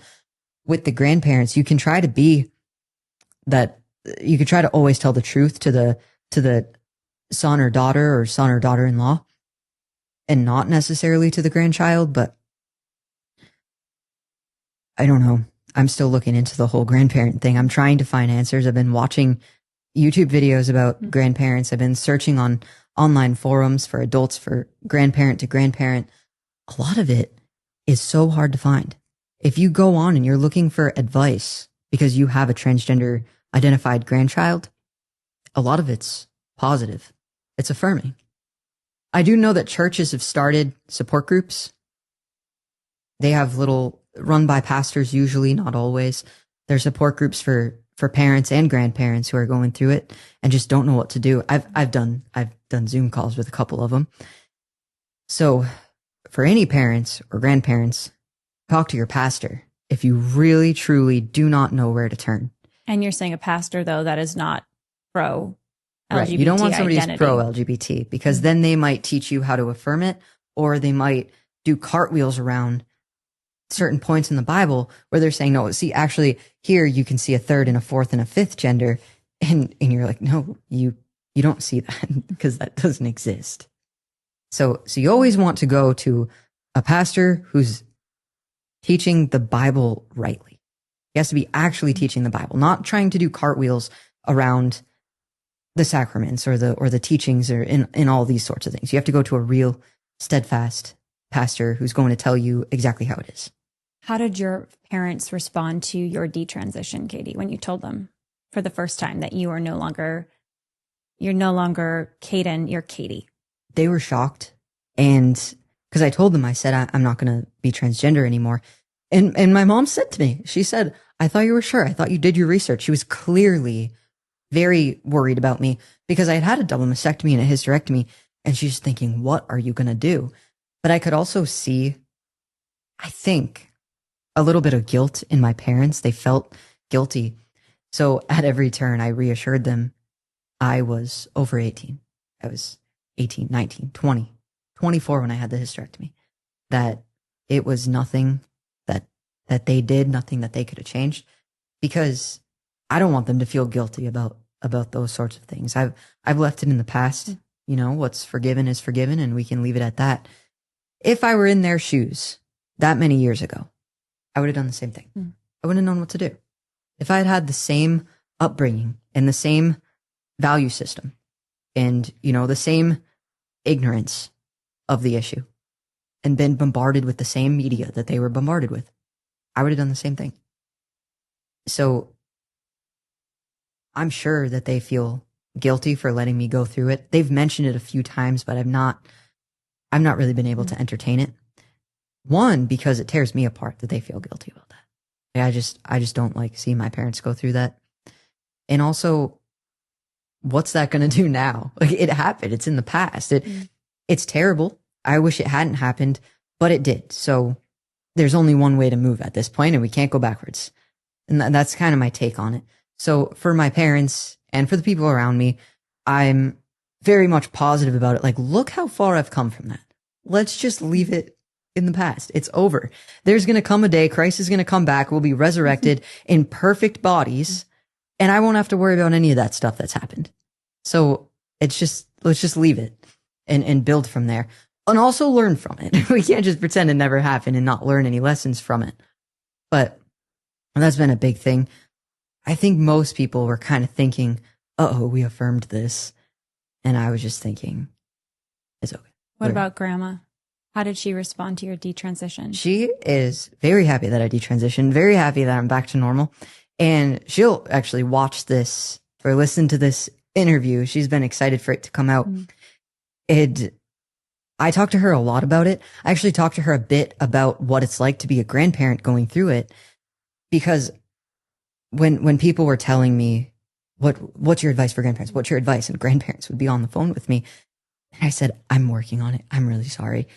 With the grandparents, you can try to be that, you could try to always tell the truth to the son or daughter-in-law and not necessarily to the grandchild. But I don't know. I'm still looking into the whole grandparent thing. I'm trying to find answers. I've been watching YouTube videos about grandparents. I've been searching on online forums for adults, for grandparent to grandparent. A lot of it is so hard to find. If you go on and you're looking for advice because you have a transgender identified grandchild, a lot of it's positive. It's affirming. I do know that churches have started support groups. They have little run by pastors, usually, not always. There's support groups for parents and grandparents who are going through it and just don't know what to do. I've done Zoom calls with a couple of them. So for any parents or grandparents, talk to your pastor if you really, truly do not know where to turn. And you're saying a pastor, though, that is not pro LGBT. Right. You don't want somebody identity. who's pro LGBT because then they might teach you how to affirm it, or they might do cartwheels around certain points in the Bible where they're saying, no, see, actually here you can see a third and a fourth and a fifth gender. And you're like, no, you don't see that because that doesn't exist. So you always want to go to a pastor who's teaching the Bible rightly. He has to be actually teaching the Bible, not trying to do cartwheels around the sacraments or the teachings or in all these sorts of things. You have to go to a real steadfast pastor who's going to tell you exactly how it is. How did your parents respond to your detransition, Katie, when you told them for the first time that you're no longer Caden, you're Katie? They were shocked. And because I told them, I said, I'm not going to be transgender anymore. And my mom said to me, she said, I thought you were sure. I thought you did your research. She was clearly very worried about me because I had a double mastectomy and a hysterectomy. And she's thinking, what are you going to do? But I could also see, I think, a little bit of guilt in my parents. They felt guilty. So at every turn, I reassured them I was over 18. I was 18, 19, 20, 24 when I had the hysterectomy. That it was nothing that they did, nothing that they could have changed, because I don't want them to feel guilty about those sorts of things. I've left it in the past. You know, what's forgiven is forgiven, and we can leave it at that. If I were in their shoes that many years ago, I would have done the same thing. I wouldn't have known what to do. If I had had the same upbringing and the same value system and, you know, the same ignorance of the issue and been bombarded with the same media that they were bombarded with, I would have done the same thing. So I'm sure that they feel guilty for letting me go through it. They've mentioned it a few times, but I've not really been able to entertain it. One, because it tears me apart that they feel guilty about that. Yeah, I just don't like seeing my parents go through that. And also, what's that going to do now? Like, it happened. It's in the past. It's terrible. I wish it hadn't happened, but it did. So there's only one way to move at this point, and we can't go backwards. And that's kind of my take on it. So for my parents and for the people around me, I'm very much positive about it. Like, look how far I've come from that. Let's just leave it in the past. It's over. There's going to come a day, Christ is going to come back. We'll be resurrected in perfect bodies, and I won't have to worry about any of that stuff that's happened. So let's just leave it and build from there. And also learn from it. We can't just pretend it never happened and not learn any lessons from it. But that's been a big thing. I think most people were kind of thinking, uh-oh, we affirmed this. And I was just thinking, it's okay. What about grandma? How did she respond to your detransition? She is very happy that I detransitioned, very happy that I'm back to normal. And she'll actually watch this or listen to this interview. She's been excited for it to come out. I talked to her a lot about it. I actually talked to her a bit about what it's like to be a grandparent going through it, because when people were telling me, what's your advice for grandparents? What's your advice? And grandparents would be on the phone with me. And I said, I'm working on it. I'm really sorry.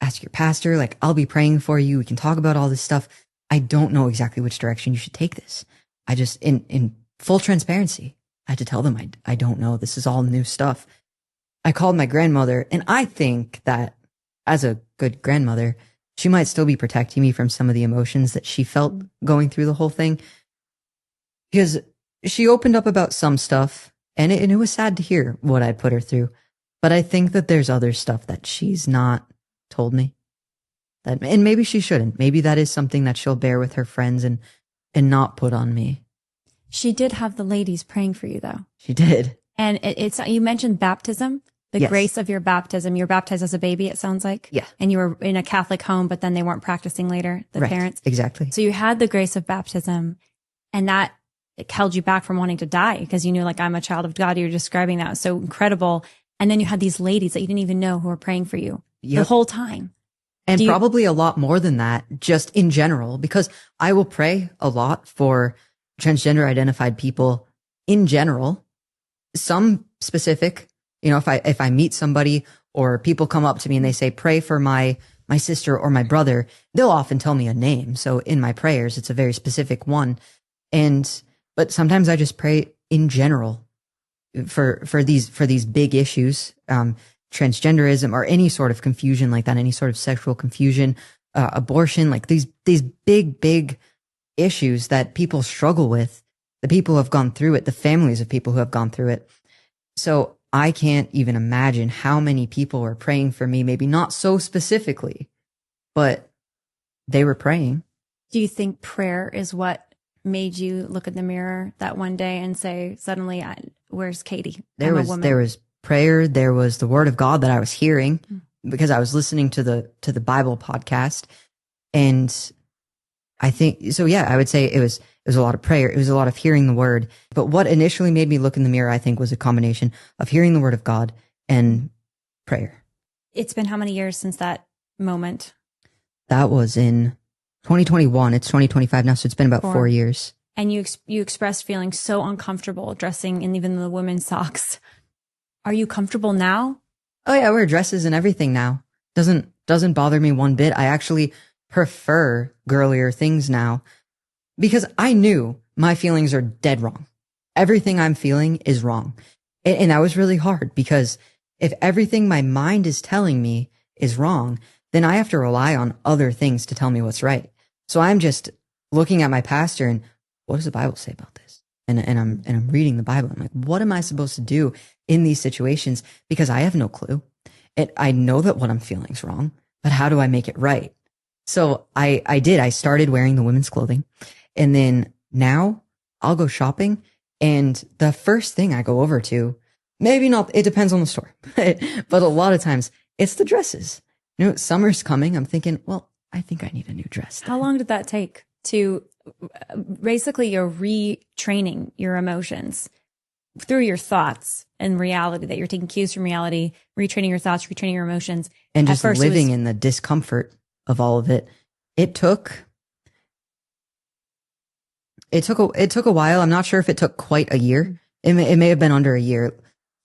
Ask your pastor. Like, I'll be praying for you. We can talk about all this stuff. I don't know exactly which direction you should take this. I just, in full transparency, I had to tell them, I don't know. This is all new stuff. I called my grandmother, and I think that as a good grandmother, she might still be protecting me from some of the emotions that she felt going through the whole thing. Because she opened up about some stuff, and it was sad to hear what I'd put her through. But I think that there's other stuff that she's not told me. And maybe she shouldn't. Maybe that is something that she'll bear with her friends and not put on me. She did have the ladies praying for you, though. She did. And it's you mentioned baptism. The Yes. grace of your baptism. You were baptized as a baby, it sounds like. Yeah. And you were in a Catholic home, but then they weren't practicing later, the Right. parents. Exactly. So you had the grace of baptism, and that held you back from wanting to die because you knew, like, I'm a child of God. You're describing that. So incredible. And then you had these ladies that you didn't even know who were praying for you the whole time. And probably a lot more than that, just in general, because I will pray a lot for transgender identified people in general. Some specific, if I meet somebody or people come up to me and they say, pray for my sister or my brother, they'll often tell me a name. So in my prayers, it's a very specific one. But sometimes I just pray in general for these big issues, transgenderism or any sort of confusion like that, any sort of sexual confusion, abortion, like these big issues that people struggle with, the people who have gone through it, the families of people who have gone through it. So I can't even imagine how many people were praying for me, maybe not so specifically, but they were praying. Do you think prayer is what made you look in the mirror that one day and say, suddenly, where's Katie? There was prayer. There was the word of God that I was hearing because I was listening to the Bible podcast. And I think, so yeah, I would say it was a lot of prayer. It was a lot of hearing the word. But what initially made me look in the mirror, I think, was a combination of hearing the word of God and prayer. It's been how many years since that moment? That was in 2021. It's 2025 now, so it's been about 4 years. And you expressed feeling so uncomfortable dressing in even the women's socks. Are you comfortable now? Oh yeah, I wear dresses and everything now. Doesn't bother me one bit. I actually prefer girlier things now because I knew my feelings are dead wrong. Everything I'm feeling is wrong. And that was really hard because if everything my mind is telling me is wrong, then I have to rely on other things to tell me what's right. So I'm just looking at my pastor and what does the Bible say about this? And I'm reading the Bible. I'm like, what am I supposed to do in these situations? Because I have no clue. I know that what I'm feeling is wrong, but how do I make it right? So I did. I started wearing the women's clothing, and then now I'll go shopping, and the first thing I go over to, maybe not, it depends on the store, but a lot of times it's the dresses. Summer's coming. I'm thinking, well, I think I need a new dress. How long did that take to basically you're retraining your emotions through your thoughts and reality, that you're taking cues from reality, retraining your thoughts, retraining your emotions. And just living in the discomfort of all of it. It took it took a while. I'm not sure if it took quite a year. It may have been under a year.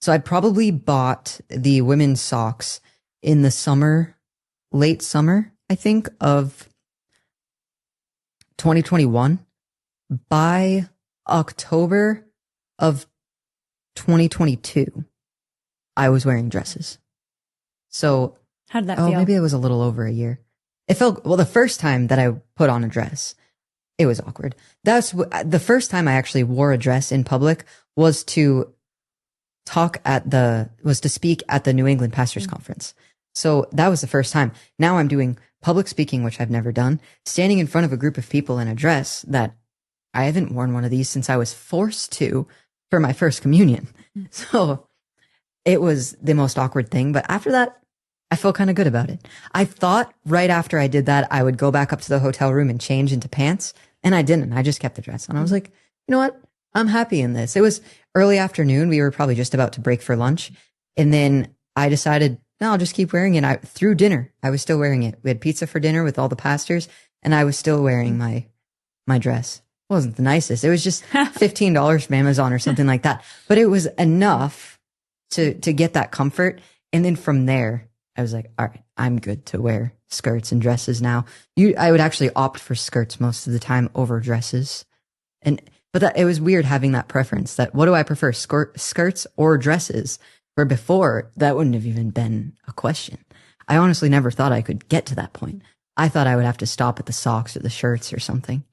So I probably bought the women's socks in the summer, late summer, I think, of 2021. By October of 2022, I was wearing dresses. So how did that feel? Maybe it was a little over a year. It felt, well, the first time that I put on a dress, it was awkward. That's the first time I actually wore a dress in public was to speak at the New England Pastors Conference. So that was the first time. Now I'm doing public speaking, which I've never done, standing in front of a group of people in a dress that I haven't worn one of these since I was forced to for my first communion. So it was the most awkward thing. But after that, I felt kind of good about it. I thought right after I did that, I would go back up to the hotel room and change into pants. And I didn't. I just kept the dress. And I was like, you know what? I'm happy in this. It was early afternoon. We were probably just about to break for lunch. And then I decided, no, I'll just keep wearing it. Through dinner, I was still wearing it. We had pizza for dinner with all the pastors, and I was still wearing my dress. It wasn't the nicest. It was just $15 from Amazon or something like that. But it was enough to get that comfort. And then from there, I was like, all right, I'm good to wear skirts and dresses now. I would actually opt for skirts most of the time over dresses. But it was weird having that preference that what do I prefer, skirts or dresses? Where before that wouldn't have even been a question. I honestly never thought I could get to that point. I thought I would have to stop at the socks or the shirts or something.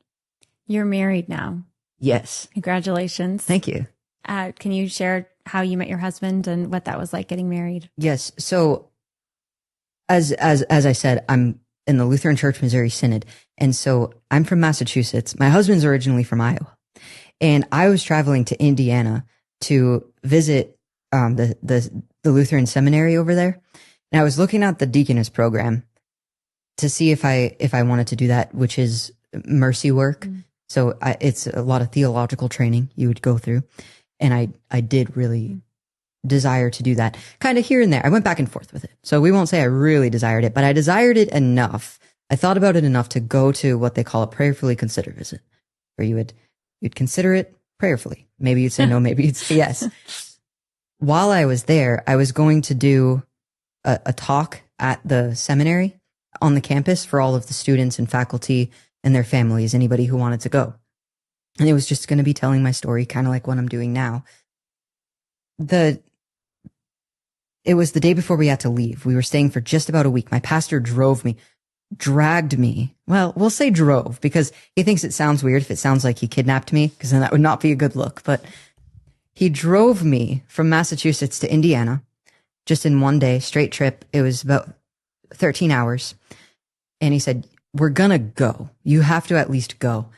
You're married now. Yes. Congratulations. Thank you. Can you share how you met your husband and what that was like getting married? Yes. So as I said, I'm in the Lutheran Church Missouri Synod. And so I'm from Massachusetts. My husband's originally from Iowa. And I was traveling to Indiana to visit the Lutheran seminary over there. And I was looking at the deaconess program to see if I wanted to do that, which is mercy work. Mm. So it's a lot of theological training you would go through. And I did really desire to do that, kind of here and there. I went back and forth with it. So we won't say I really desired it, but I desired it enough. I thought about it enough to go to what they call a prayerfully consider visit, where you'd consider it prayerfully. Maybe you'd say no, maybe you'd say yes. While I was there, I was going to do a talk at the seminary on the campus for all of the students and faculty and their families, anybody who wanted to go. And it was just going to be telling my story, kind of like what I'm doing now. It was the day before we had to leave. We were staying for just about a week. My pastor dragged me. Well, we'll say drove because he thinks it sounds weird if it sounds like he kidnapped me, because then that would not be a good look. But he drove me from Massachusetts to Indiana just in one day, straight trip. It was about 13 hours. And he said, we're going to go. You have to at least go.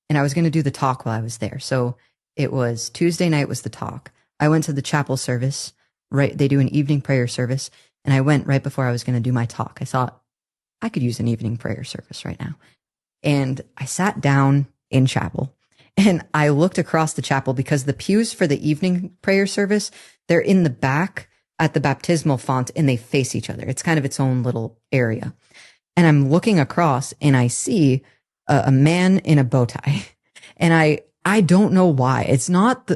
And I was going to do the talk while I was there. So it was Tuesday night was the talk. I went to the chapel service, right? They do an evening prayer service. And I went right before I was going to do my talk. I thought I could use an evening prayer service right now. And I sat down in chapel and I looked across the chapel because the pews for the evening prayer service, they're in the back at the baptismal font and they face each other. It's kind of its own little area. And I'm looking across and I see a man in a bow tie. And I don't know why. It's not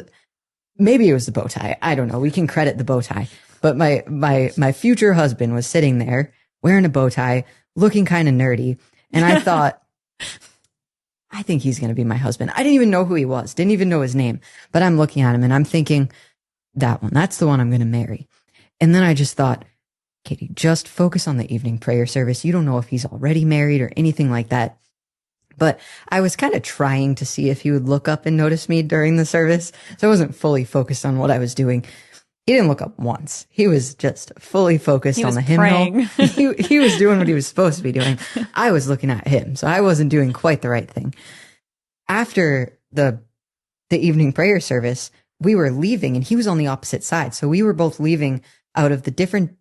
maybe it was the bow tie. I don't know. We can credit the bow tie. But my future husband was sitting there wearing a bow tie, looking kind of nerdy. And I thought, I think he's going to be my husband. I didn't even know who he was. Didn't even know his name. But I'm looking at him and I'm thinking, that's the one I'm going to marry. And then I just thought, Katie, just focus on the evening prayer service. You don't know if he's already married or anything like that. But I was kind of trying to see if he would look up and notice me during the service. So I wasn't fully focused on what I was doing. He didn't look up once. He was just fully focused on the hymnal. He was doing what he was supposed to be doing. I was looking at him. So I wasn't doing quite the right thing. After the evening prayer service, we were leaving and he was on the opposite side. So we were both leaving out of the different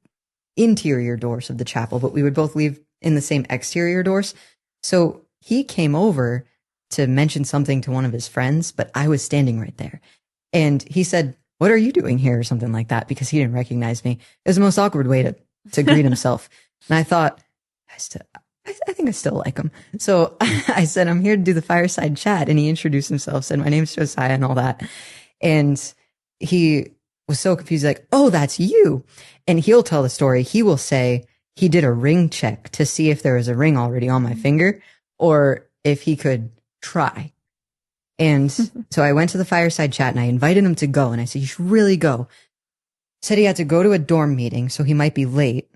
interior doors of the chapel, but we would both leave in the same exterior doors. So he came over to mention something to one of his friends, but I was standing right there. And he said, "What are you doing here?" or something like that, because he didn't recognize me. It was the most awkward way to greet himself. And I thought, I think I still like him. So I said, I'm here to do the fireside chat. And he introduced himself, said, my name's Josiah and all that. And he was so confused, like, oh, that's you. And he'll tell the story. He will say he did a ring check to see if there was a ring already on my finger or if he could try. And so I went to the fireside chat and I invited him to go. And I said, you should really go. Said he had to go to a dorm meeting, so he might be late.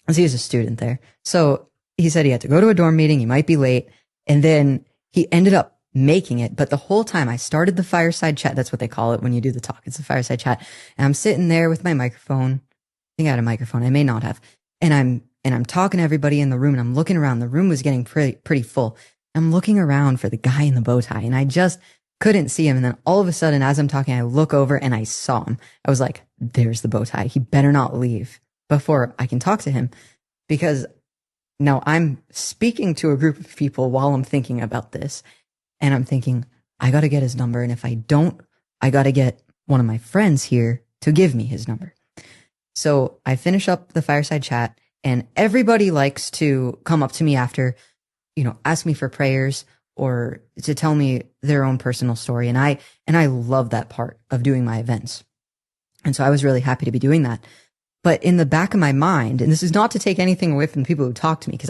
As he was a student there. So he said he had to go to a dorm meeting. He might be late. And then he ended up making it. But the whole time I started the fireside chat. That's what they call it when you do the talk. It's a fireside chat. And I'm sitting there with my microphone. I think I had a microphone. I may not have. And I'm talking to everybody in the room and I'm looking around. The room was getting pretty full. I'm looking around for the guy in the bow tie and I just couldn't see him. And then all of a sudden, as I'm talking, I look over and I saw him. I was like, there's the bow tie. He better not leave before I can talk to him, because now I'm speaking to a group of people while I'm thinking about this. And I'm thinking, I got to get his number. And if I don't, I got to get one of my friends here to give me his number. So I finish up the fireside chat and everybody likes to come up to me after, ask me for prayers or to tell me their own personal story. And I love that part of doing my events. And so I was really happy to be doing that. But in the back of my mind, and this is not to take anything away from the people who talk to me, because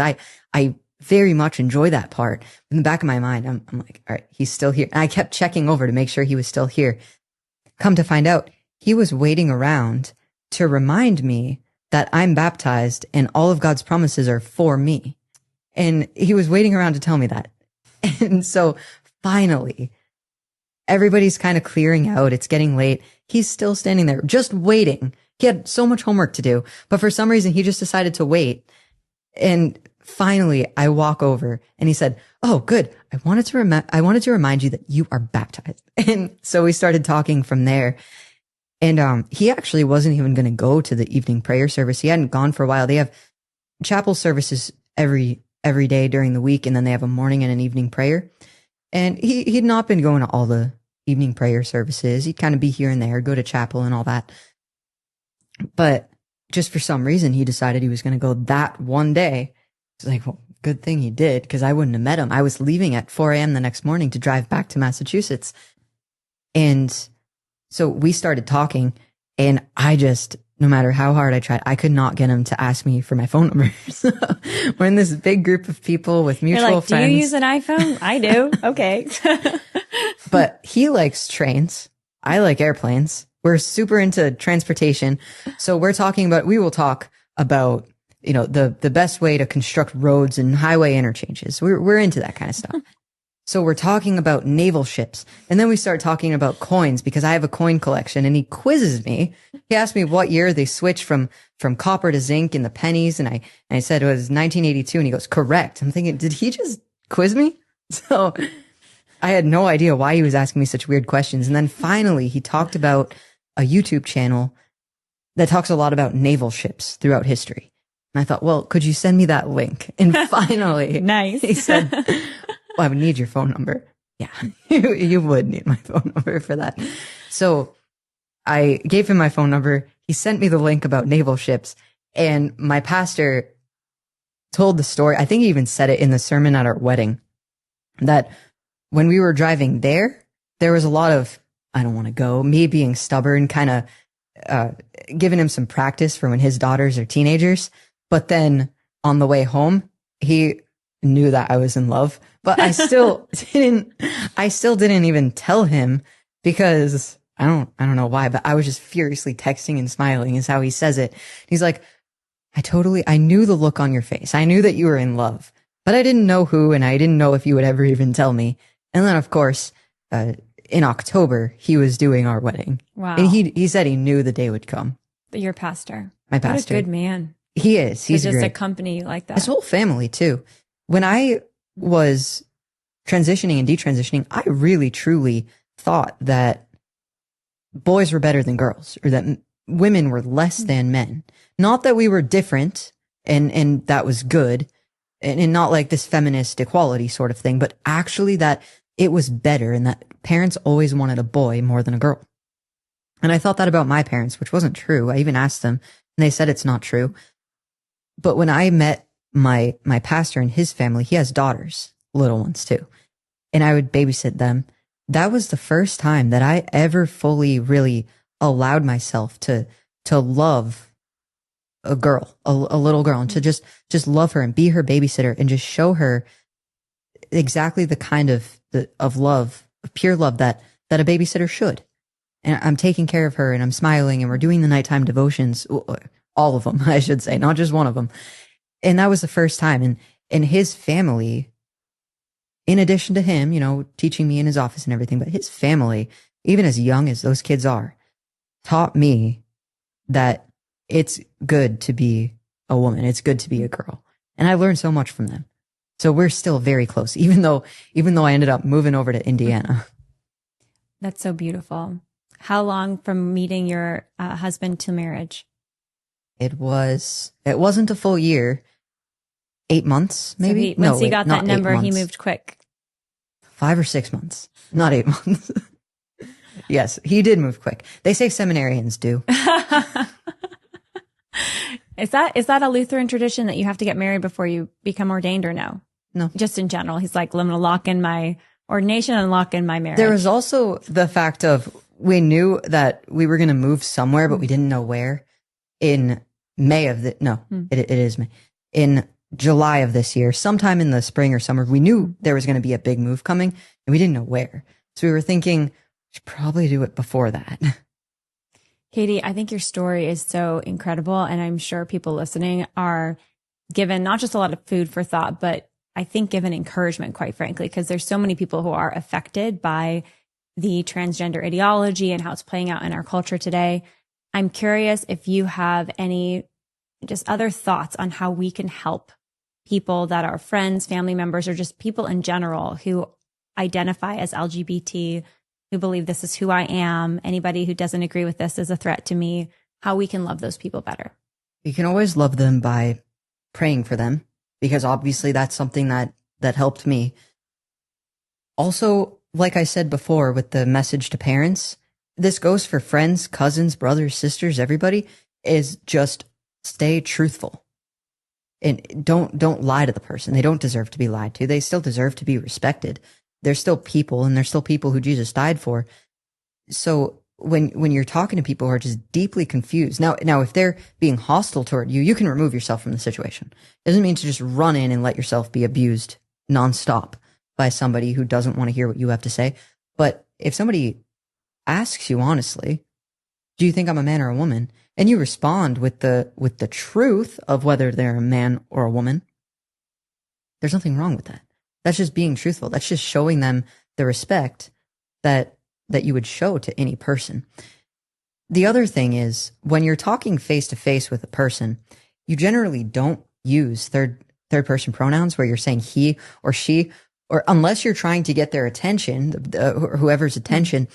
I very much enjoy that part. In the back of my mind, I'm like, all right, he's still here. And I kept checking over to make sure he was still here. Come to find out, he was waiting around to remind me that I'm baptized and all of God's promises are for me. And he was waiting around to tell me that. And so finally, everybody's kind of clearing out. It's getting late. He's still standing there, just waiting. He had so much homework to do, but for some reason he just decided to wait. And finally I walk over and he said, oh, good. I wanted to remind you that you are baptized. And so we started talking from there. And, he actually wasn't even going to go to the evening prayer service. He hadn't gone for a while. They have chapel services every day during the week. And then they have a morning and an evening prayer. And he'd not been going to all the evening prayer services. He'd kind of be here and there, go to chapel and all that. But just for some reason, he decided he was going to go that one day. It's like, well, good thing he did, because I wouldn't have met him. I was leaving at 4 a.m. the next morning to drive back to Massachusetts. And so we started talking, and no matter how hard I tried, I could not get him to ask me for my phone numbers. We're in this big group of people with mutual friends. Do you use an iPhone? I do. Okay. But he likes trains. I like airplanes. We're super into transportation. So we will talk about, the best way to construct roads and highway interchanges. We're into that kind of stuff. So we're talking about naval ships. And then we start talking about coins, because I have a coin collection, and he quizzes me. He asked me what year they switched from copper to zinc in the pennies. And I said it was 1982. And he goes, correct. I'm thinking, did he just quiz me? So I had no idea why he was asking me such weird questions. And then finally he talked about a YouTube channel that talks a lot about naval ships throughout history. And I thought, well, could you send me that link? And finally, nice. He said, well, I would need your phone number. Yeah, you would need my phone number for that. So I gave him my phone number. He sent me the link about naval ships, and my pastor told the story. I think he even said it in the sermon at our wedding, that when we were driving there was a lot of, I don't want to go, me being stubborn, kind of giving him some practice for when his daughters are teenagers. But then on the way home, he knew that I was in love, but I still didn't even tell him, because I don't know why, but I was just furiously texting and smiling is how he says it. He's like, I knew the look on your face. I knew that you were in love, but I didn't know who, and I didn't know if you would ever even tell me. And then of course, in October, he was doing our wedding. Wow. And he said he knew the day would come. Your pastor. My pastor. What a good man. He is. He's just great. a company like that. His whole family too. When I was transitioning and detransitioning, I really truly thought that boys were better than girls, or that women were less than men. Not that we were different and that was good, and not like this feminist equality sort of thing, but actually that it was better, and that parents always wanted a boy more than a girl. And I thought that about my parents, which wasn't true. I even asked them, and they said it's not true. But when I met my pastor and his family, he has daughters, little ones too. And I would babysit them. That was the first time that I ever fully really allowed myself to love a girl, a little girl, and to just love her and be her babysitter and just show her exactly the kind of love, of pure love that a babysitter should. And I'm taking care of her and I'm smiling and we're doing the nighttime devotions, all of them, I should say, not just one of them. And that was the first time. And his family, in addition to him, teaching me in his office and everything, but his family, even as young as those kids are, taught me that it's good to be a woman. It's good to be a girl. And I learned so much from them. So we're still very close, even though I ended up moving over to Indiana. That's so beautiful. How long from meeting your husband to marriage? It wasn't a full year. 8 months, maybe. So once he got that number, he moved quick. 5 or 6 months, not 8 months. Yes, he did move quick. They say seminarians do. Is that a Lutheran tradition that you have to get married before you become ordained, or no? No. Just in general. He's like, I'm going to lock in my ordination and lock in my marriage. There was also the fact of, we knew that we were going to move somewhere, but we didn't know where. In May of it is May. In July of this year, sometime in the spring or summer, we knew there was going to be a big move coming and we didn't know where. So we were thinking, we should probably do it before that. Katie, I think your story is so incredible. And I'm sure people listening are given not just a lot of food for thought, but I think given encouragement, quite frankly, because there's so many people who are affected by the transgender ideology and how it's playing out in our culture today. I'm curious if you have any just other thoughts on how we can help people that are friends, family members, or just people in general who identify as LGBT, who believe this is who I am. Anybody who doesn't agree with this is a threat to me. How we can love those people better. You can always love them by praying for them, because obviously that's something that helped me. Also, like I said before with the message to parents, this goes for friends, cousins, brothers, sisters, everybody, is just stay truthful. And don't lie to the person. They don't deserve to be lied to. They still deserve to be respected. They're still people, and they're still people who Jesus died for. So when you're talking to people who are just deeply confused, now if they're being hostile toward you, you can remove yourself from the situation. It doesn't mean to just run in and let yourself be abused nonstop by somebody who doesn't want to hear what you have to say. But if somebody asks you honestly, do you think I'm a man or a woman? And you respond with the truth of whether they're a man or a woman, there's nothing wrong with that. That's just being truthful. That's just showing them the respect that you would show to any person. The other thing is, when you're talking face to face with a person, you generally don't use third person pronouns where you're saying he or she, or unless you're trying to get their attention, whoever's attention,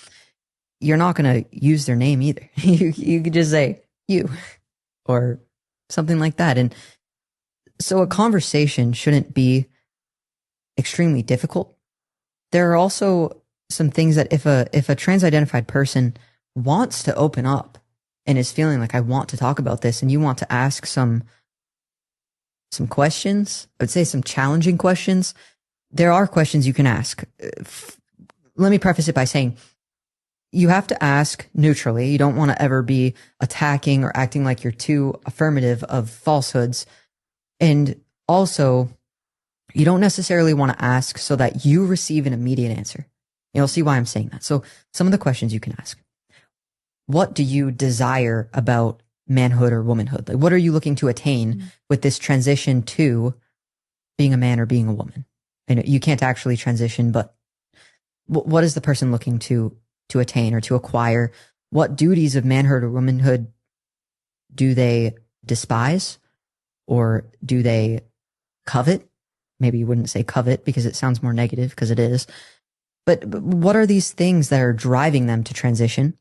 you're not going to use their name either. You could just say you or something like that. And so a conversation shouldn't be extremely difficult. There are also some things that if a trans-identified person wants to open up and is feeling like, I want to talk about this, and you want to ask some questions, I would say some challenging questions, there are questions you can ask. Let me preface it by saying, you have to ask neutrally. You don't want to ever be attacking or acting like you're too affirmative of falsehoods. And also, you don't necessarily want to ask so that you receive an immediate answer. You'll see why I'm saying that. So some of the questions you can ask. What do you desire about manhood or womanhood? Like, what are you looking to attain with this transition to being a man or being a woman? And you can't actually transition, but what is the person looking to attain or to acquire? What duties of manhood or womanhood do they despise, or do they covet? Maybe you wouldn't say covet because it sounds more negative, because it is. But what are these things that are driving them to transition?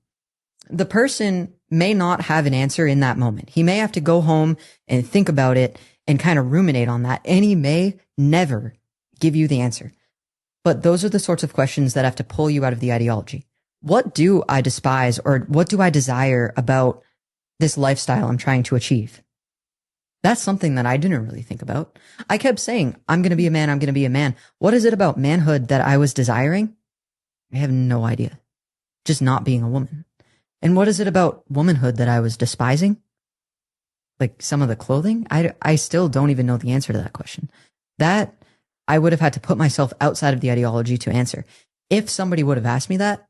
The person may not have an answer in that moment. He may have to go home and think about it and kind of ruminate on that. And he may never give you the answer. But those are the sorts of questions that have to pull you out of the ideology. What do I despise, or what do I desire about this lifestyle I'm trying to achieve? That's something that I didn't really think about. I kept saying, I'm going to be a man. I'm going to be a man. What is it about manhood that I was desiring? I have no idea. Just not being a woman. And what is it about womanhood that I was despising? Like some of the clothing? I still don't even know the answer to that question. That I would have had to put myself outside of the ideology to answer. If somebody would have asked me that,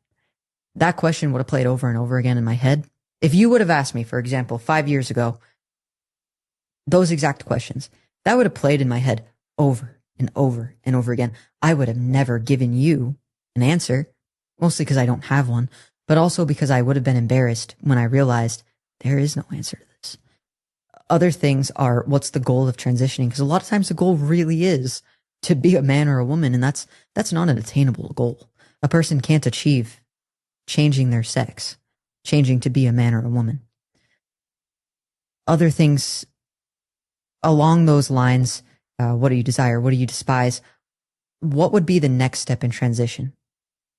that question would have played over and over again in my head. If you would have asked me, for example, 5 years ago, those exact questions, that would have played in my head over and over and over again. I would have never given you an answer, mostly because I don't have one, but also because I would have been embarrassed when I realized there is no answer to this. Other things are, what's the goal of transitioning? Because a lot of times the goal really is to be a man or a woman, and that's not an attainable goal. A person can't achieve changing their sex, changing to be a man or a woman. Other things along those lines, what do you desire? What do you despise? What would be the next step in transition?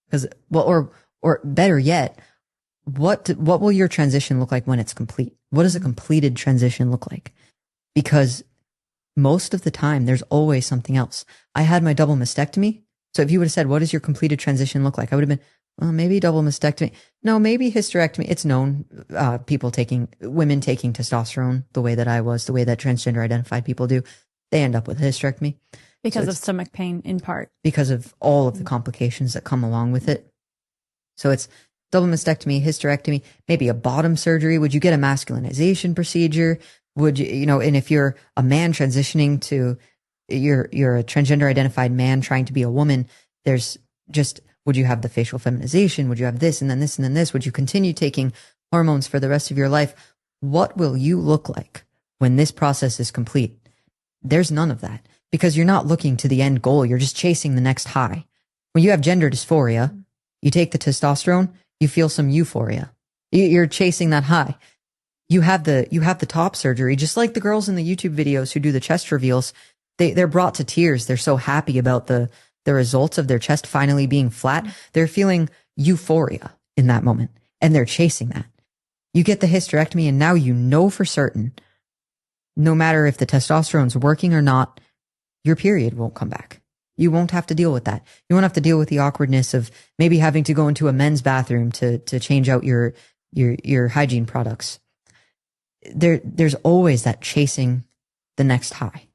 Because, well, or better yet, what will your transition look like when it's complete? What does a completed transition look like? Because most of the time, there's always something else. I had my double mastectomy. So if you would have said, what does your completed transition look like? I would have been, well, maybe double mastectomy. No, maybe hysterectomy. It's known, women taking testosterone the way that I was, the way that transgender identified people do, they end up with a hysterectomy. Because of stomach pain, in part. Because of all of the complications that come along with it. So it's double mastectomy, hysterectomy, maybe a bottom surgery. Would you get a masculinization procedure? Would you, and if you're a man transitioning to, you're a transgender identified man trying to be a woman, there's just, would you have the facial feminization? Would you have this and then this and then this? Would you continue taking hormones for the rest of your life? What will you look like when this process is complete? There's none of that, because you're not looking to the end goal. You're just chasing the next high. When you have gender dysphoria, you take the testosterone, you feel some euphoria. You're chasing that high. You have the top surgery, just like the girls in the YouTube videos who do the chest reveals. They're brought to tears. They're so happy about the results of their chest finally being flat. They're feeling euphoria in that moment, and they're chasing that. You get the hysterectomy, and now you know for certain, no matter if the testosterone's working or not, your period won't come back. You won't have to deal with that. You won't have to deal with the awkwardness of maybe having to go into a men's bathroom to change out your hygiene products. There's always that chasing the next high.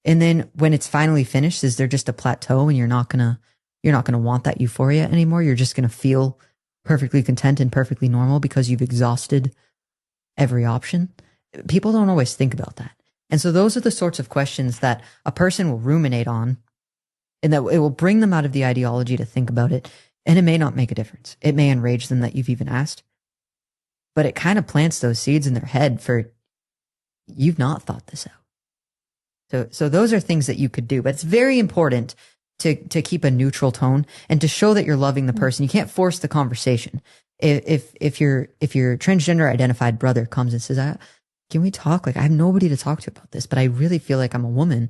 And then when it's finally finished, is there just a plateau and you're not gonna want that euphoria anymore? You're just gonna feel perfectly content and perfectly normal because you've exhausted every option? People don't always think about that. And so those are the sorts of questions that a person will ruminate on, and that it will bring them out of the ideology to think about it. And it may not make a difference. It may enrage them that you've even asked, but it kind of plants those seeds in their head for, you've not thought this out. So those are things that you could do, but it's very important to keep a neutral tone and to show that you're loving the person. You can't force the conversation. If your transgender identified brother comes and says, can we talk? Like, I have nobody to talk to about this, but I really feel like I'm a woman,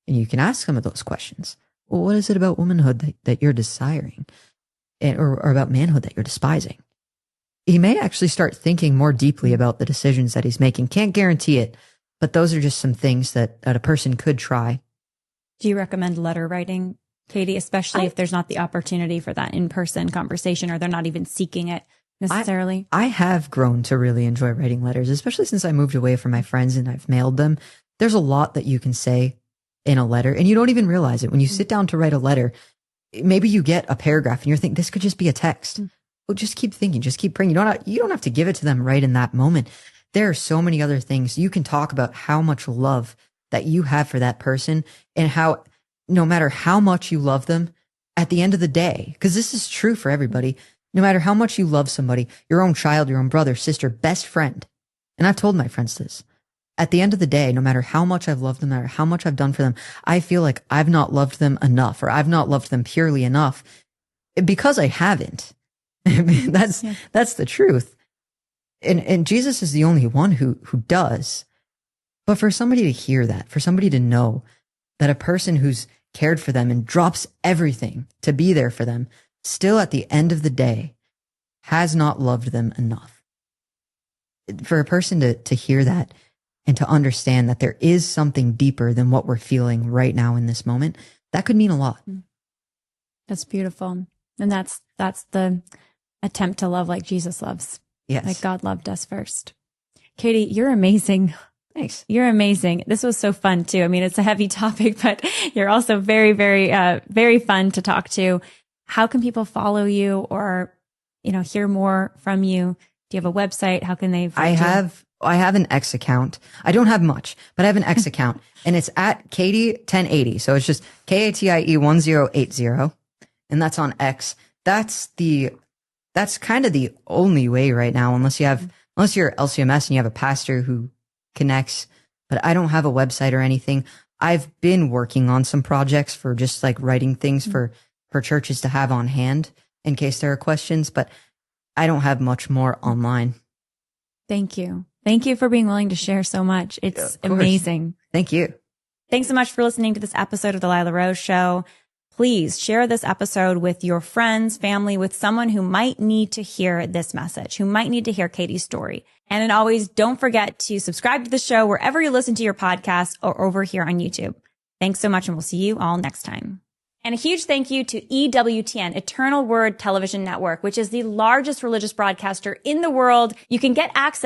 and you can ask some of those questions. Well, what is it about womanhood that you're desiring, or about manhood that you're despising? He may actually start thinking more deeply about the decisions that he's making. Can't guarantee it, but those are just some things that a person could try. Do you recommend letter writing, Katie, especially if there's not the opportunity for that in-person conversation, or they're not even seeking it necessarily? I have grown to really enjoy writing letters, especially since I moved away from my friends and I've mailed them. There's a lot that you can say in a letter, and you don't even realize it. When you sit down to write a letter, maybe you get a paragraph and you're thinking, this could just be a text. Well, just keep thinking, just keep praying. You don't have to give it to them right in that moment. There are so many other things you can talk about, how much love that you have for that person, and how no matter how much you love them, at the end of the day, because this is true for everybody, no matter how much you love somebody, your own child, your own brother, sister, best friend, and I've told my friends this, at the end of the day, no matter how much I've loved them, no matter how much I've done for them, I feel like I've not loved them enough, or I've not loved them purely enough, because I haven't. That's the truth. And Jesus is the only one who does. But for somebody to hear that, for somebody to know that a person who's cared for them and drops everything to be there for them, still at the end of the day has not loved them enough. For a person to hear that and to understand that there is something deeper than what we're feeling right now in this moment, that could mean a lot. That's beautiful. And that's the attempt to love like Jesus loves. Yes. Like God loved us first. Katie, you're amazing. Thanks. You're amazing. This was so fun too. I mean, it's a heavy topic, but you're also very, very, very fun to talk to. How can people follow you or, hear more from you? Do you have a website? How can they? I have an X account. I don't have much, but I have an X account and it's at Katie 1080. So it's just KATIE 1080. And that's on X. That's kind of the only way right now, unless you're LCMS and you have a pastor who connects, but I don't have a website or anything. I've been working on some projects for just like writing things for churches to have on hand in case there are questions, but I don't have much more online. Thank you. Thank you for being willing to share so much. It's amazing. Thank you. Thanks so much for listening to this episode of The Lila Rose Show. Please share this episode with your friends, family, with someone who might need to hear this message, who might need to hear Katie's story. And always, don't forget to subscribe to the show wherever you listen to your podcast or over here on YouTube. Thanks so much, and we'll see you all next time. And a huge thank you to EWTN, Eternal Word Television Network, which is the largest religious broadcaster in the world. You can get access